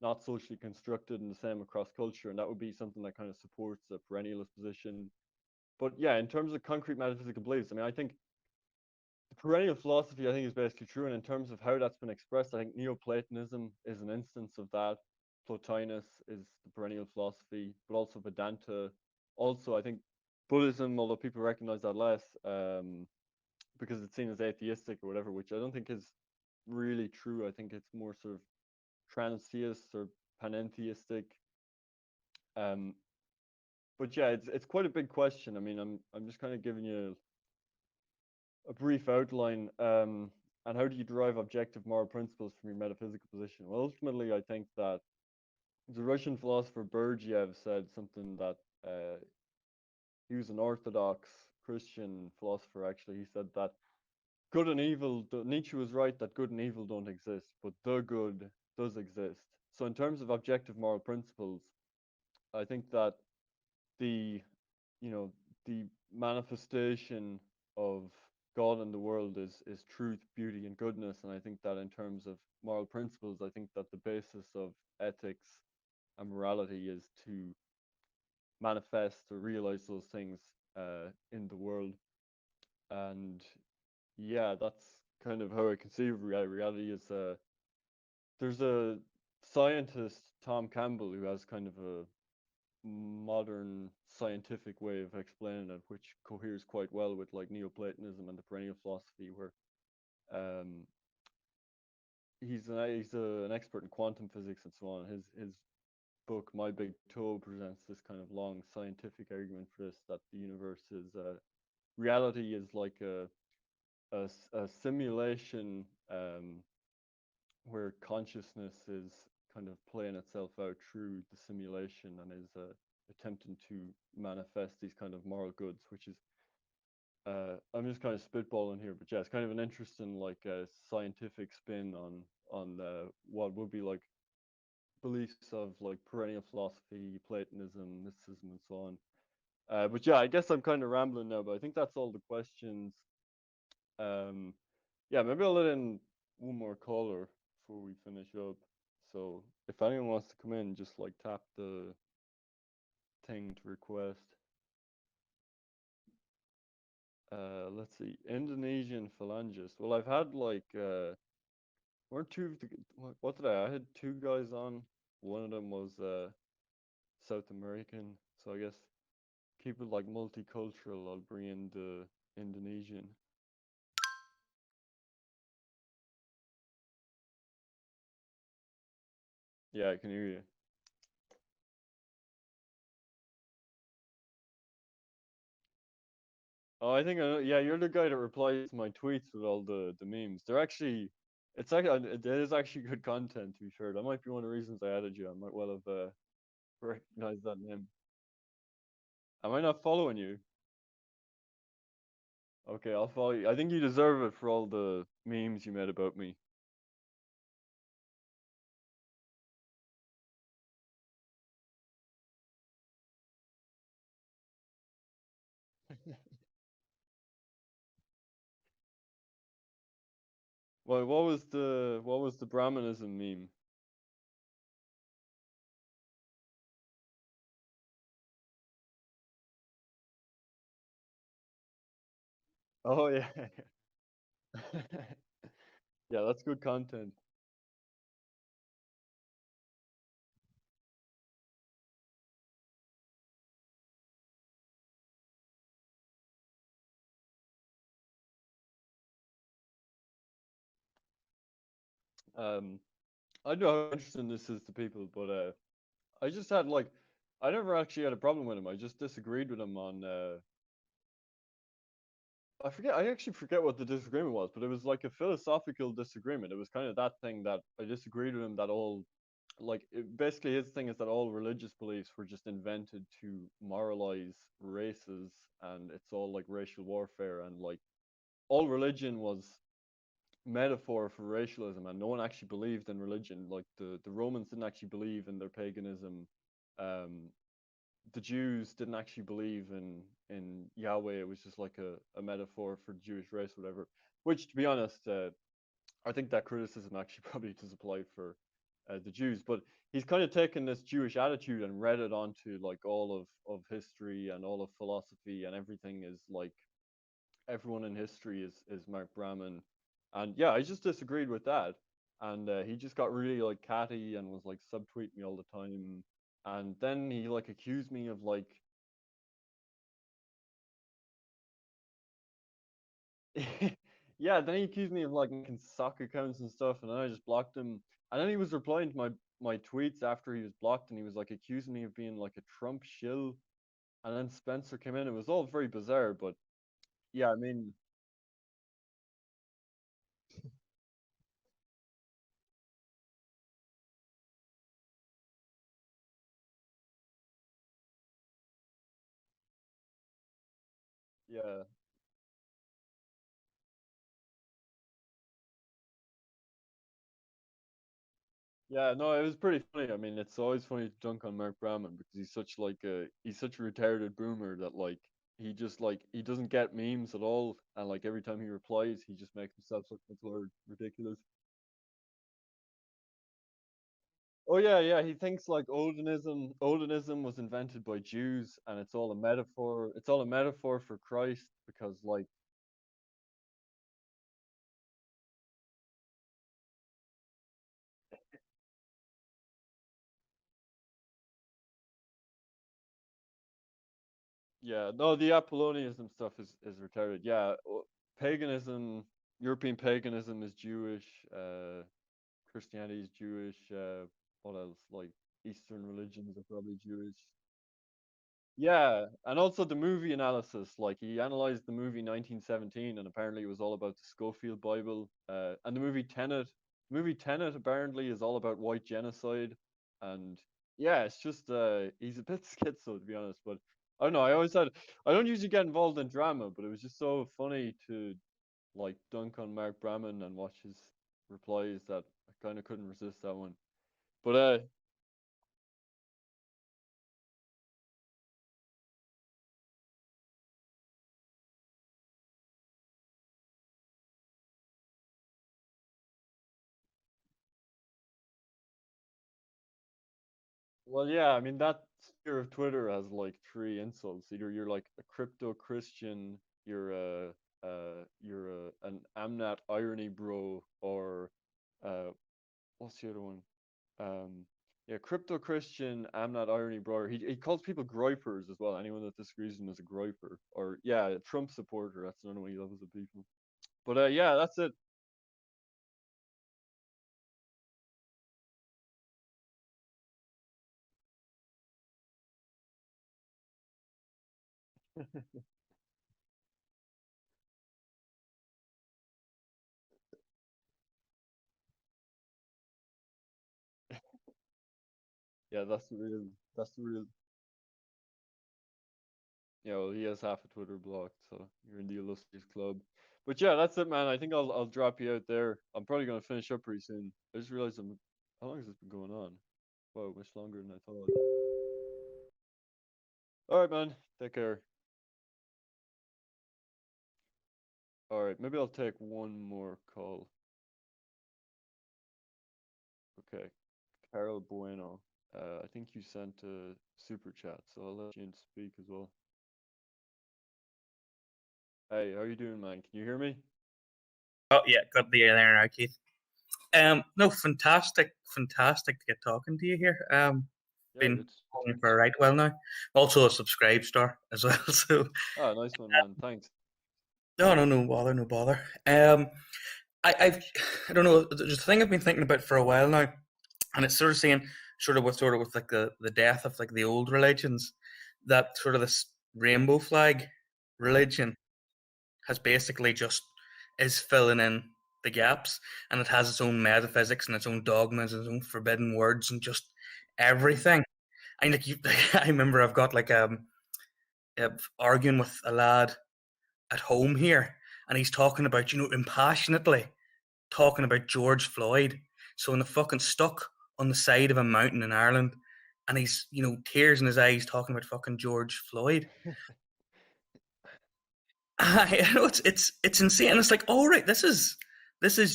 not socially constructed and the same across culture, and that would be something that kind of supports a perennialist position. But yeah, in terms of concrete metaphysical beliefs, I mean, I think the perennial philosophy, I think, is basically true, and in terms of how that's been expressed, I think Neoplatonism is an instance of that. Plotinus is the perennial philosophy, but also Vedanta. Also, I think Buddhism, although people recognize that less, because it's seen as atheistic or whatever, which I don't think is really true. I think it's more sort of transtheist or panentheistic. Um, but yeah, it's quite a big question. I mean, I'm just kind of giving you a brief outline. And how do you derive objective moral principles from your metaphysical position? Well, ultimately, I think that the Russian philosopher Berdyaev said something that he was an Orthodox Christian philosopher. Actually, he said that good and evil. Nietzsche was right that good and evil don't exist, but the good does exist. So, in terms of objective moral principles, I think that the you know the manifestation of God in the world is truth, beauty, and goodness. And I think that in terms of moral principles, I think that the basis of ethics and morality is to manifest or realize those things in the world. And yeah, that's kind of how I conceive of reality. Reality is there's a scientist, Tom Campbell, who has kind of a modern scientific way of explaining it, which coheres quite well with like Neoplatonism and the perennial philosophy, where um, he's an expert in quantum physics and so on. His book My Big Toe presents this kind of long scientific argument for this, that the universe is reality is like a simulation, where consciousness is kind of playing itself out through the simulation and is attempting to manifest these kind of moral goods, which is I'm just kind of spitballing here, but yeah, it's kind of an interesting like scientific spin on what would be like beliefs of like perennial philosophy, Platonism, mysticism, and so on. But yeah, I guess I'm kind of rambling now, but I think that's all the questions. Um, Yeah, maybe I'll let in one more caller before we finish up. So if anyone wants to come in, just like tap the thing to request. Let's see, Indonesian phalangist. Well, I've had like weren't two of the what did I had two guys on. One of them was South American, so I guess keep it like multicultural. I'll bring in the Indonesian. Yeah, I can hear you. Oh, I think I know. Yeah, you're the guy that replies to my tweets with all the memes. They're actually, it's actually it is actually good content to be fair. That might be one of the reasons I added you. I might well have recognized that name. Am I not following you? Okay, I'll follow you. I think you deserve it for all the memes you made about me. Well, what was the Brahmanism meme? Oh yeah. Yeah, that's good content. Um, I don't know how interesting this is to people, but I just had like, I never actually had a problem with him. I just disagreed with him on I forget. I actually forget what the disagreement was, but it was like a philosophical disagreement. It was kind of that thing that I disagreed with him that all, like, basically his thing is that all religious beliefs were just invented to moralize races, and it's all like racial warfare, and like all religion was metaphor for racialism, and no one actually believed in religion. Like the Romans didn't actually believe in their paganism. Um, the Jews didn't actually believe in Yahweh. It was just like a metaphor for the Jewish race, whatever. Which, to be honest, I think that criticism actually probably does apply for the Jews. But he's kind of taken this Jewish attitude and read it onto like all of history and all of philosophy, and everything is like everyone in history is Mark Brahman. And yeah, I just disagreed with that. And he just got really like catty and was like subtweet me all the time. And then he like accused me of like yeah, then he accused me of like making sock accounts and stuff, and then I just blocked him. And then he was replying to my tweets after he was blocked, and he was like accusing me of being like a Trump shill. And then Spencer came in. It was all very bizarre, but yeah, I mean, yeah, yeah, no, it was pretty funny. I mean, it's always funny to dunk on Mark Brahman because he's such a retarded boomer that like he doesn't get memes at all, and like every time he replies, he just makes himself look ridiculous. Oh yeah, yeah. He thinks like Odinism was invented by Jews, and it's all a metaphor. It's all a metaphor for Christ because like yeah, no, the Apollonianism stuff is retarded. Yeah, paganism, European paganism is Jewish. Christianity is Jewish. What else? Like Eastern religions are probably Jewish. Yeah, and also the movie analysis. Like he analyzed the movie 1917, and apparently it was all about the Schofield Bible. And the movie Tenet apparently is all about white genocide. And yeah, it's just he's a bit schizo to be honest. But I don't know. I don't usually get involved in drama, but it was just so funny to like dunk on Mark Brahman and watch his replies that I kind of couldn't resist that one. But Well, yeah, I mean that sphere of Twitter has like three insults. Either you're like a crypto Christian, you're an Amnat irony bro, or what's the other one? Um, yeah, crypto Christian, Amnat irony bro. He calls people gripers as well. Anyone that disagrees with him is a griper. Or yeah, a Trump supporter. That's another way he levels at people. But yeah, that's it. Yeah, that's the real. That's the real. Yeah, well, he has half a Twitter block, so you're in the illustrious club. But yeah, that's it, man. I think I'll drop you out there. I'm probably gonna finish up pretty soon. I just realized how long has this been going on? Wow, much longer than I thought. All right, man. Take care. All right, maybe I'll take one more call. Okay, Carol Bueno. I think you sent a super chat, so I'll let you in speak as well. Hey, how you doing, man? Can you hear me? Oh yeah, got the there now, Keith. No, fantastic to get talking to you here. Yeah, Been it's following for a right while now. Also a subscribe star as well. So nice one, man. Thanks. no bother, no bother. I don't know. There's a thing I've been thinking about for a while now, and it's sort of saying sort of with like the death of like the old religions, that sort of this rainbow flag religion has basically just is filling in the gaps, and it has its own metaphysics and its own dogmas and its own forbidden words and just everything. And like I remember I've got like arguing with a lad at home here, and he's talking about impassionately talking about George Floyd. So in the fucking stuck on the side of a mountain in Ireland, and he's tears in his eyes talking about fucking George Floyd. I know it's insane. It's like, all right, this is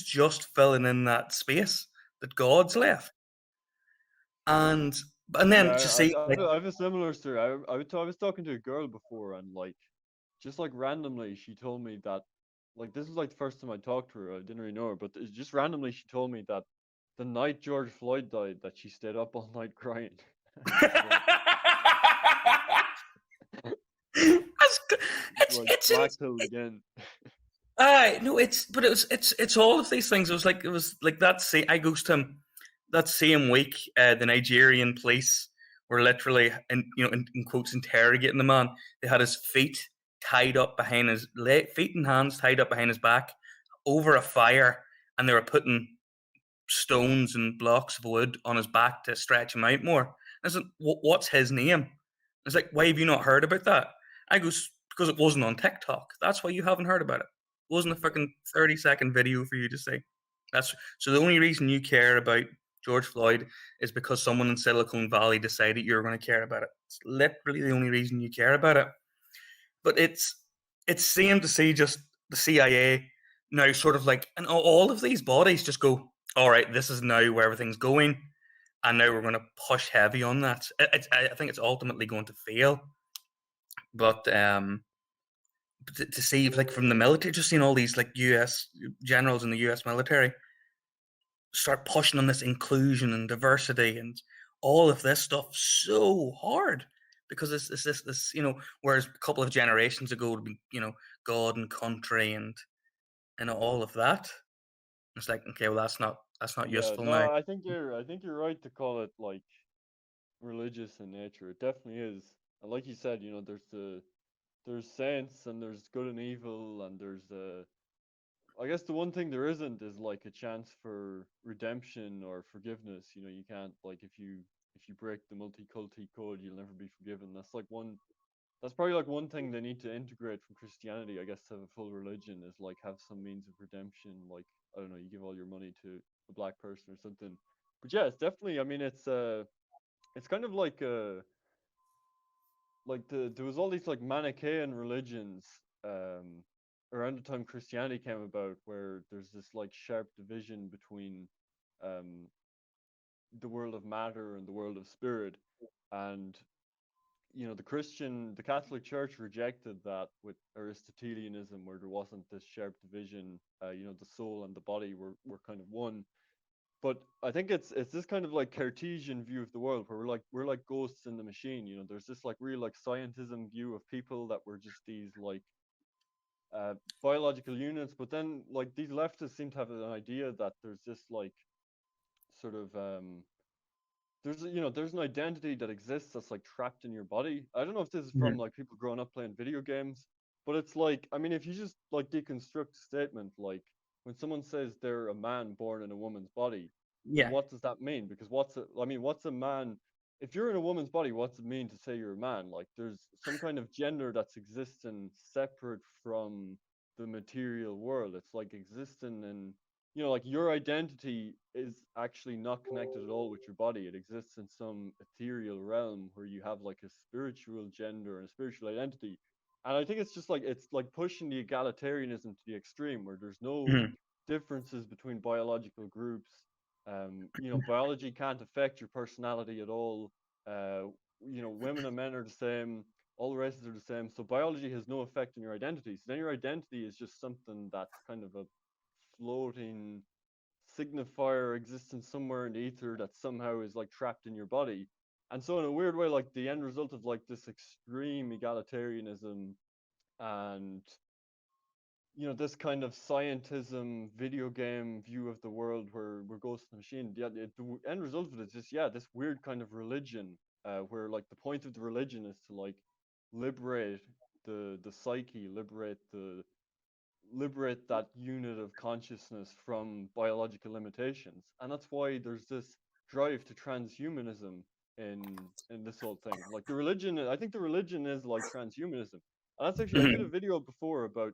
just filling in that space that God's left, and then Yeah, to see like, I have a similar story. I was talking to a girl before, and like, just like randomly, she told me that, like, this was like the first time I talked to her. I didn't really know her, but just randomly, she told me that the night George Floyd died, that she stayed up all night crying. it's black pilled again. No, it's all of these things. It was like that. Say, I goes to him that same week. The Nigerian police were literally, in quotes, interrogating the man. They had his feet tied up behind his feet and hands tied up behind his back over a fire, and they were putting stones and blocks of wood on his back to stretch him out more. I said, "What's his name?" It's like, "Why have you not heard about that?" I goes, "Because it wasn't on TikTok. That's why you haven't heard about it. It wasn't a freaking 30-second video for you to see." That's so the only reason you care about George Floyd is because someone in Silicon Valley decided you're going to care about it. It's literally the only reason you care about it. But it's same to see just the CIA now sort of like, and all of these bodies just go, all right, this is now where everything's going, and now we're going to push heavy on that. I think it's ultimately going to fail. But to see like from the military, just seeing all these like US generals in the US military start pushing on this inclusion and diversity and all of this stuff so hard, because it's this whereas a couple of generations ago would be God and country and all of that. It's like, okay, well that's not Yeah, useful no, now. I think you're right to call it like religious in nature. It definitely is. And like you said, there's saints and there's good and evil, and there's I guess the one thing there isn't is like a chance for redemption or forgiveness. You can't, like, if you break the multi-culti code, you'll never be forgiven. That's probably like one thing they need to integrate from Christianity, I guess, to have a full religion, is like have some means of redemption. Like, I don't know, you give all your money to a black person or something. But yeah, it's definitely, I mean, it's kind of like there was all these like Manichaean religions around the time Christianity came about, where there's this like sharp division between the world of matter and the world of spirit. And you know, the Catholic Church rejected that with Aristotelianism, where there wasn't this sharp division. You know, the soul and the body were kind of one. But I think it's this kind of like Cartesian view of the world, where we're like ghosts in the machine. You know, there's this like real like scientism view of people that we're just these like biological units. But then like these leftists seem to have an idea that there's this like sort of there's an identity that exists that's like trapped in your body. I don't know if this is from like people growing up playing video games, but it's like, I mean, if you just like deconstruct a statement, like when someone says they're a man born in a woman's body, then Yeah. what does that mean? Because what's a man? If you're in a woman's body, what's it mean to say you're a man? Like there's some kind of gender that's existing separate from the material world. It's like existing in, you know, like your identity is actually not connected at all with your body. It exists in some ethereal realm where you have like a spiritual gender and a spiritual identity. And I think it's just like, it's like pushing the egalitarianism to the extreme, where there's no differences between biological groups. You know, biology can't affect your personality at all. You know, women and men are the same. All races are the same. So biology has no effect on your identity. So then your identity is just something that's kind of a floating signifier existing somewhere in the ether that somehow is like trapped in your body. And so in a weird way, like the end result of like this extreme egalitarianism and, you know, this kind of scientism video game view of the world where we're ghosts in the machine, the end result of it is just, yeah, this weird kind of religion where like the point of the religion is to like liberate the psyche, liberate that unit of consciousness from biological limitations. And that's why there's this drive to transhumanism in this whole thing. Like the religion, I think the religion is like transhumanism. And that's actually, I did a video before about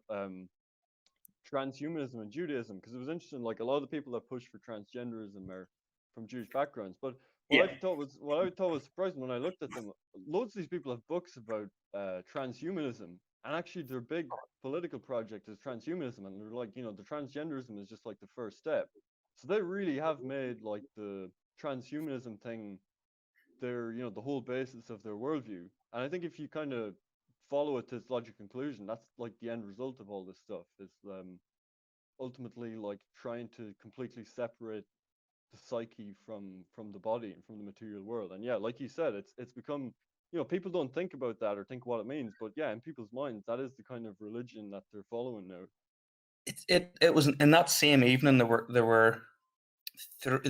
transhumanism and Judaism, because it was interesting. Like a lot of the people that push for transgenderism are from Jewish backgrounds. But what I thought was surprising when I looked at them, loads of these people have books about transhumanism, and actually their big political project is transhumanism, and they're like, you know, the transgenderism is just like the first step. So they really have made like the transhumanism thing their, you know, the whole basis of their worldview. And I think if you kind of follow it to its logical conclusion, that's like the end result of all this stuff is ultimately like trying to completely separate the psyche from the body and from the material world. And yeah, like you said, it's become, you know, people don't think about that or think what it means, but yeah, in people's minds, that is the kind of religion that they're following now. It was in that same evening there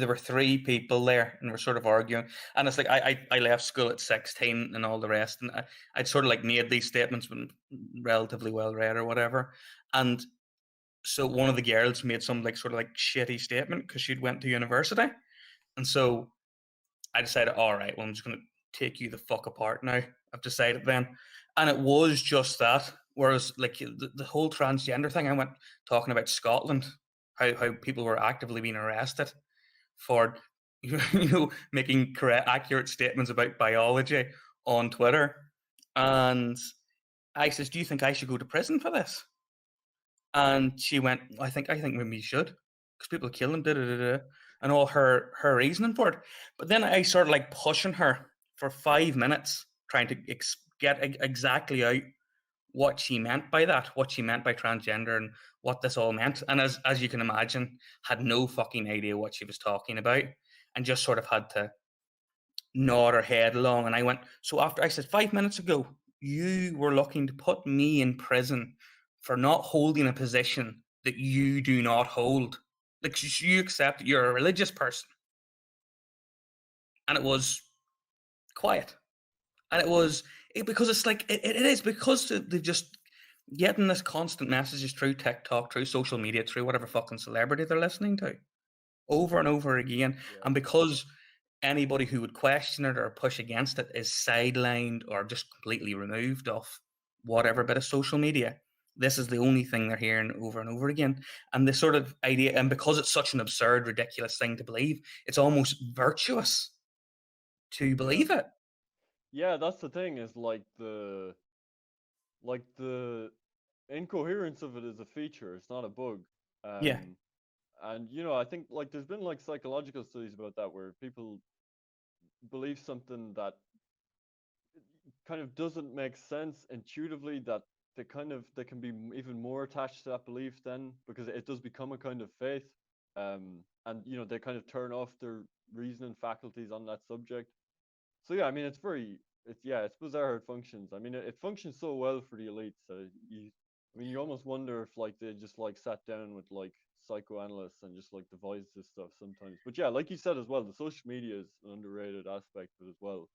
were three people there, and we're sort of arguing. And it's like I left school at 16 and all the rest, and I'd sort of like made these statements when relatively well read or whatever. And so one of the girls made some like sort of like shitty statement because she'd went to university, and so I decided, all right, well, I'm just gonna take you the fuck apart now. I've decided then, and it was just that. Whereas like the whole transgender thing, I went talking about Scotland, how people were actively being arrested for making correct accurate statements about biology on Twitter. And I says, do you think I should go to prison for this? And she went, I think maybe you should, because people kill them, and all her reasoning for it. But then I started like pushing her for 5 minutes, trying to get exactly out what she meant by that, what she meant by transgender, and what this all meant. And as you can imagine, had no fucking idea what she was talking about, and just sort of had to nod her head along. And I went, so after I said 5 minutes ago, you were looking to put me in prison for not holding a position that you do not hold. Like you accept that you're a religious person. And it was quiet. And it was because it's like it is because they're just getting this constant messages through TikTok, through social media, through whatever fucking celebrity they're listening to, over and over again. Yeah. And because anybody who would question it or push against it is sidelined or just completely removed off whatever bit of social media, this is the only thing they're hearing over and over again. And this sort of idea, and because it's such an absurd, ridiculous thing to believe, it's almost virtuous to believe it. Yeah, that's the thing, is like the incoherence of it is a feature, it's not a bug. Yeah. And I think like there's been like psychological studies about that where people believe something that kind of doesn't make sense intuitively, that they can be even more attached to that belief then, because it does become a kind of faith. And they kind of turn off their reasoning faculties on that subject. So yeah, I mean it's bizarre how it functions. I mean it functions so well for the elites. You almost wonder if like they just like sat down with like psychoanalysts and just like devised this stuff sometimes. But yeah, like you said as well, the social media is an underrated aspect of it as well.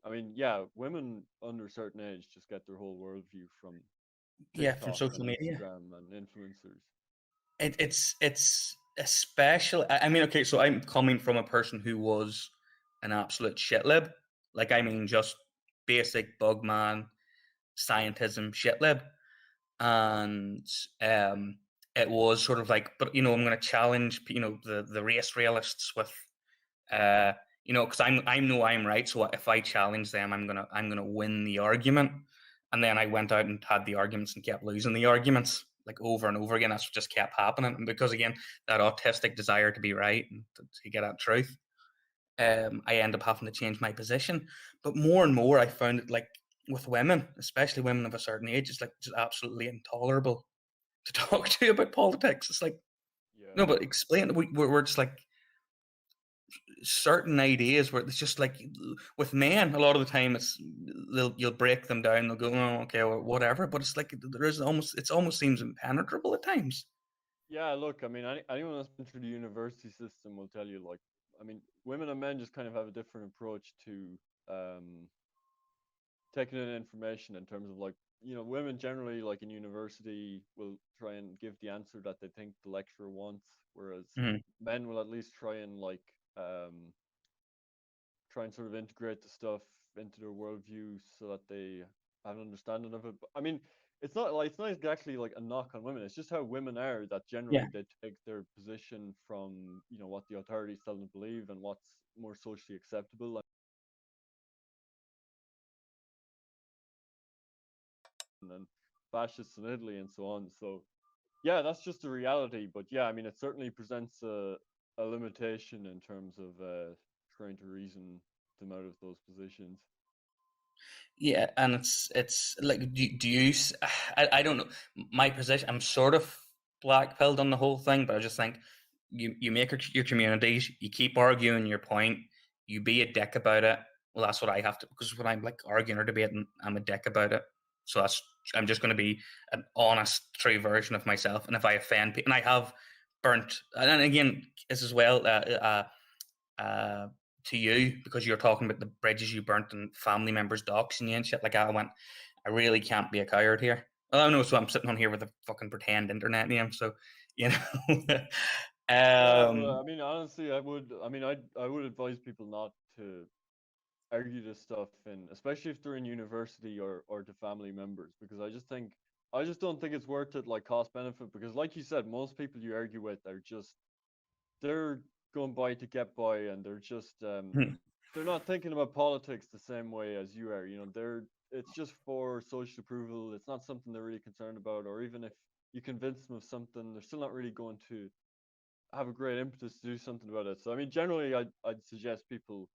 I mean, yeah, women under a certain age just get their whole worldview from Yeah, from TikTok social and media. Instagram and influencers. It's especially. I mean, okay, so I'm coming from a person who was an absolute shitlib. Like, I mean, just basic bugman scientism shitlib, and it was sort of like, but I'm going to challenge the race realists with because I know I'm right. So if I challenge them, I'm gonna win the argument. And then I went out and had the arguments and kept losing the arguments like over and over again. That's what just kept happening. And because again, that autistic desire to be right and to get at truth, I end up having to change my position. But more and more, I found it like with women, especially women of a certain age, it's like just absolutely intolerable to talk to you about politics. It's like, no, but explain. We're just like certain ideas where it's just like with men, a lot of the time you'll break them down. They'll go, oh, okay, well, whatever. But it's like it almost seems impenetrable at times. Yeah, look, I mean, anyone that's been through the university system will tell you, like, I mean, women and men just kind of have a different approach to taking in information in terms of like, women generally, like in university, will try and give the answer that they think the lecturer wants, whereas men will at least try and like sort of integrate the stuff into their worldview so that they have an understanding of it. But, I mean, it's not exactly like a knock on women. It's just how women are, that generally they take their position from what the authorities tell them to believe and what's more socially acceptable. And fascists in Italy and so on. So yeah, that's just the reality. But yeah, I mean, it certainly presents a limitation in terms of trying to reason them out of those positions. Yeah, and it's like, do you? I don't know. My position, I'm sort of black-pilled on the whole thing, but I just think you make your communities, you keep arguing your point, you be a dick about it. Well, that's what I have to, because when I'm like arguing or debating, I'm a dick about it. So I'm just going to be an honest, true version of myself. And if I offend people, and I have burnt, and again, this as well, to you, because you're talking about the bridges you burnt and family members doxing you and shit. Like, I really can't be a coward here. Well, I know, so I'm sitting on here with a fucking pretend internet name, so Yeah, well, I mean, honestly, I would advise people not to argue this stuff especially if they're in university or to family members, because I just don't think it's worth it, like cost benefit, because like you said, most people you argue with are they're going by to get by, and they're just they're not thinking about politics the same way as you are. It's just for social approval. It's not something they're really concerned about, or even if you convince them of something, they're still not really going to have a great impetus to do something about it. So I mean, generally I'd suggest people,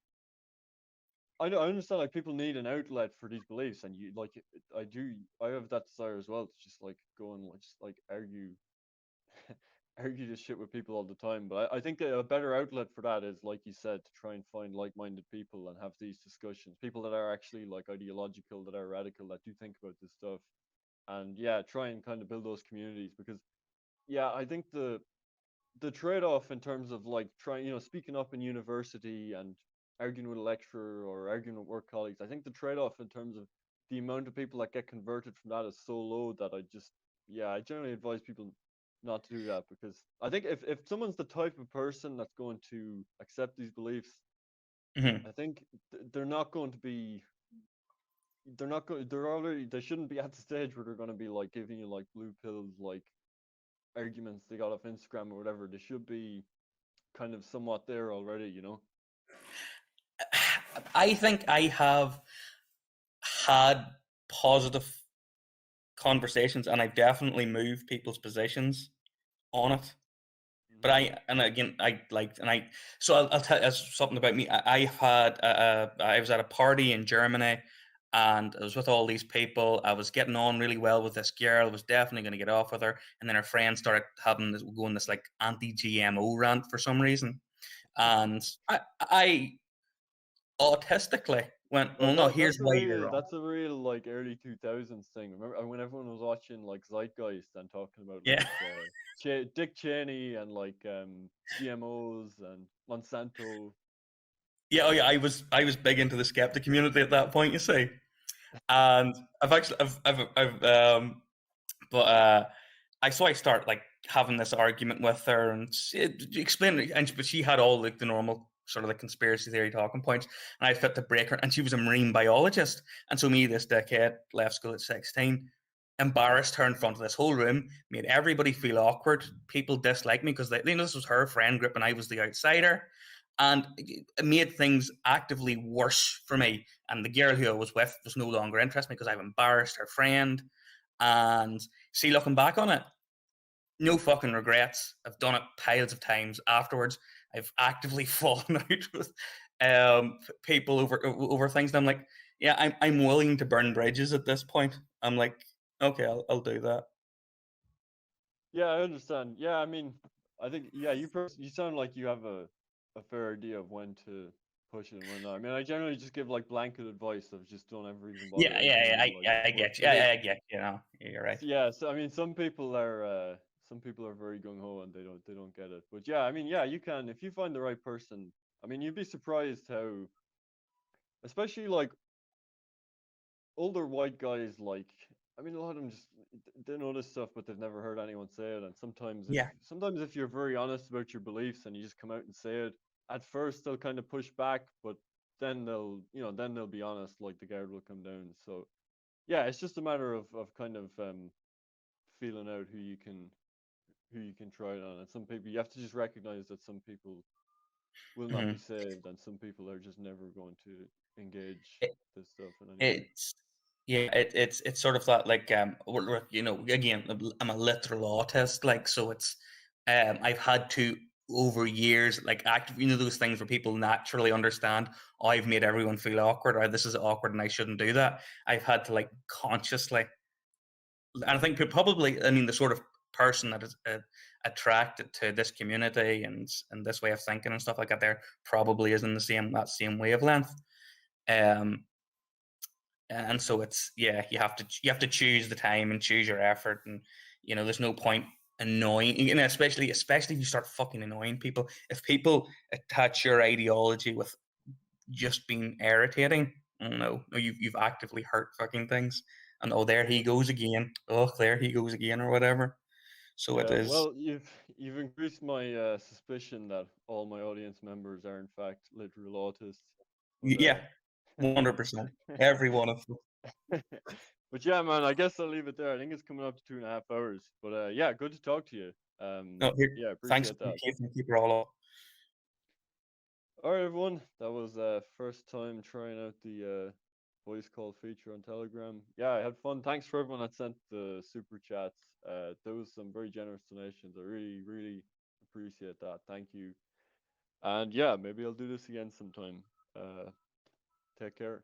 I understand like people need an outlet for these beliefs, and I have that desire as well to just like go and just like argue argue this shit with people all the time. But I think a better outlet for that is, like you said, to try and find like-minded people and have these discussions. People that are actually like ideological, that are radical, that do think about this stuff, and yeah, try and kind of build those communities. Because yeah, I think the trade-off in terms of like trying, speaking up in university and arguing with a lecturer or arguing with work colleagues, I think the trade-off in terms of the amount of people that get converted from that is so low that I generally advise people not to do that, because I think if someone's the type of person that's going to accept these beliefs, I think they're not going to be. They shouldn't be at the stage where they're going to be like giving you like blue pills, like arguments they got off Instagram or whatever. They should be kind of somewhat there already, I think I have had positive conversations, and I've definitely moved people's positions on it. But so I'll tell you something about me. I was at a party in Germany, and I was with all these people. I was getting on really well with this girl. I was definitely going to get off with her, and then her friends started going this like anti-GMO rant for some reason, and I autistically went, well, no, here's why you're wrong. That's a real like early 2000s thing. Remember when everyone was watching like Zeitgeist and talking about Yeah. like Dick Cheney and like GMOs and Monsanto. Yeah, oh yeah, I was big into the skeptic community at that point, you see. And I start like having this argument with her and explaining, but she had all like the normal sort of the conspiracy theory talking points, and I fit to break her. And she was a marine biologist, and so me, this dickhead, left school at 16, embarrassed her in front of this whole room, made everybody feel awkward. People disliked me because this was her friend group, and I was the outsider. And it made things actively worse for me. And the girl who I was with was no longer interested in me because I've embarrassed her friend. And see, looking back on it, no fucking regrets. I've done it piles of times afterwards. I've actively fallen out with people over things. And I'm like, yeah, I'm willing to burn bridges at this point. I'm like, okay, I'll do that. Yeah, I understand. Yeah, I mean, I think you sound like you have a fair idea of when to push it and when not. I mean, I generally just give like blanket advice of just don't ever even bother. Yeah, I get you. I get you. You know, you're right. Yeah, so I mean, some people are very gung ho and they don't get it. But yeah, I mean, yeah, you can if you find the right person. I mean, you'd be surprised how, especially like older white guys, like I mean, a lot of them just they know this stuff, but they've never heard anyone say it. And sometimes if you're very honest about your beliefs and you just come out and say it, at first they'll kind of push back, but then they'll be honest, like the guard will come down. So yeah, it's just a matter of kind of feeling out who you can try it on. And some people, you have to just recognize that some people will not be saved, and some people are just never going to engage this stuff in any way. It's sort of that like you know, again, I'm a literal autist, like, so it's I've had to over years like those things where people naturally understand, oh, I've made everyone feel awkward, or this is awkward and I shouldn't do that. I've had to like consciously, and I think probably, I mean, the sort of person that is attracted to this community and this way of thinking and stuff like that, there probably is in that same wavelength. And so it's, yeah, you have to choose the time and choose your effort, and you know, there's no point annoying, you know, especially if you start fucking annoying people. If people attach your ideology with just being irritating, oh no, you've actively hurt fucking things. And oh, there he goes again. Oh, there he goes again, or whatever. So it is. Well, you've increased my suspicion that all my audience members are in fact literal autists. But, yeah, 100%. Every one of them. But yeah, man, I guess I'll leave it there. I think it's coming up to 2.5 hours. But yeah, good to talk to you. Yeah, appreciate thanks that. Thank you for all of. All right, everyone. That was first time trying out the voice call feature on Telegram. Yeah, I had fun. Thanks for everyone that sent the super chats. There was some very generous donations. I really, really appreciate that. Thank you. And yeah, maybe I'll do this again sometime. Take care.